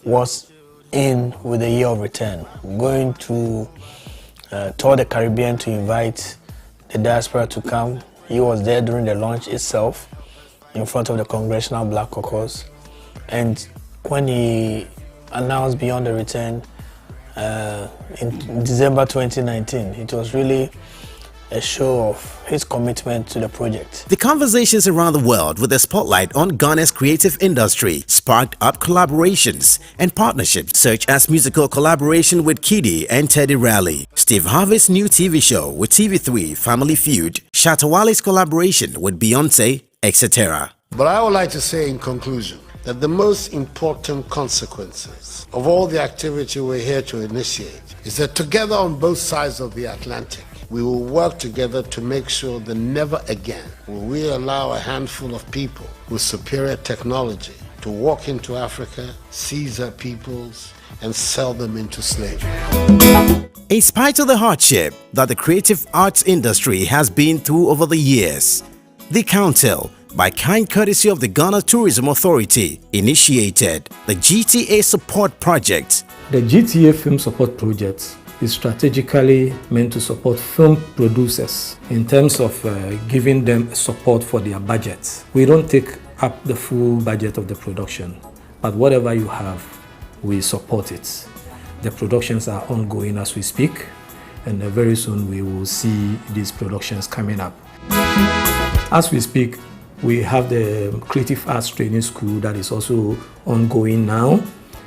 was in with the Year of Return, going to tour the Caribbean to invite the diaspora to come. He was there during the launch itself, in front of the Congressional Black Caucus. And when he announced Beyond the Return in December 2019, it was really a show of his commitment to the project. The conversations around the world with a spotlight on Ghana's creative industry sparked up collaborations and partnerships such as musical collaboration with Kiddy and Teddy Riley, Steve Harvey's new TV show with TV3 Family Feud, Shatta Wale's collaboration with Beyonce, etc. But I would like to say in conclusion that the most important consequences of all the activity we're here to initiate is that together on both sides of the Atlantic, we will work together to make sure that never again will we allow a handful of people with superior technology to walk into Africa, seize our peoples, and sell them into slavery. In spite of the hardship that the creative arts industry has been through over the years, the Council, by kind courtesy of the Ghana Tourism Authority, initiated the GTA Support Project. The GTA Film Support Project is strategically meant to support film producers in terms of giving them support for their budgets. We don't take up the full budget of the production, but whatever you have, we support it. The productions are ongoing as we speak, and very soon we will see these productions coming up. As we speak, we have the Creative Arts Training School that is also ongoing now.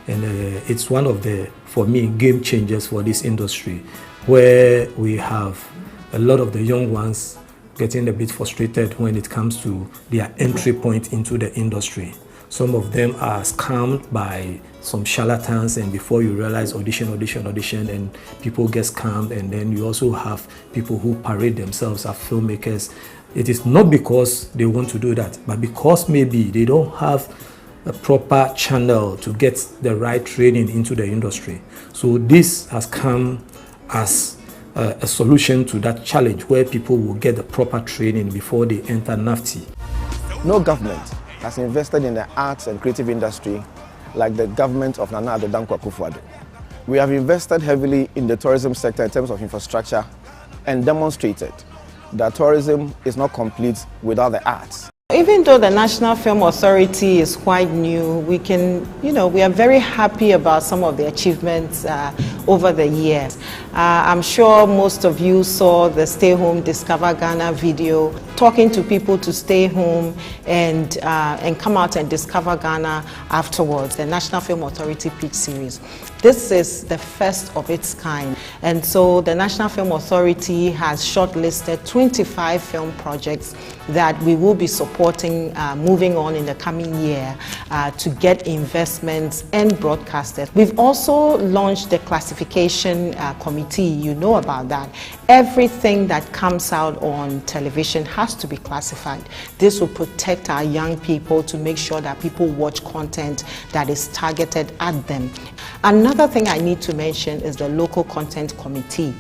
And it's one of the, for me, game changers for this industry, where we have a lot of the young ones getting a bit frustrated when it comes to their entry point into the industry. Some of them are scammed by some charlatans, and before you realize, audition, and people get scammed. And then you also have people who parade themselves as filmmakers. It is not because they want to do that, but because maybe they don't have a proper channel to get the right training into the industry. So this has come as a solution to that challenge, where people will get the proper training before they enter NAFTI. No government has invested in the arts and creative industry like the government of Nana Addo Dankwa Akufo-Addo. We have invested heavily in the tourism sector in terms of infrastructure and demonstrated that tourism is not complete without the arts. Even though the National Film Authority is quite new, we are very happy about some of the achievements over the years. I'm sure most of you saw the Stay Home, Discover Ghana video, talking to people to stay home and come out and discover Ghana afterwards, the National Film Authority Pitch Series. This is the first of its kind, and so the National Film Authority has shortlisted 25 film projects that we will be supporting moving on in the coming year to get investments and broadcasters. We've also launched the classification committee. You know about that. Everything that comes out on television has to be classified. This will protect our young people to make sure that people watch content that is targeted at them. Another thing I need to mention is the local content committee.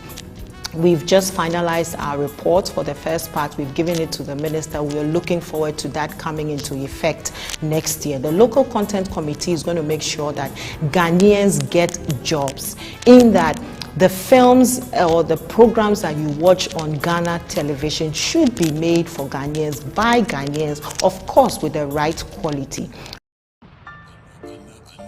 We've just finalized our report for the first part. We've given it to the minister. We are looking forward to that coming into effect next year. The local content committee is going to make sure that Ghanaians get jobs, in that the films or the programs that you watch on Ghana television should be made for Ghanaians, by Ghanaians, of course with the right quality.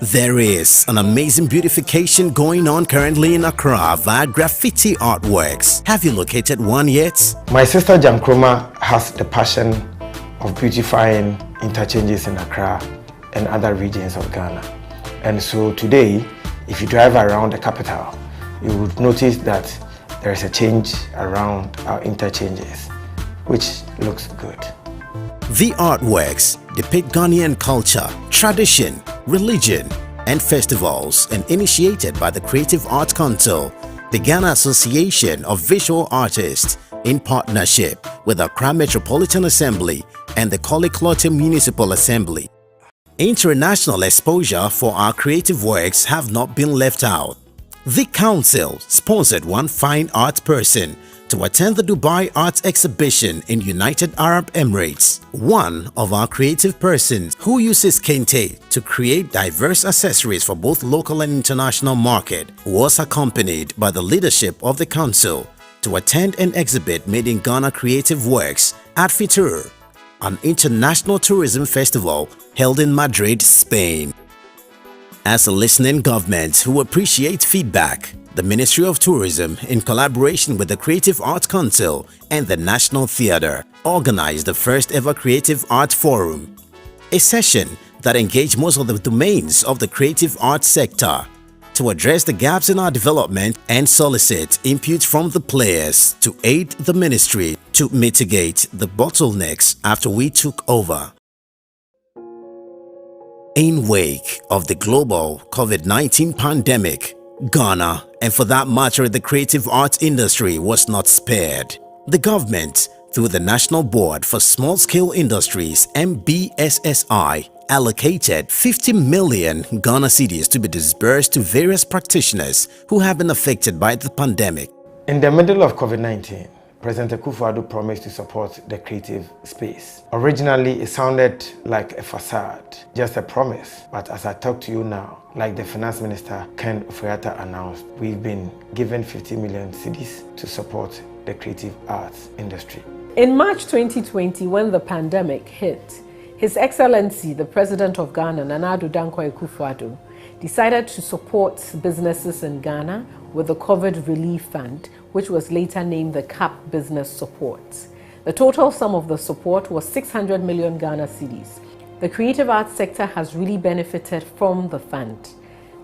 There is an amazing beautification going on currently in Accra via graffiti artworks. Have you located one yet? My sister Jamkroma has the passion of beautifying interchanges in Accra and other regions of Ghana. And so today, if you drive around the capital, you would notice that there is a change around our interchanges, which looks good. The artworks depict Ghanaian culture, tradition, religion, and festivals, and initiated by the Creative Arts Council, the Ghana Association of Visual Artists, in partnership with Accra Metropolitan Assembly and the Koliklote Municipal Assembly. International exposure for our creative works have not been left out. The council sponsored one fine art person to attend the Dubai Arts Exhibition in United Arab Emirates. One of our creative persons who uses kente to create diverse accessories for both local and international market was accompanied by the leadership of the council to attend an exhibit made in Ghana creative works at Fitur, an international tourism festival held in Madrid, Spain. As a listening government who appreciates feedback, the Ministry of Tourism, in collaboration with the Creative Arts Council and the National Theatre, organized the first ever Creative Art Forum, a session that engaged most of the domains of the creative arts sector to address the gaps in our development and solicit input from the players to aid the ministry to mitigate the bottlenecks after we took over. In wake of the global COVID-19 pandemic, Ghana, and for that matter the creative arts industry, was not spared. The government, through the National Board for Small-Scale Industries (NBSSI), allocated 50 million Ghana cedis to be disbursed to various practitioners who have been affected by the pandemic. In the middle of COVID-19, President Akufo-Addo promised to support the creative space. Originally, it sounded like a facade, just a promise. But as I talk to you now, like the Finance Minister Ken Ofori-Atta announced, we've been given 50 million cedis to support the creative arts industry. In March 2020, when the pandemic hit, His Excellency, the President of Ghana, Nana Addo Dankwa Akufo-Addo, decided to support businesses in Ghana with the COVID Relief Fund, which was later named the CAP Business Support. The total sum of the support was 600 million Ghana cedis. The creative arts sector has really benefited from the fund.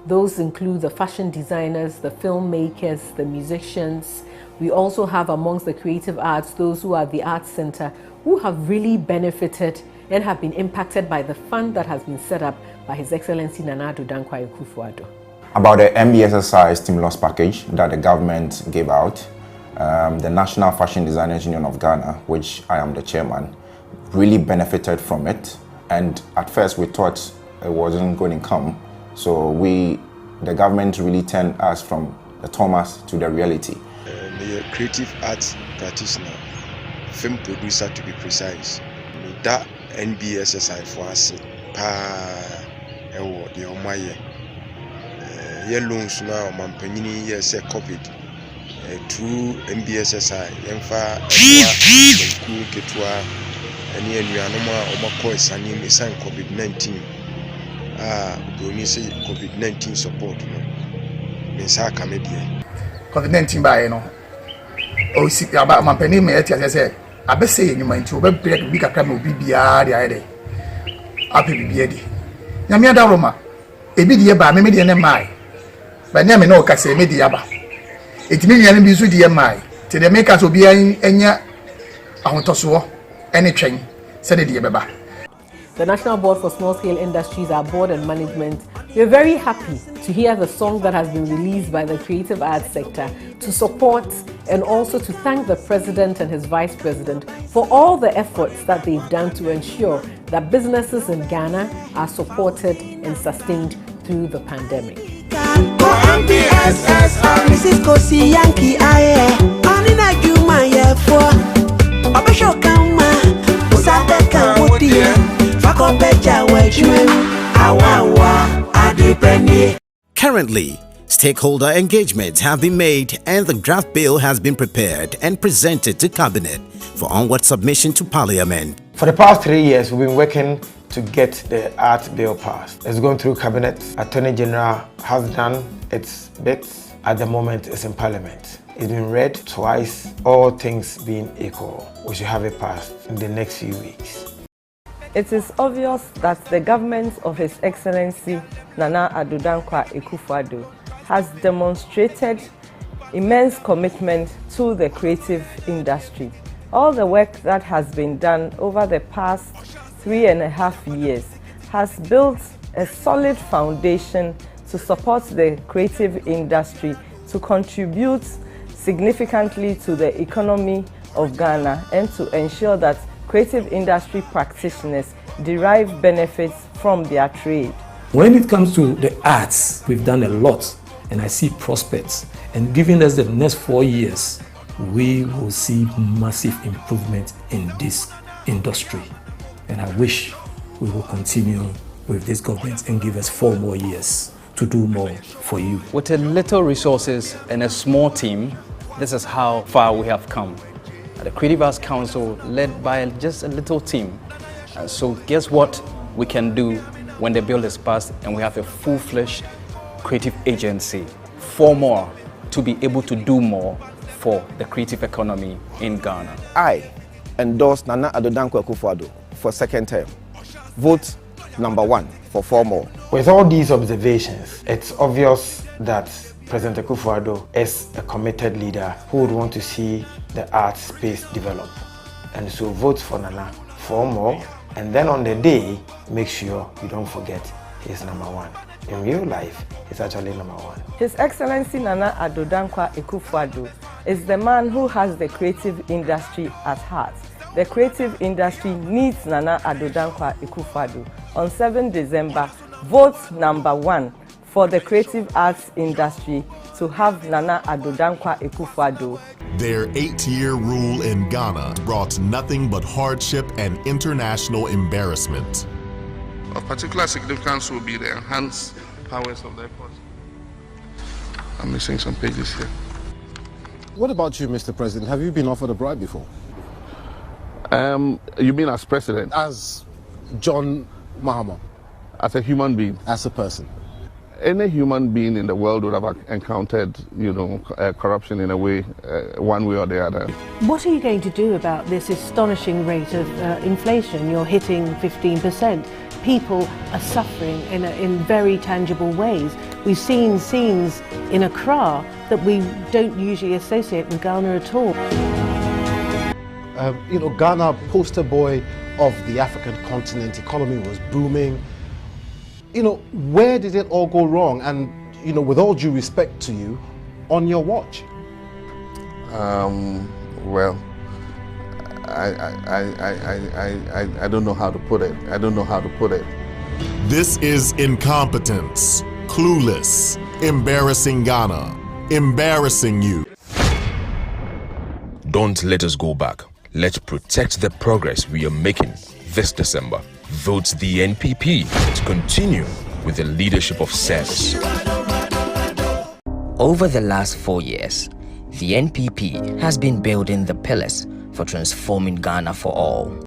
Those include the fashion designers, the filmmakers, the musicians. We also have amongst the creative arts those who are at the Arts Center who have really benefited and have been impacted by the fund that has been set up by His Excellency Nana Addo Dankwa Akufo-Addo. About the NBSSI stimulus package that the government gave out, the National Fashion Designers Union of Ghana, which I am the chairman, really benefited from it. And at first we thought it wasn't going to come. So the government really turned us from the Thomas to the reality. The creative arts practitioner, film producer to be precise, that NBSSI for us, the Omaye. Loans now, Mampany, yes, COVID. Through NBSSI, Emfa, Ketua, and Yanoma, Omakois, and you sign COVID-19. When you say COVID-19 support, Mensaka Media. COVID-19 by no. Oh, see about Mampany, as I say, I bet say you might to be big a crime will be beyond the idea. Happy be Yamia Daroma, a bit by maybe an MI. But never no case media. It means you be with the MI. To the makers will be in Enya, I want to swear. anything said it beba. The National Board for Small-Scale Industries, our board and management, we are very happy to hear the song that has been released by the creative arts sector to support and also to thank the President and his Vice President for all the efforts that they've done to ensure that businesses in Ghana are supported and sustained through the pandemic. Currently, stakeholder engagements have been made and the draft bill has been prepared and presented to Cabinet for onward submission to Parliament. For the past 3 years, we've been working to get the art bill passed. It's going through Cabinet. Attorney General has done its bits. At the moment, it's in Parliament. It's been read twice, all things being equal. We should have it passed in the next few weeks. It is obvious that the government of His Excellency Nana Addo Dankwa Akufo-Addo has demonstrated immense commitment to the creative industry. All the work that has been done over the past 3.5 years has built a solid foundation to support the creative industry, to contribute significantly to the economy of Ghana, and to ensure that creative industry practitioners derive benefits from their trade. When it comes to the arts, we've done a lot, and I see prospects. And given us the next 4 years, we will see massive improvement in this industry. And I wish we will continue with this government and give us 4 more years to do more for you. With a little resources and a small team, this is how far we have come. The Creative Arts Council, led by just a little team. So guess what we can do when the bill is passed and we have a full-fledged creative agency? 4 more to be able to do more for the creative economy in Ghana. I endorse Nana Addo Dankwa Akufo-Addo for 2nd term. Vote number 1 for 4 more. With all these observations, it's obvious that President Akufo-Addo is a committed leader who would want to see the art space develop. And so vote for Nana 4 more, and then on the day, make sure you don't forget he's number 1. In real life, he's actually number 1. His Excellency Nana Addo Dankwa Akufo-Addo is the man who has the creative industry at heart. The creative industry needs Nana Addo Dankwa Akufo-Addo. On 7 December, vote number 1 for the creative arts industry to have Nana Addo Dankwa Akufo-Addo. Their 8-year rule in Ghana brought nothing but hardship and international embarrassment. Of particular significance will be the enhanced powers of the airport. I'm missing some pages here. What about you, Mr. President? Have you been offered a bribe before? You mean as president? As John Mahama. As a human being? As a person. Any human being in the world would have encountered, corruption in a way, one way or the other. What are you going to do about this astonishing rate of inflation? You're hitting 15%. People are suffering in very tangible ways. We've seen scenes in Accra that we don't usually associate with Ghana at all. Ghana, poster boy of the African continent, economy was booming. Where did it all go wrong? And, with all due respect to you, on your watch? Well, I don't know how to put it. I don't know how to put it. This is incompetence, clueless, embarrassing Ghana, embarrassing you. Don't let us go back. Let's protect the progress we are making this December. Vote the NPP to continue with the leadership of sense. Over the last 4 years, the NPP has been building the pillars for transforming Ghana for all.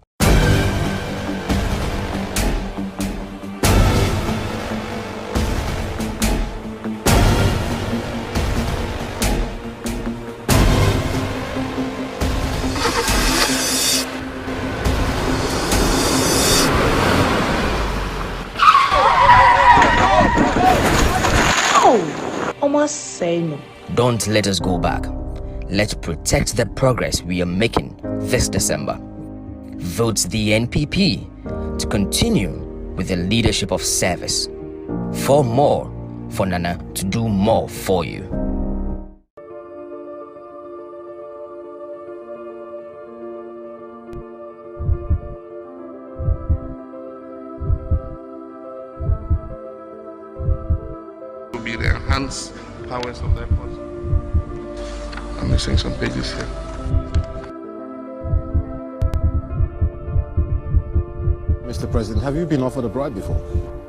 Don't let us go back. Let's protect the progress we are making this December. votes the NPP to continue with the leadership of service. For more, for Nana to do more for you. To be the enhanced powers of the airport. I'm missing some pages here. Mr. President, have you been offered a bribe before?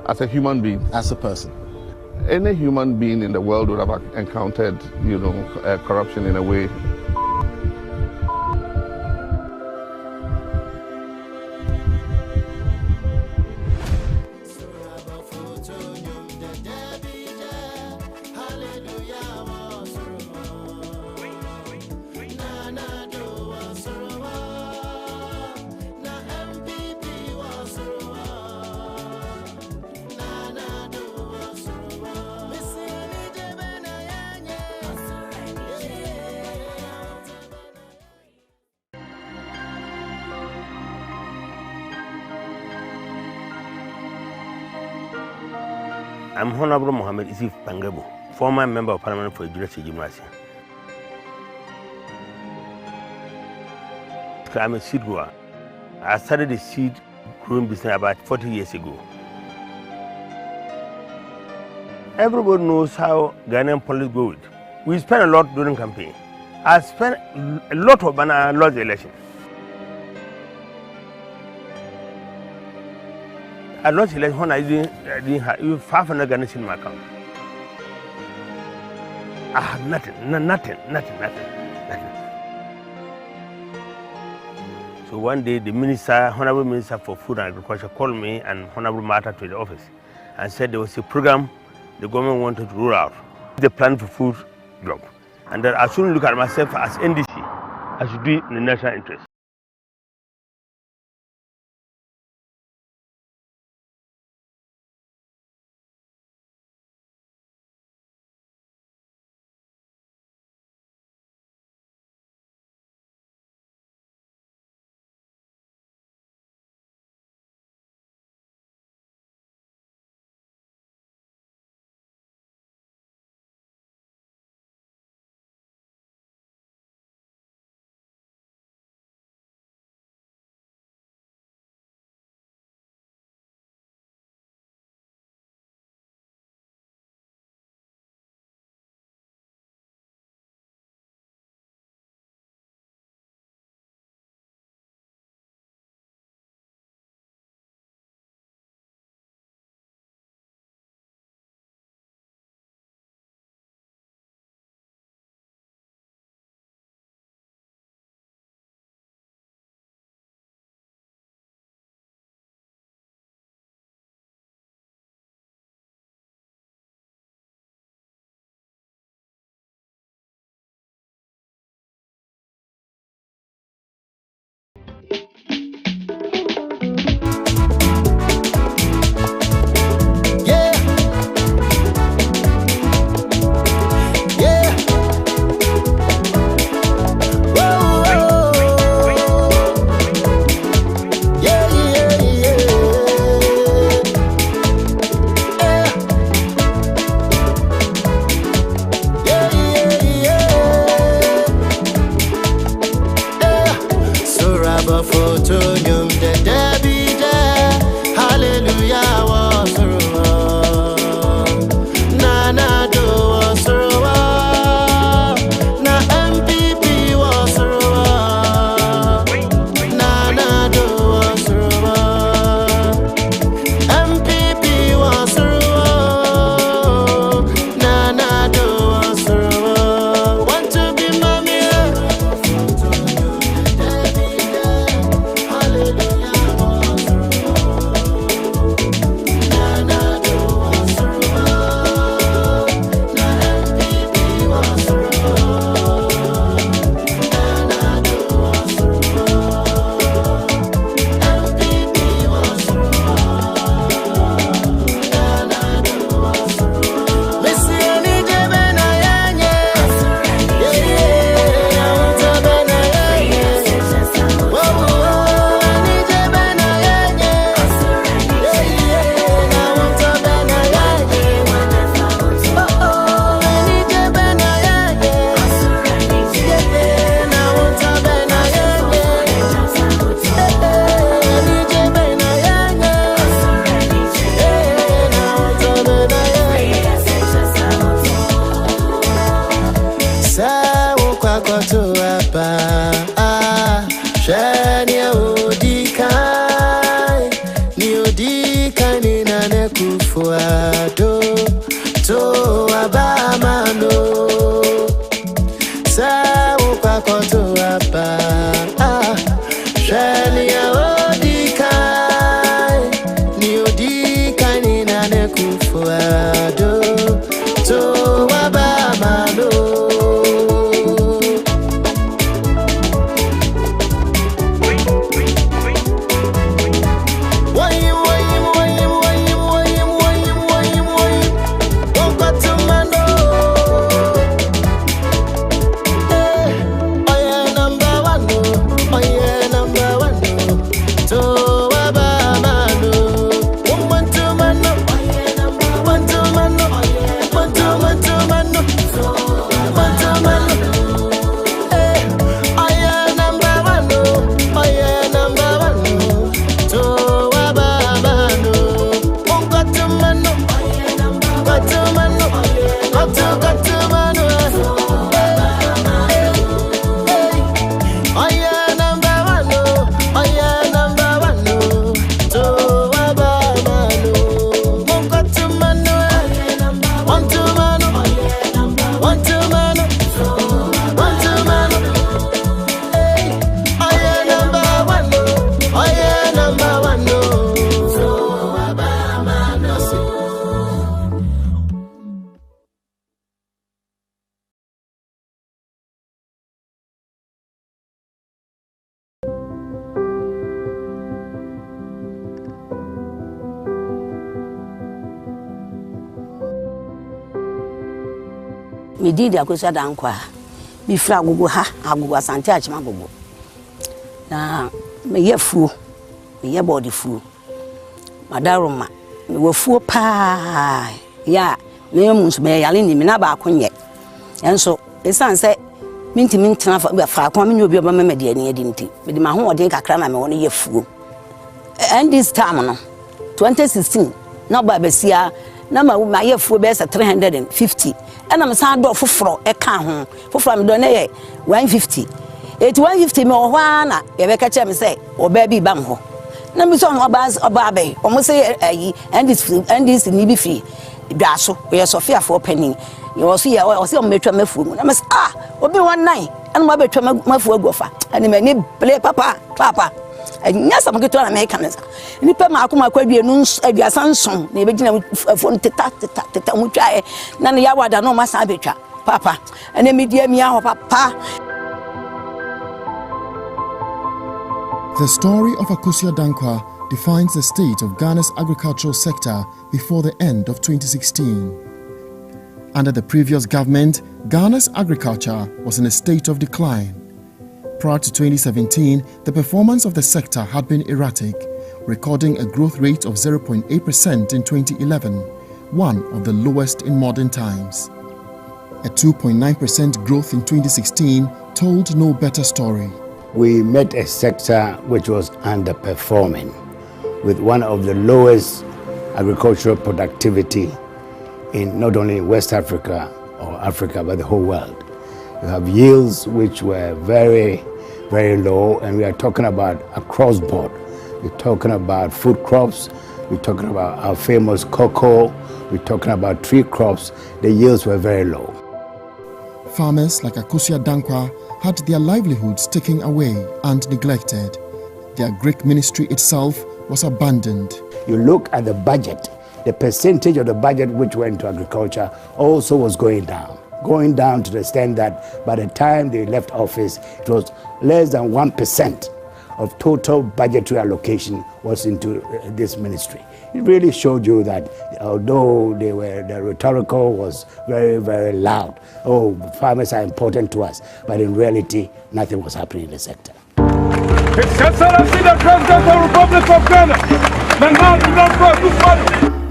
As a human being? As a person? Any human being in the world would have encountered, corruption in a way. I'm Honorable Mohammed Isif Pangebo, former Member of Parliament for Ijulashe Gymnasium. I'm a seed grower. I started a seed growing business about 40 years ago. Everybody knows how Ghanaian politics go. We spend a lot during campaign. I spent a lot of when I lost the election. I lost the election when I didn't have 500 Ghanaians in my account. I have nothing. So one day the Honorable Minister for Food and Agriculture called me and Honorable Martha to the office and said there was a program the government wanted to roll out, the plan for food job, and that I shouldn't look at myself as NDC, I should do it in the national interest. kwakoto apa shania odikai ni odikai ni nane akufo-addo to abamano sa kwakoto apa shania odikai ni odikai ni nane akufo-addo to abamano. Me did a cosa dankwa. Me fra gugu ha, agugu asante achima gugu. Na me ye fu, me ye body fu. Madaroma, me wo fu pa. Ya, me munsu me yale ni me na ba akonye. Enso, esan se minti na fa kwa me ni obi oba me de ani adi nti. Me de ma ho ode kakra na me woni ye fu. And this time no, 2016, na ba besia na ma ye fu be 350. And I'm saying, do fufro e kan ho fufro me do na ye 150 150 me ohwana ye be ka che me say oba bi bam ho na me so oba be o mo say ayi and this ni bi free dwa so ye Sofia for penny you also ye o say o metwa mafu na me say obi 19 and mo betwa mafu agofa and me ni play papa anya sam keto na me kan sa ni pe ma akoma kwadue nu aduasa nson na be gina fon teta mutwa e na ne yawada no ma sa betwa papa ene me dia mi aho papa. The story of Akufo-Addo defines the state of Ghana's agricultural sector before the end of 2016. Under the previous government, Ghana's agriculture was in a state of decline. Prior to 2017, the performance of the sector had been erratic, recording a growth rate of 0.8% in 2011, one of the lowest in modern times. A 2.9% growth in 2016 told no better story. We met a sector which was underperforming, with one of the lowest agricultural productivity in not only West Africa or Africa, but the whole world. We have yields which were very, very low, and we are talking about across board. We're talking about food crops, we're talking about our famous cocoa, we're talking about tree crops. The yields were very low. Farmers like Akufo-Addo had their livelihoods taken away and neglected. The Agric Ministry itself was abandoned. You look at the budget, the percentage of the budget which went to agriculture also was going down to the extent that by the time they left office, it was less than 1% of total budgetary allocation was into this ministry. It really showed you that although the rhetorical was very, very loud, oh, farmers are important to us, but in reality, nothing was happening in the sector. His Excellency the President of the Republic of Ghana,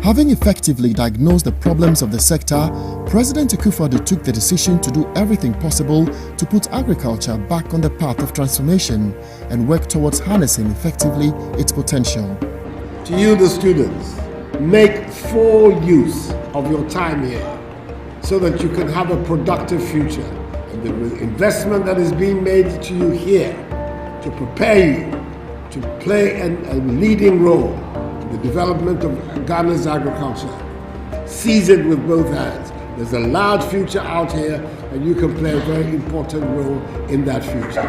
Having effectively diagnosed the problems of the sector, President Akufo-Addo took the decision to do everything possible to put agriculture back on the path of transformation and work towards harnessing effectively its potential. To you, the students, make full use of your time here so that you can have a productive future. The investment that is being made to you here to prepare you to play a leading role in the development of Ghana's agriculture. Seize it with both hands. There's a large future out here, and you can play a very important role in that future.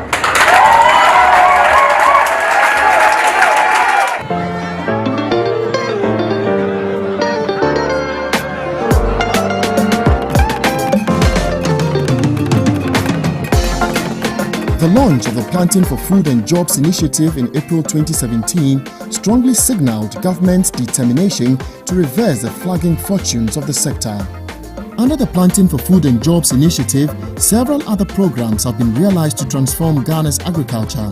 The launch of the Planting for Food and Jobs initiative in April 2017 strongly signaled government's determination to reverse the flagging fortunes of the sector. Under the Planting for Food and Jobs initiative, several other programs have been realized to transform Ghana's agriculture.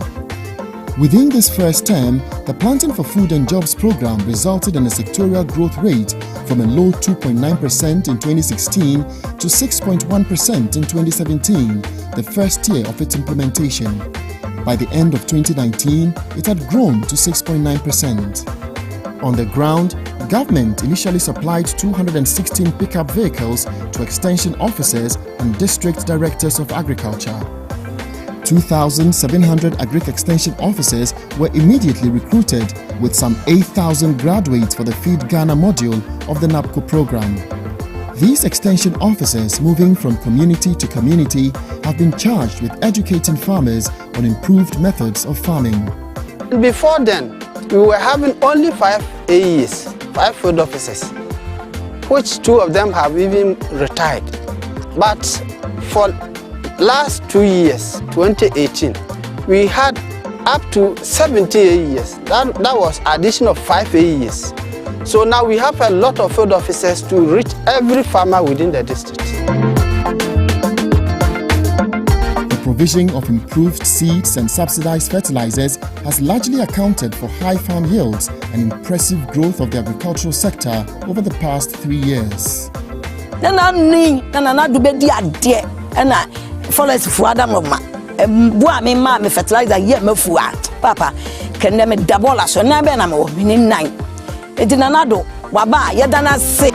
Within this first term, the Planting for Food and Jobs program resulted in a sectorial growth rate from a low 2.9% in 2016 to 6.1% in 2017, the first year of its implementation. By the end of 2019, it had grown to 6.9%. On the ground, government initially supplied 216 pickup vehicles to extension officers and district directors of agriculture. 2,700 agric-extension officers were immediately recruited, with some 8,000 graduates for the Feed Ghana module of the NAPCO program. These extension officers, moving from community to community, have been charged with educating farmers on improved methods of farming. Before then, we were having only 5 AEs, 5 field officers, which 2 of them have even retired. But for last 2 years, 2018, we had up to 70 AEs. That was addition of 5 AEs. So now we have a lot of field officers to reach every farmer within the district. The provision of improved seeds and subsidized fertilizers has largely accounted for high farm yields and impressive growth of the agricultural sector over the past 3 years. Forest for Adam of my fertilizer, yet me fua, Papa, can name it double as a number and I'm in 9. It's in another, Waba, Yadana say.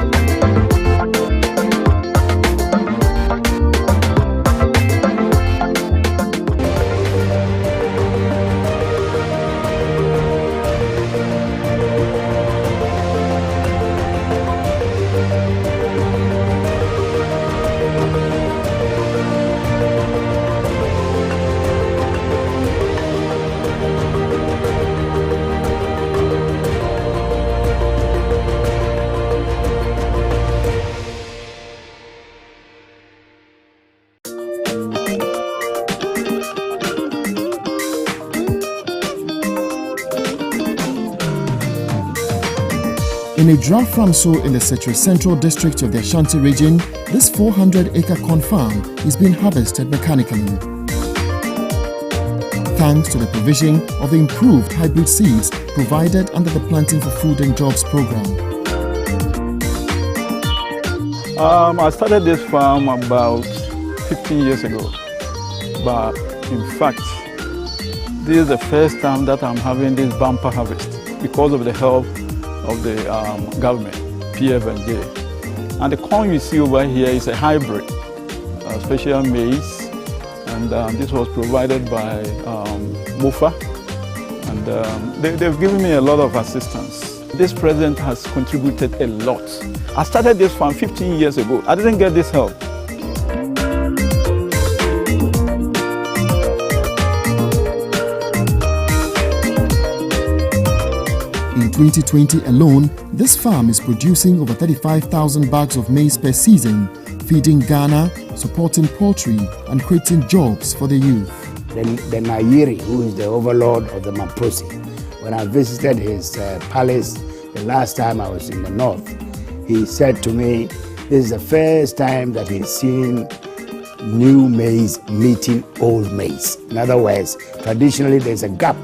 In a drought farm soil in the Central district of the Ashanti region, this 400-acre corn farm is being harvested mechanically. Thanks to the provision of the improved hybrid seeds provided under the Planting for Food and Jobs program. I started this farm about 15 years ago, but in fact, this is the first time that I'm having this bumper harvest because of the help of the government, PF&J. And the corn you see over here is a hybrid, special maize, and this was provided by MOFA, and they've given me a lot of assistance. This president has contributed a lot. I started this farm 15 years ago. I didn't get this help. In 2020 alone, this farm is producing over 35,000 bags of maize per season, feeding Ghana, supporting poultry, and creating jobs for the youth. The Nairi, who is the overlord of the Maprosi, when I visited his palace the last time I was in the north, he said to me, this is the first time that he's seen new maize meeting old maize. In other words, traditionally there's a gap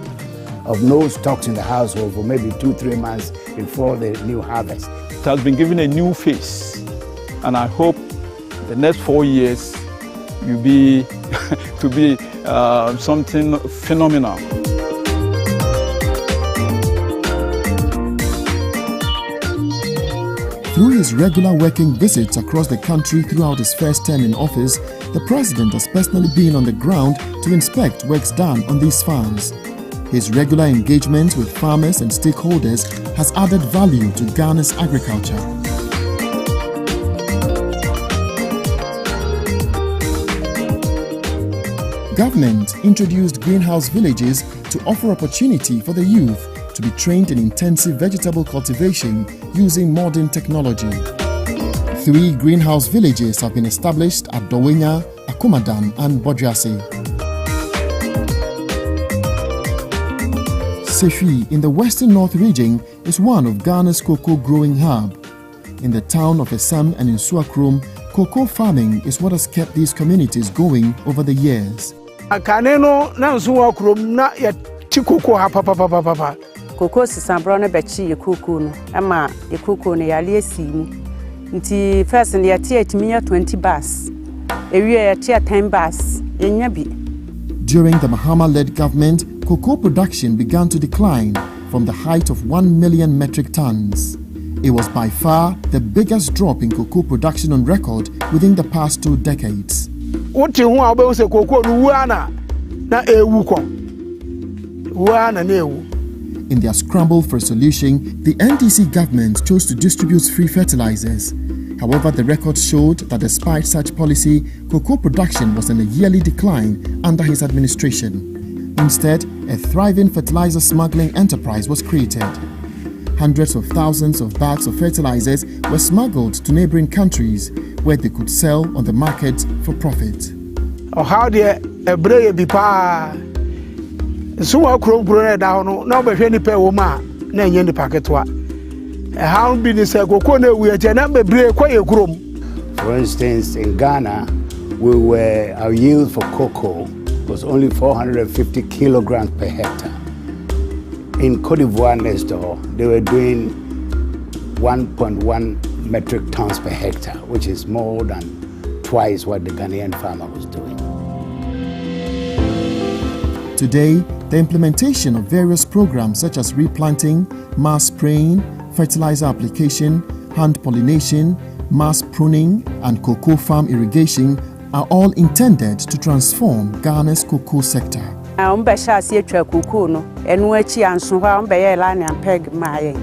of no stocks in the household for maybe 2-3 months before the new harvest. It has been given a new face, and I hope the next 4 years will be to be something phenomenal. Through his regular working visits across the country throughout his first term in office, the president has personally been on the ground to inspect works done on these farms. His regular engagement with farmers and stakeholders has added value to Ghana's agriculture. Government introduced greenhouse villages to offer opportunity for the youth to be trained in intensive vegetable cultivation using modern technology. 3 greenhouse villages have been established at Dowenya, Akumadan and Bodrasi. Sefi in the Western North region is one of Ghana's cocoa growing hub. In the town of Esam and in Suakrom, cocoa farming is what has kept these communities going over the years. Kaneno na Suakrom na ya cocoa ha papa. Cocoa sisambro na bechi ye cocoa no ama ye cocoa ne yale asimu nti first ne yati etimiya 20 bars ewie yati 10 bars enya bi. During the Mahama-led government, cocoa production began to decline from the height of 1 million metric tons. It was by far the biggest drop in cocoa production on record within the past 2 decades. Oti hu abe se cocoa no wuana na ewu ko wuana na ewu. In their scramble for a solution, the NDC government chose to distribute free fertilizers. However, the records showed that despite such policy, cocoa production was in a yearly decline under his administration. Instead, a thriving fertilizer smuggling enterprise was created. Hundreds of thousands of bags of fertilizers were smuggled to neighboring countries where they could sell on the market for profit. Oh, how dear a brave bipa. So I crow down, no, but any pay woman, nay, any packet. How business I go corner we are number break quite a groom. For instance, in Ghana, our yield for cocoa was only 450 kilograms per hectare. In Cote d'Ivoire next door, they were doing 1.1 metric tons per hectare, which is more than twice what the Ghanaian farmer was doing. Today, the implementation of various programs such as replanting, mass spraying, fertilizer application, hand pollination, mass pruning, and cocoa farm irrigation are all intended to transform Ghana's cocoa sector. Cocoa no enu achi anso ha ombe line and peg maye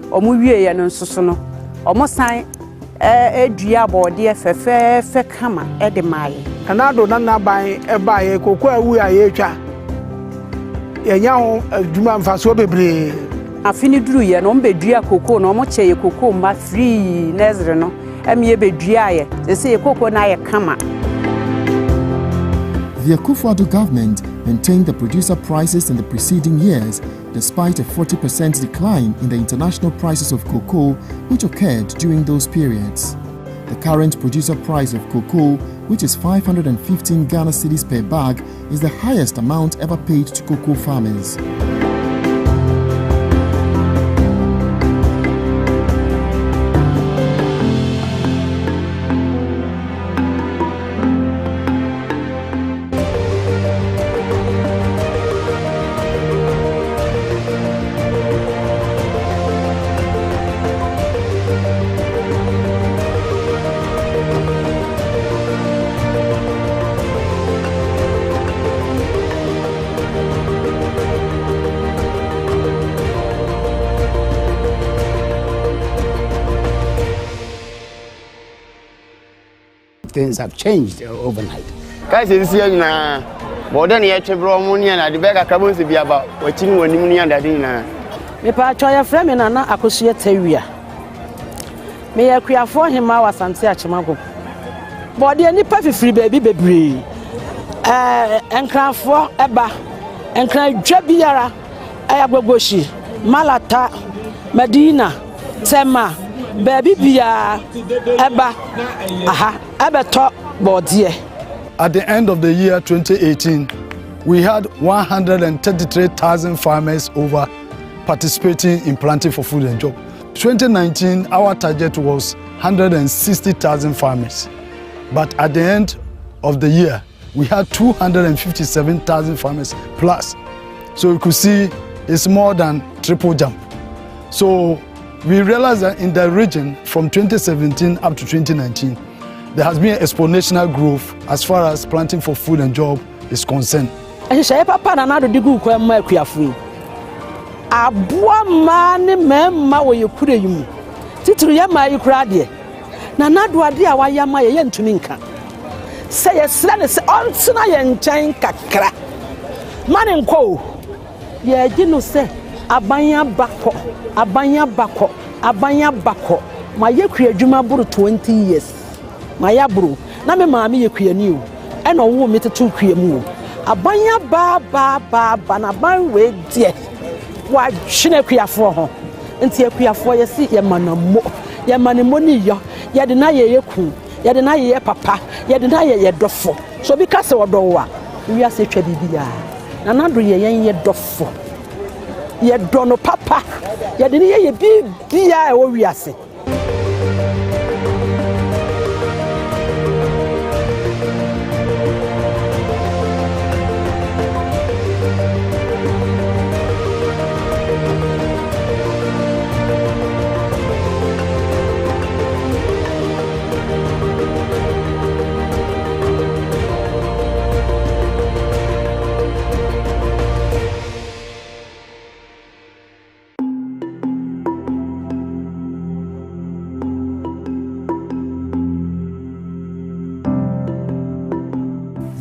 omu wie no nsoso no omo san edua bode fefe kama e de maye anado na ban e baye cocoa awu aye twa yenya ho aduma mfaso bebre afini duru ye no mbedua cocoa no omo che ye cocoa ma free nezre no eme bedua ye se ye cocoa na ye kama. The akufo-addo government maintained the producer prices in the preceding years despite a 40% decline in the international prices of cocoa which occurred during those periods. The current producer price of cocoa, which is 515 Ghana cedis per bag, is the highest amount ever paid to cocoa farmers. Things have changed overnight. Guys, this year na modern year chebro munia na the bega carbon be about watching when munia that na. Me pa choya frame na na akoso yetawia. Me ya kuafo hema wasante achemago. Bode nipa fifiri baby bebre. Enkrafo eba. Enkra dwa biara ayagbogoshi, Malata, Medina, Tema, baby bia eba. Aha. At the end of the year 2018, we had 133,000 farmers over participating in planting for food and job. 2019, our target was 160,000 farmers. But at the end of the year, we had 257,000 farmers plus. So you could see it's more than triple jump. So we realized that in the region from 2017 up to 2019, there has been exponential growth as far as planting for food and job is concerned. Papa na do digu kwa ma kuafu. Aboa ma ne mema wo yekure yimu. Tituru ya ma yekura de. Na nado ade a waya ma ye ntumi nka. Se ye sra ne se onsena ye nkyɛn kakra. Mane nko. Ye ginu se abanya bako, abanya bako, abanya bako. Ma yekua adwuma buru 20 years. Ma ya buru. Na me maami yekua ni o. Ɛna wo me tetu kua mu o. Abanya ba na ban we die wa hwene kuafo ho nti akuafo ye si ye manamo ye manemo ni yo ye de na ye yeku ye de na ye papa ye de na ye dofo so bi ka se wodo wa wi ase twa bibia na nado ye ye dofo ye do no papa ye de ye bibia e wo wi ase.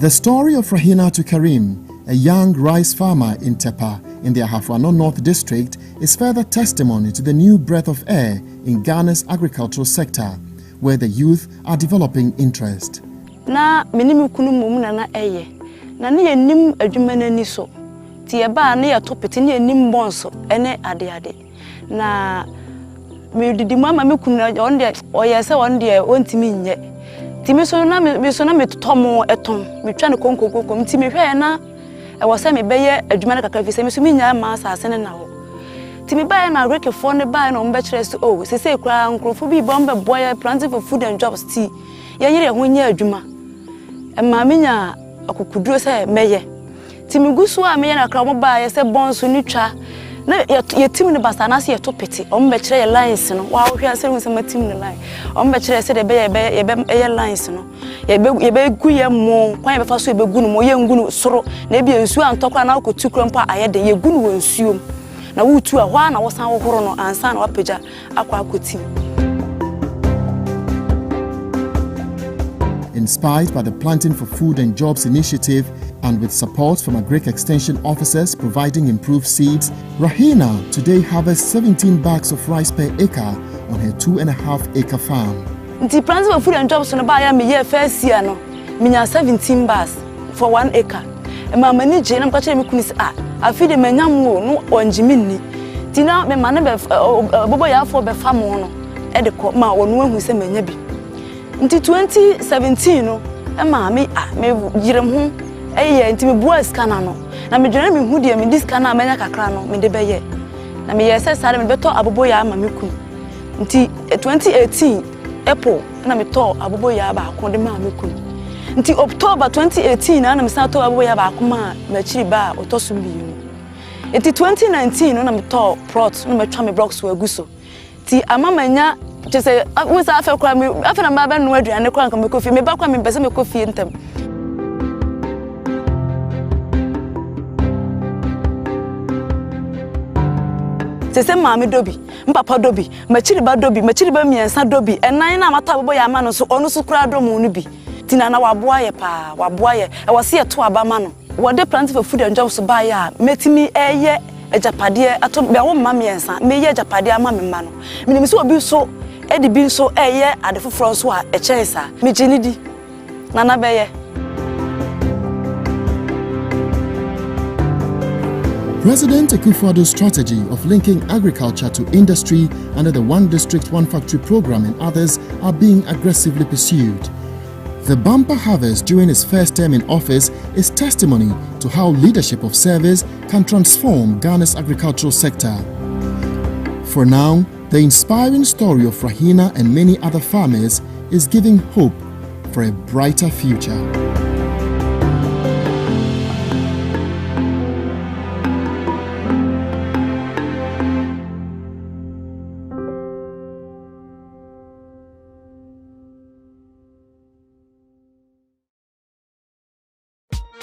The story of Rahina to Karim, a young rice farmer in Tepa in the Ahafo-Ano North District, is further testimony to the new breath of air in Ghana's agricultural sector, where the youth are developing interest. Na menimu kunu mumu na eye. Na ne yenim adwuma na ni so. Ti e ba na ye topeti ne yenim bonso ene ade. Na me didi mama me kunu on de oyese on de ontimi nye. Timi so na me tomo eton me twa ne konkokoko timi hwe na e wo se me beye adwuma na kakra fi se me so me nya ma asase ne na ho timi ba na rekefo ne ba na ombe kire se oh se se kura nkrofo bi bombe boy planting for food and jobs ti ye yire ho nya adwuma e ma me nya akukuduro se meye timi gusu a me na kra mo ba ye se bonso ni twa na ye tim ne basa na se ye topeti ombe kire ye lines no wa wo hwe ase hu se ma tim ne line ombe kire se de be ye lines no ye be gu ye mo kwan be fa so ye be gu no mo ye ngu no soro na bi ensu antokwa na akotu kro mpa ayede ye gu no wonsuom na wutu a hwa na wo san wo horo no ansa na wapeja akwa akoti. Inspired by the Planting for Food and Jobs initiative and with support from Agric Extension officers providing improved seeds, Rahina today harvests 17 bags of rice per acre on her 2.5-acre farm. The Planting for Food and Jobs no ba ya me year first year no, me nya 17 bags for 1 acre. E ma mani je na mkache me kunis afi de manyam wo no onjimi ni. Ti na me ma na be bobo ya afo be farm no e de ko ma wonu ahu se manya bi. Nti 2017 no e ma me yirem ho eye nti me bua scanner no na me dwene me hu de me scanner amanya kakra no me de beye na me yese sare me beto abobo ya ama me kun nti 2018 April na me to abobo ya ba akon de ma me kun nti October 2018 na me sa to abobo ya ba akon ma chiri ba otoso bi nti 2019 na me to prot na me twa me blocks wa guso ti amamanya jese we sa afa kwa me afa na ba no aduane kwa nka me kofi me ba kwa me pese me kofi ntem. Sese maami dobi, mpapa dobi, machiri ba miensa dobi, enan na mata bobo ya ma no so onu so kura do mu no bi. Tina na waboa ye pa, waboa ye. E wose ye to aba ma no. Wo de Planting for Food and Jobs ba ya, metimi eye Agyapade ato be wo ma miensa, me ye Agyapade ama me ma no. Minim so obi so e de bi so eye ade foforo so a e chensa. Me gini di. Nana be ye. President Akufo-Addo's strategy of linking agriculture to industry under the One District, One Factory program and others are being aggressively pursued. The bumper harvest during his first term in office is testimony to how leadership of service can transform Ghana's agricultural sector. For now, the inspiring story of Rahina and many other farmers is giving hope for a brighter future.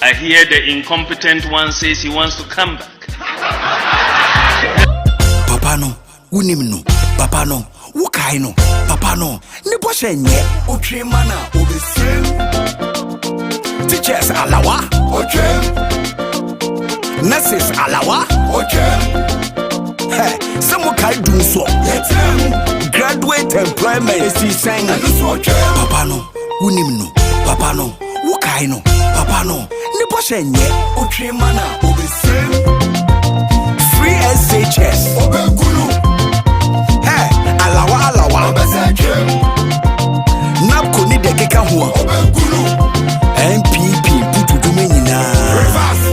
I hear the incompetent one says he wants to come back. Papa no, unim no. Papa no, ukai no. Papa no, ne boshenye. Oche mana obesem. Teachers alawa. Oche. Nurses alawa. Oche. Hey, some kai do so. Graduate employment is saying. Papa no, unim no. Papa no, ukai no. Papa no, ne boshenye. Oche mana obesem. Free SHS. Obekulu. Hey, alawa. Obeseke. Napko ni de keka huwa. Obekulu. MPP putu dumenyina. Reverse.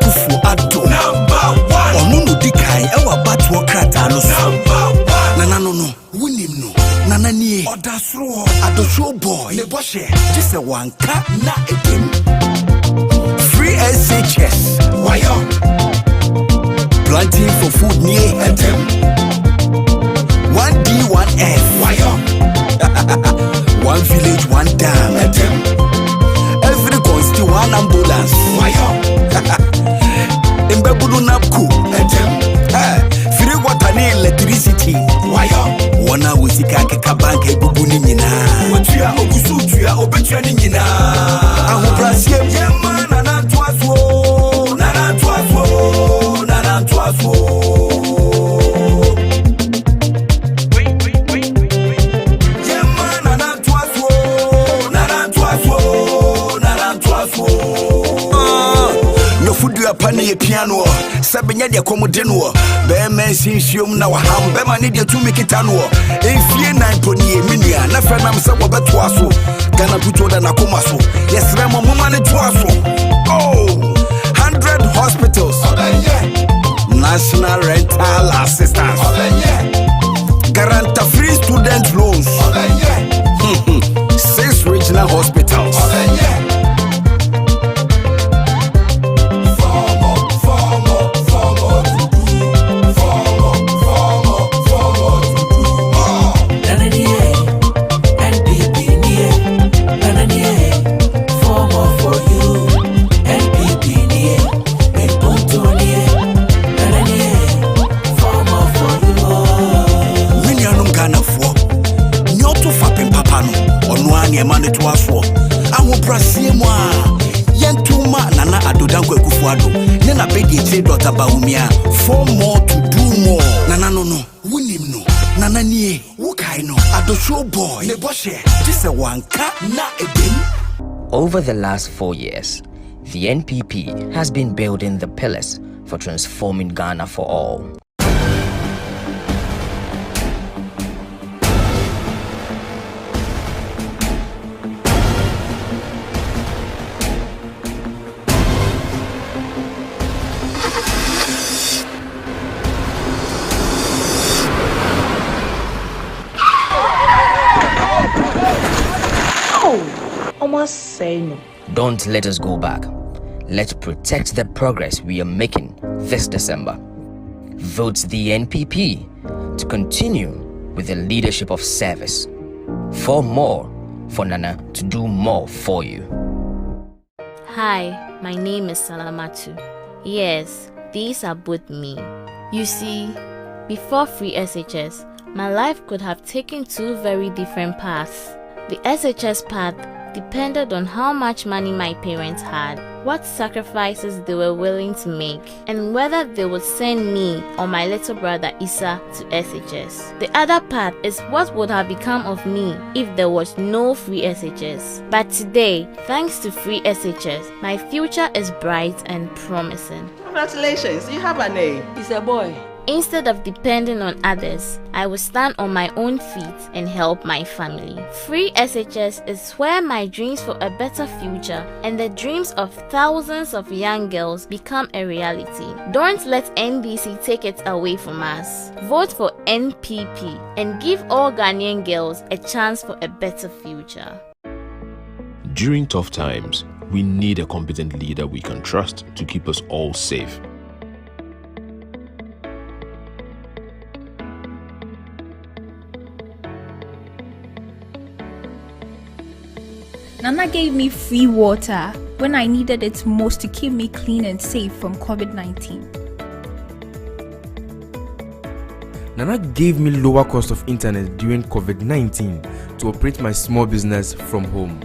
akufo-addo. Onu di kai ewa batwo krata no so. Nana no wunim no. Nana nie odasro adosho boy ne boshe jise wanka na edim. Free SHS wayo. Planting for food near edim. 1D 1F wayo. One village one dam edim. Every constituency one ambulance wayo. Imbebudu napku free water and electricity wayo. Wana wusika keka bank ebubu ni nyina. Watua ogusu tua obetua ni nyina. Ahobrasiem yema nana tuaso. Pani ye piano, Sabenya de Comodino, Bearman Sinsium now ham, Bema need you to make it annual. If ye 9 pony minia, Nafranam Sabatuaso, Gana Puto than Akomaso, yes, Ramo Mumani Tuaso. Oh, 100 hospitals, National Rental Assistance, Guarantee free student loans, 6 regional hospitals. Nana adodanko akufo-addo. Nena bedi eche dota baumia. For more to do more. Nana no. Wunim no. Nana nie. Wukai no. Adosho boy. Ne boshe. Jise wanka na edim. Over the last 4 years, the NPP has been building the pillars for transforming Ghana for all. Say no. Don't let us go back. Let's protect the progress we are making this December. Vote the NPP to continue with the leadership of service. For more, for Nana to do more for you. Hi, my name is Salamatu. Yes, these are both me. You see, before free SHS, my life could have taken 2 very different paths. The SHS path depended on how much money my parents had, what sacrifices they were willing to make, and whether they would send me or my little brother Issa to SHS. The other part is what would have become of me if there was no free SHS. But today, thanks to free SHS, my future is bright and promising. Congratulations, you have a name. It's a boy. Instead of depending on others, I will stand on my own feet and help my family. Free SHS is where my dreams for a better future and the dreams of thousands of young girls become a reality. Don't let NDC take it away from us. Vote for NPP and give all Ghanaian girls a chance for a better future. During tough times, we need a competent leader we can trust to keep us all safe. Nana gave me free water when I needed it most to keep me clean and safe from COVID-19. Nana gave me lower cost of internet during COVID-19 to operate my small business from home.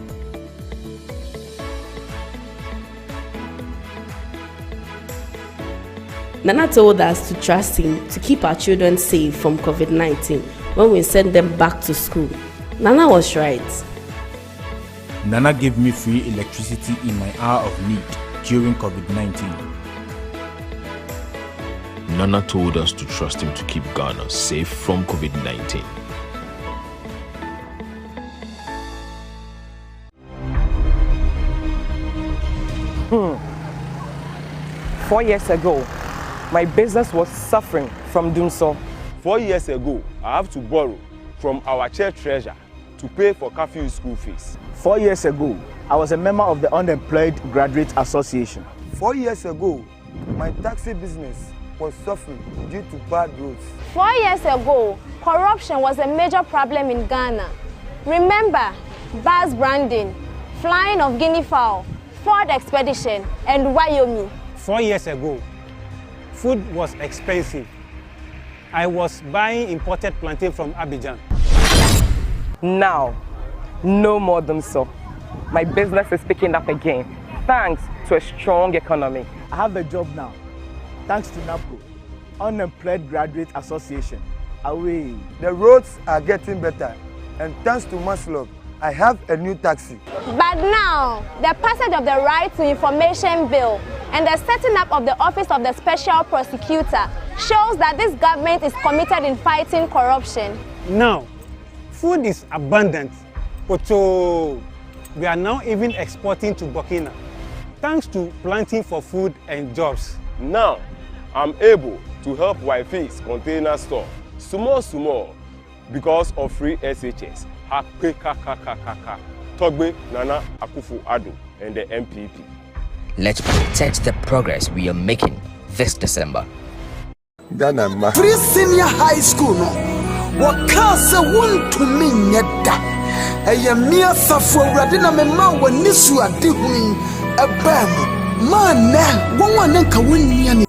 Nana told us to trust him to keep our children safe from COVID-19 when we send them back to school. Nana was right. Nana gave me free electricity in my hour of need during COVID-19. Nana told us to trust him to keep Ghana safe from COVID-19. Four years ago, my business was suffering from doom so. 4 years ago, I have to borrow from our church treasurer to pay for curfew school fees. 4 years ago, I was a member of the Unemployed Graduate Association. 4 years ago, my taxi business was suffering due to bad roads. 4 years ago, corruption was a major problem in Ghana. Remember, bus branding, flying of guinea fowl, Ford expedition, and Wyoming. 4 years ago, food was expensive. I was buying imported plantain from Abidjan. Now, no more than so. My business is picking up again, thanks to a strong economy. I have a job now, thanks to NAPCO, Unemployed Graduate Association. Away. The roads are getting better, and thanks to Maslov, I have a new taxi. But now, the passage of the Right to Information Bill and the setting up of the Office of the Special Prosecutor shows that this government is committed in fighting corruption. Now, food is abundant, but we are now even exporting to Burkina, thanks to planting for food and jobs. Now, I'm able to help Wife's container store small because of free SHS. Togbe, Nana, Akufo-Addo, and the MPP. Let's protect the progress we are making this December. Free senior high school no. Wakasa want to mean yada. A mere safo radina me ma wanisu adi hui. A bam. Man, one nka win